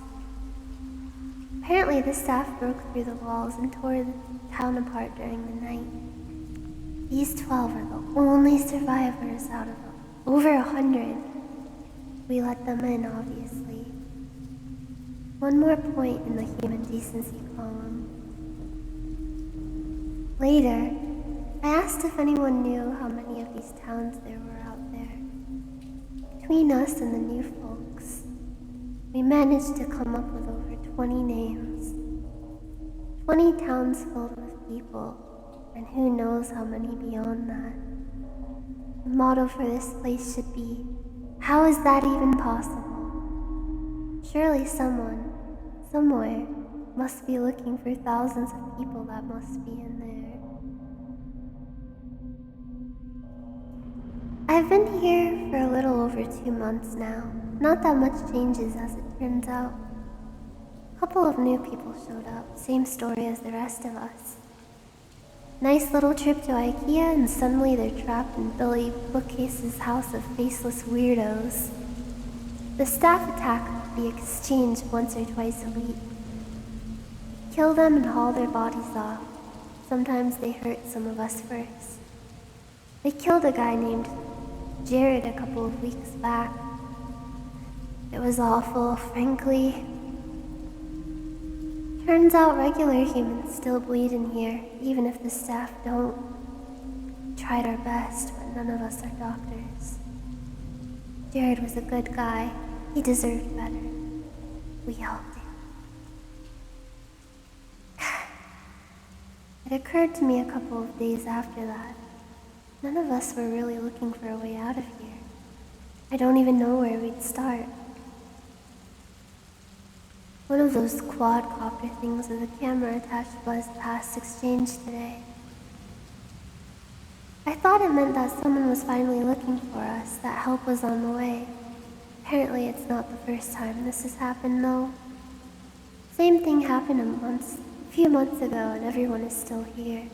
Apparently the staff broke through the walls and tore the town apart during the night. These 12 are the only survivors out of over 100. We let them in, obviously. One more point in the human decency column. Later, I asked if anyone knew how many of these towns there were out there. Between us and the new folks, we managed to come up with over 20 names. 20 towns filled with people, and who knows how many beyond that. The motto for this place should be, how is that even possible? Surely someone, somewhere, must be looking for thousands of people that must be in there. I've been here for a little over 2 months now. Not that much changes as it turns out. A couple of new people showed up, same story as the rest of us. Nice little trip to IKEA, and suddenly they're trapped in Billy Bookcase's house of faceless weirdos. The staff attack the exchange once or twice a week. Kill them and haul their bodies off. Sometimes they hurt some of us first. They killed a guy named Jared a couple of weeks back. It was awful, frankly. Turns out regular humans still bleed in here, even if the staff don't. We tried our best, but none of us are doctors. Jared was a good guy. He deserved better. We all do. It occurred to me a couple of days after that. None of us were really looking for a way out of here. I don't even know where we'd start. One of those quadcopter things with a camera attached buzzed past exchange today. I thought it meant that someone was finally looking for us, that help was on the way. Apparently it's not the first time this has happened though. Same thing happened a few months ago and everyone is still here.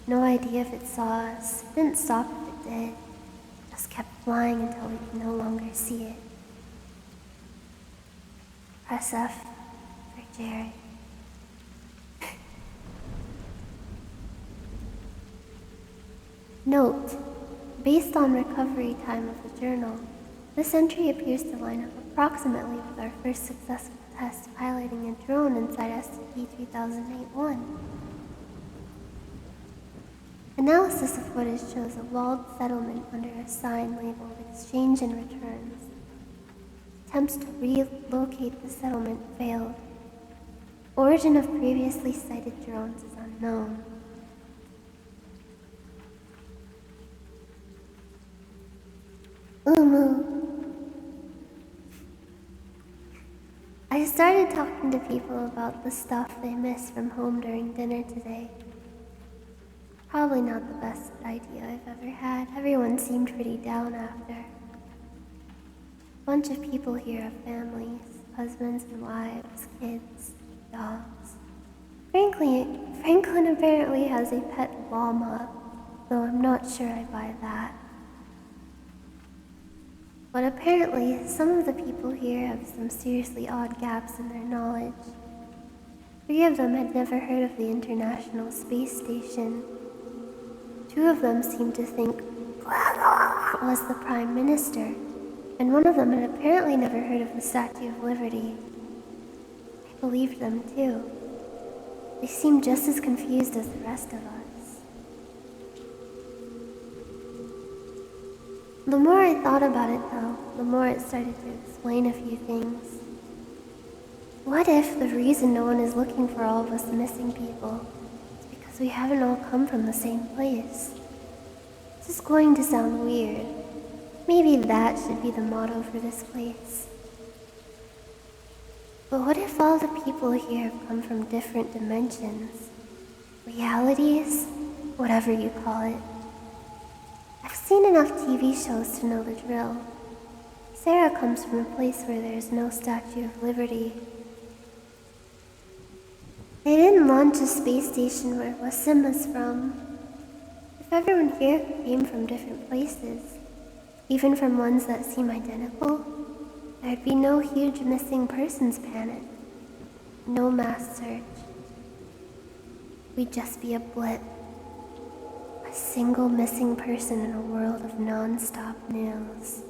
No idea if it saw us. It didn't stop if it did. Just kept flying until we could no longer see it. Press F for Jared. Note, based on recovery time of the journal, this entry appears to line up approximately with our first successful test piloting a drone inside SCP-3008-1. Analysis of footage shows a walled settlement under a sign labeled Exchange and Returns. Attempts to relocate the settlement failed. Origin of previously sighted drones is unknown. I started talking to people about the stuff they missed from home during dinner today. Probably not the best idea I've ever had. Everyone seemed pretty down after. A bunch of people here have families, husbands and wives, kids, dogs. Franklin apparently has a pet llama, though I'm not sure I buy that. But apparently, some of the people here have some seriously odd gaps in their knowledge. 3 of them had never heard of the International Space Station. 2 of them seemed to think was the Prime Minister, and one of them had apparently never heard of the Statue of Liberty. I believed them too. They seemed just as confused as the rest of us. The more I thought about it though, the more it started to explain a few things. What if the reason no one is looking for all of us missing people is because we haven't all come from the same place? This is going to sound weird. Maybe that should be the motto for this place. But what if all the people here have come from different dimensions? Realities? Whatever you call it. I've seen enough TV shows to know the drill. Sarah comes from a place where there is no Statue of Liberty. They didn't launch a space station where Wasim is from. If everyone here came from different places, even from ones that seem identical, there'd be no huge missing persons panic. No mass search. We'd just be a blip. A single missing person in a world of non-stop news.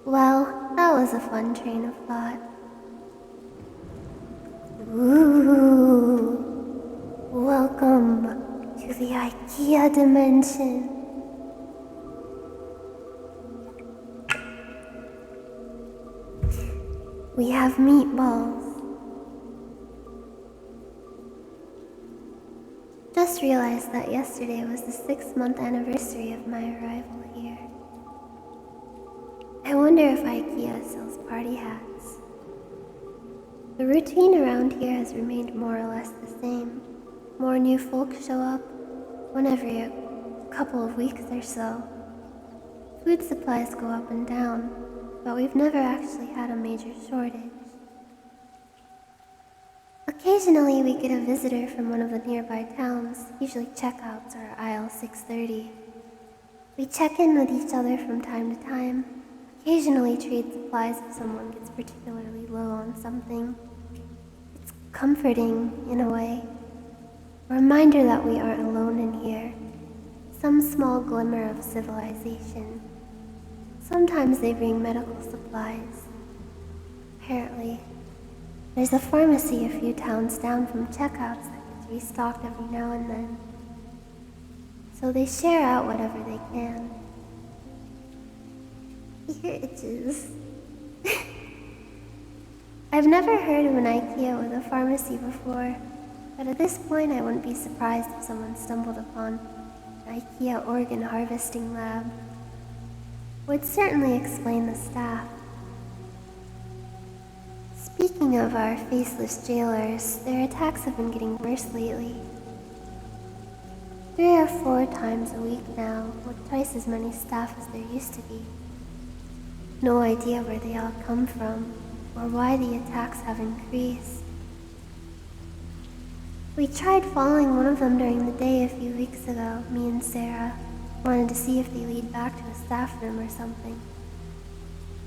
Well, that was a fun train of thought. Ooh, welcome to the IKEA dimension. We have meatballs. Just realized that yesterday was the 6-month anniversary of my arrival here. I wonder if IKEA sells party hats. The routine around here has remained more or less the same. More new folk show up, one every couple of weeks or so. Food supplies go up and down, but we've never actually had a major shortage. Occasionally we get a visitor from one of the nearby towns, usually checkouts or aisle 630. We check in with each other from time to time, occasionally trade supplies if someone gets particularly low on something. It's comforting, in a way. A reminder that we aren't alone in here. Some small glimmer of civilization. Sometimes they bring medical supplies. Apparently, there's a pharmacy a few towns down from checkouts that gets restocked every now and then. So they share out whatever they can. Ear itches. I've never heard of an IKEA with a pharmacy before, but at this point I wouldn't be surprised if someone stumbled upon an IKEA organ harvesting lab. Would certainly explain the staff. Speaking of our faceless jailers, their attacks have been getting worse lately. 3 or 4 times a week now, with twice as many staff as there used to be. No idea where they all come from, or why the attacks have increased. We tried following one of them during the day a few weeks ago, me and Sarah. Wanted to see if they lead back to a staff room or something.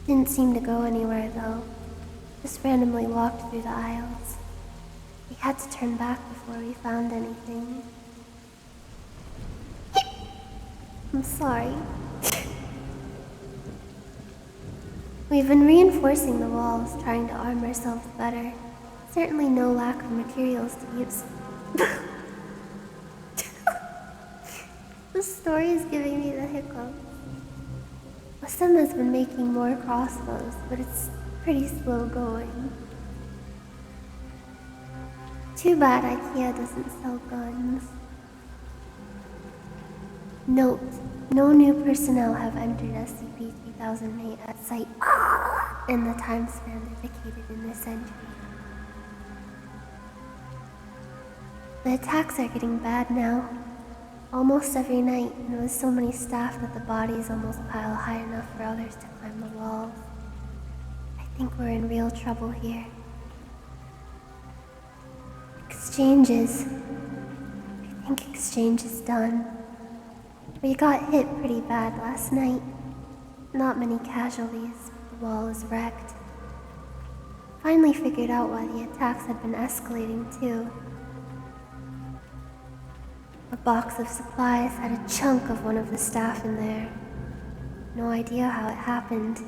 Didn't seem to go anywhere though. Just randomly walked through the aisles. We had to turn back before we found anything. I'm sorry. We've been reinforcing the walls, trying to arm ourselves better. Certainly no lack of materials to use. This story is giving me the hiccups. Wassim has been making more crossbows, but it's pretty slow going. Too bad IKEA doesn't sell guns. Note, no new personnel have entered SCP-3008 at site in the time span indicated in this entry. The attacks are getting bad now. Almost every night, and with so many staff that the bodies almost pile high enough for others to climb the walls. I think we're in real trouble here. Exchanges. I think exchange is done. We got hit pretty bad last night. Not many casualties, but the wall is wrecked. Finally figured out why the attacks had been escalating too. A box of supplies had a chunk of one of the staff in there. No idea how it happened,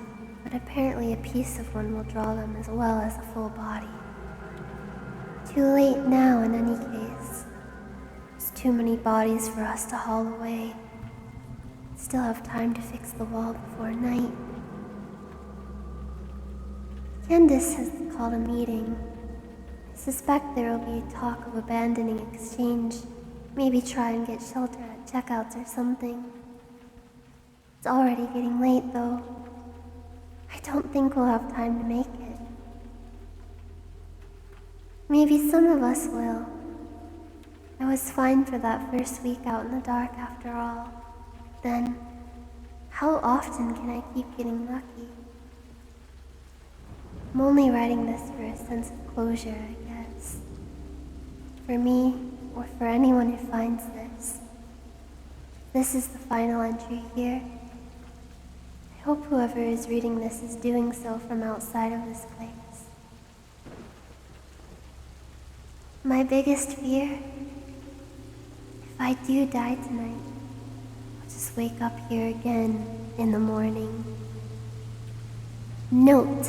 but apparently a piece of one will draw them as well as a full body. Too late now in any case. There's too many bodies for us to haul away. Still have time to fix the wall before night. Candace has called a meeting. I suspect there will be talk of abandoning exchange. Maybe try and get shelter at checkouts or something. It's already getting late though. I don't think we'll have time to make it. Maybe some of us will. I was fine for that first week out in the dark after all. Then, how often can I keep getting lucky? I'm only writing this for a sense of closure, I guess. For me, or for anyone who finds this. This is the final entry here. I hope whoever is reading this is doing so from outside of this place. My biggest fear? If I do die tonight, I'll just wake up here again in the morning. Note,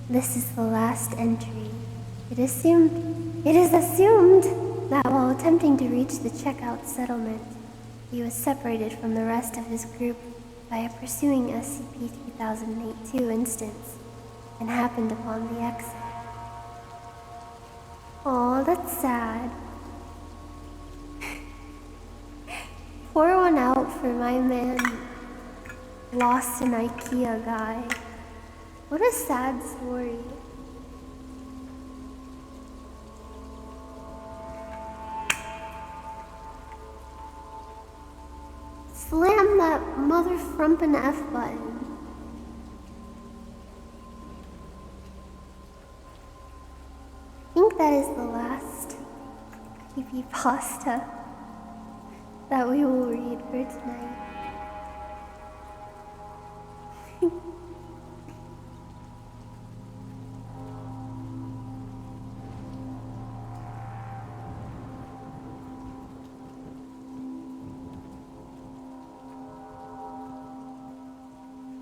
this is the last entry. It is assumed that while attempting to reach the checkout settlement, he was separated from the rest of his group by a pursuing SCP-3082 instance and happened upon the exit. Oh, that's sad. Pour one out for my man, lost an IKEA guy. What a sad story. Slam that mother frumpin' F button. I think that is the last creepypasta that we will read for tonight.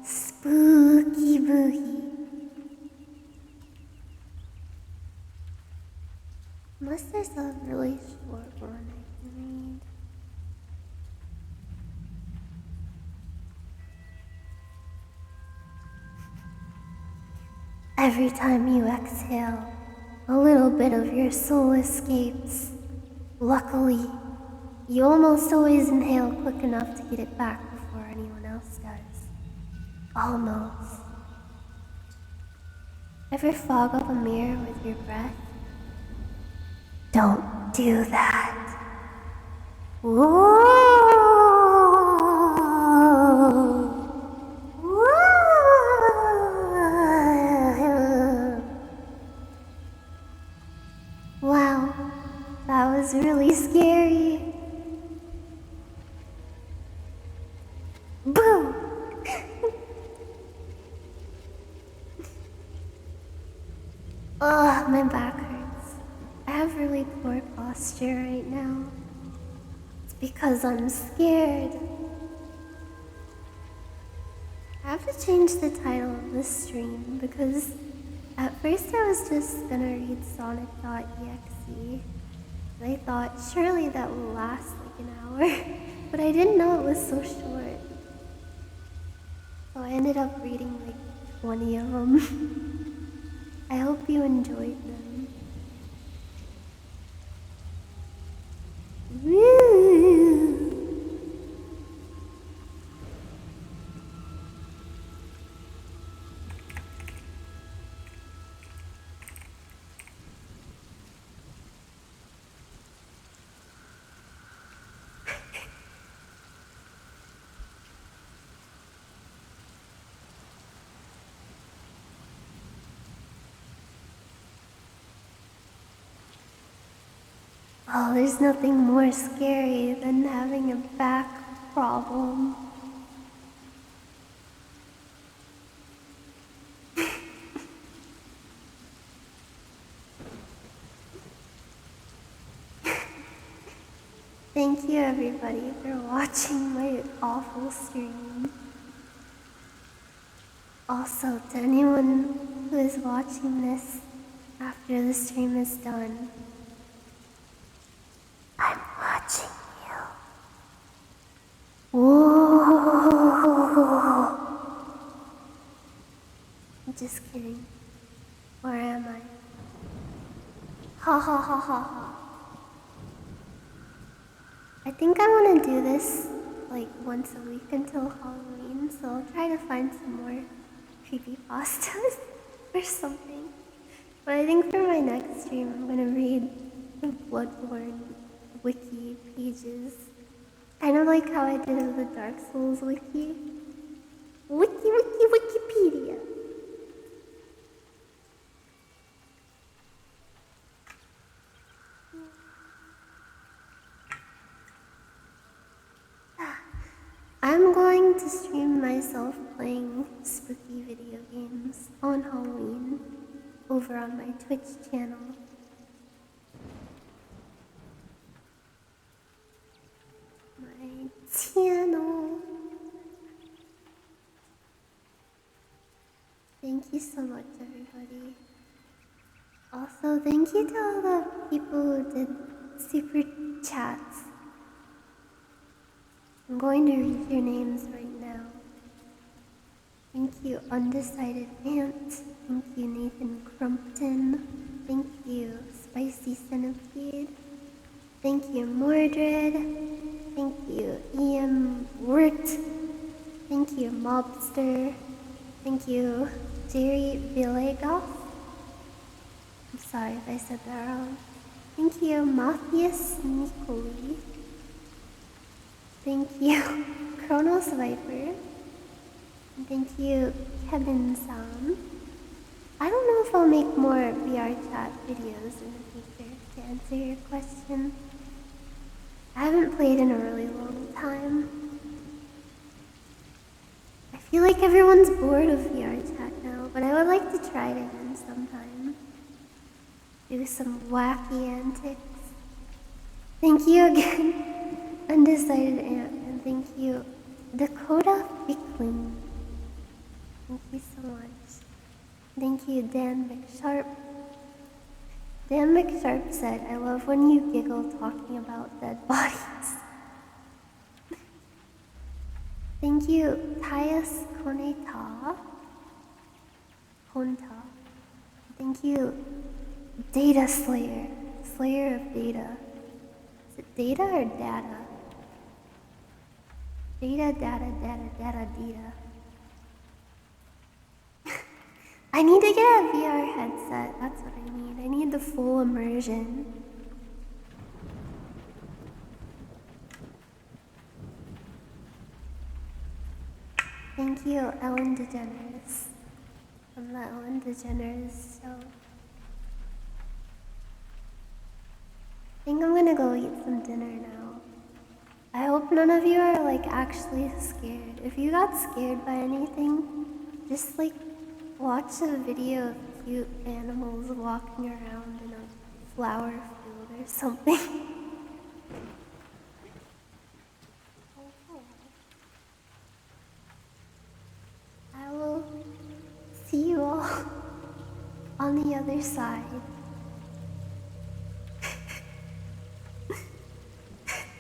Spooky boogie. Unless there's a really short one I can read. Every time you exhale, a little bit of your soul escapes. Luckily, you almost always inhale quick enough to get it back before anyone else does. Almost. Ever fog up a mirror with your breath? Don't do that. Whoa! Wow, that was really scary. Boo! Ugh, my back hurts. I have really poor posture right now. It's because I'm scared. I have to change the title of this stream because at first I was just gonna read Sonic.exe. I thought surely that will last like an hour, but I didn't know it was so short. So I ended up reading like 20 of them. I hope you enjoyed them. Woo! Oh, there's nothing more scary than having a back problem. Thank you everybody for watching my awful stream. Also, to anyone who is watching this after the stream is done, I'm watching you. Whoa! I'm just kidding. Where am I? Ha ha ha ha ha. I think I want to do this like once a week until Halloween, so I'll try to find some more creepypastas or something. But I think for my next stream, I'm gonna read the Bloodborne wiki pages. Kind of like how I did with the Dark Souls wiki. Wikipedia. I'm going to stream myself playing spooky video games on Halloween over on my Twitch channel. My channel. Thank you so much, everybody. Also, thank you to all the people who did super chats. I'm going to read your names right now. Thank you, Undecided Ant. Thank you, Nathan Crumpton. Thank you, Spicy Centipede. Thank you, Mordred. Thank you, EM Wirt. Thank you, Mobster. Thank you, Jerry Villegas. I'm sorry if I said that wrong. Thank you, Matthias Nicoli. Thank you, Kronos Viper. And thank you, Kevin Sam. I don't know if I'll make more VR chat videos in the future to answer your question. I haven't played in a really long time. I feel like everyone's bored of VR chat now, but I would like to try it again sometime. Do some wacky antics. Thank you again, Undecided Ant, and thank you, Dakota Bickling. Thank you so much. Thank you, Dan McSharp. Dan McSharp said, I love when you giggle talking about dead bodies. Thank you, Tyus Koneta. Honta. Thank you, Data Slayer. Slayer of Data. Is it data or data? Data, data, data, data, data. I need to get a VR headset. That's what I need. I need the full immersion. Thank you, Ellen DeGeneres. From the Ellen DeGeneres show. I think I'm gonna go eat some dinner now. I hope none of you are like actually scared. If you got scared by anything, just like watch a video of cute animals walking around in a flower field or something. I will see you all on the other side.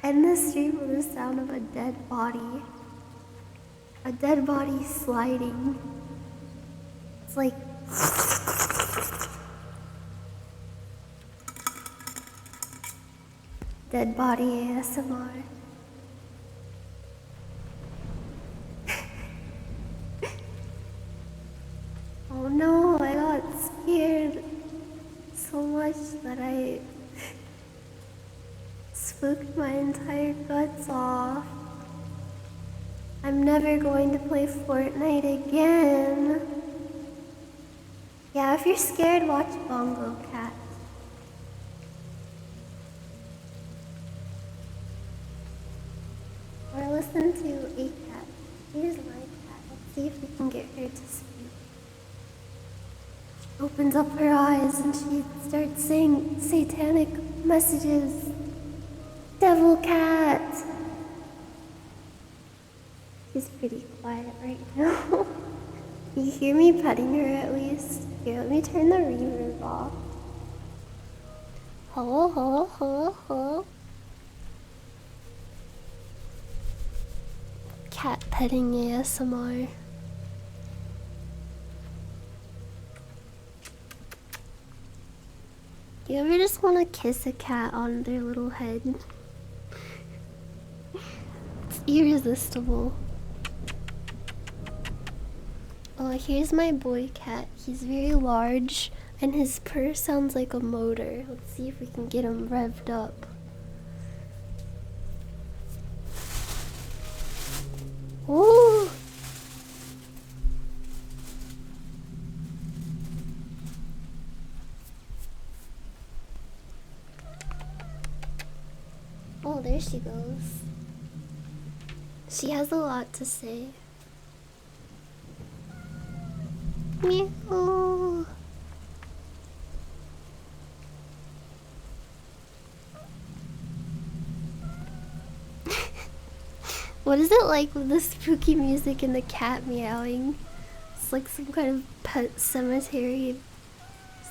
End the stream with the sound of a dead body. A dead body sliding. It's like dead body ASMR. Oh no, I got scared so much that I spooked my entire guts off. I'm never going to play Fortnite again. Yeah, if you're scared, watch Bongo Cat. Or listen to a cat. Here's my cat. Let's see if we can get her to speak. She opens up her eyes and she starts saying satanic messages. Devil cat! She's pretty quiet right now. You hear me petting her at least? Here, let me turn the reverb off. Hello, hello, hello, hello. Cat petting ASMR. You ever just want to kiss a cat on their little head? It's irresistible. Oh, here's my boy cat. He's very large and his purr sounds like a motor. Let's see if we can get him revved up. Ooh! Oh, there she goes. She has a lot to say. Meow. What is it like with the spooky music and the cat meowing? It's like some kind of pet cemetery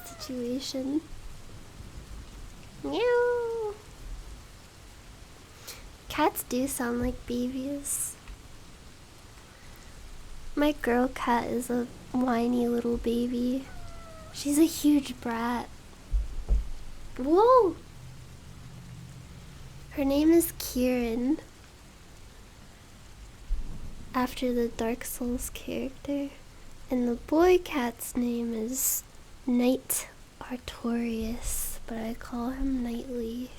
situation. Meow. Cats do sound like babies. My girl cat is a whiny little baby. She's a huge brat. Whoa! Her name is Kieran, after the Dark Souls character. And the boy cat's name is Knight Artorias, but I call him Knightley.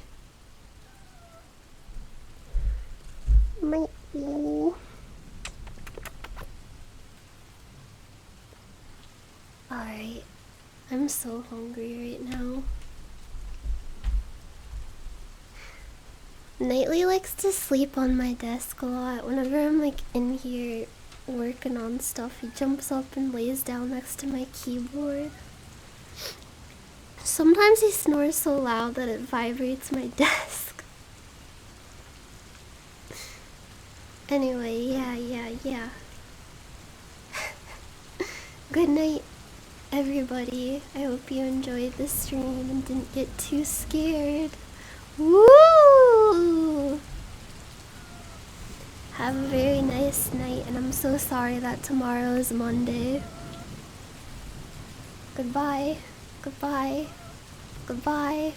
Knightley. Alright, I'm so hungry right now. Knightley likes to sleep on my desk a lot. Whenever I'm like in here working on stuff, he jumps up and lays down next to my keyboard. Sometimes he snores so loud that it vibrates my desk. Anyway, yeah. Good night, everybody. I hope you enjoyed the stream and didn't get too scared. Woo! Have a very nice night, and I'm so sorry that tomorrow is Monday. Goodbye. Goodbye. Goodbye.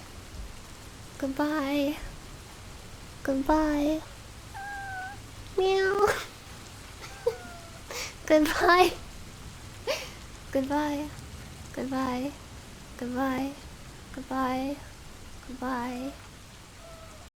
Goodbye. Goodbye. Meow. Goodbye. Goodbye. Goodbye. Goodbye. Goodbye. Goodbye.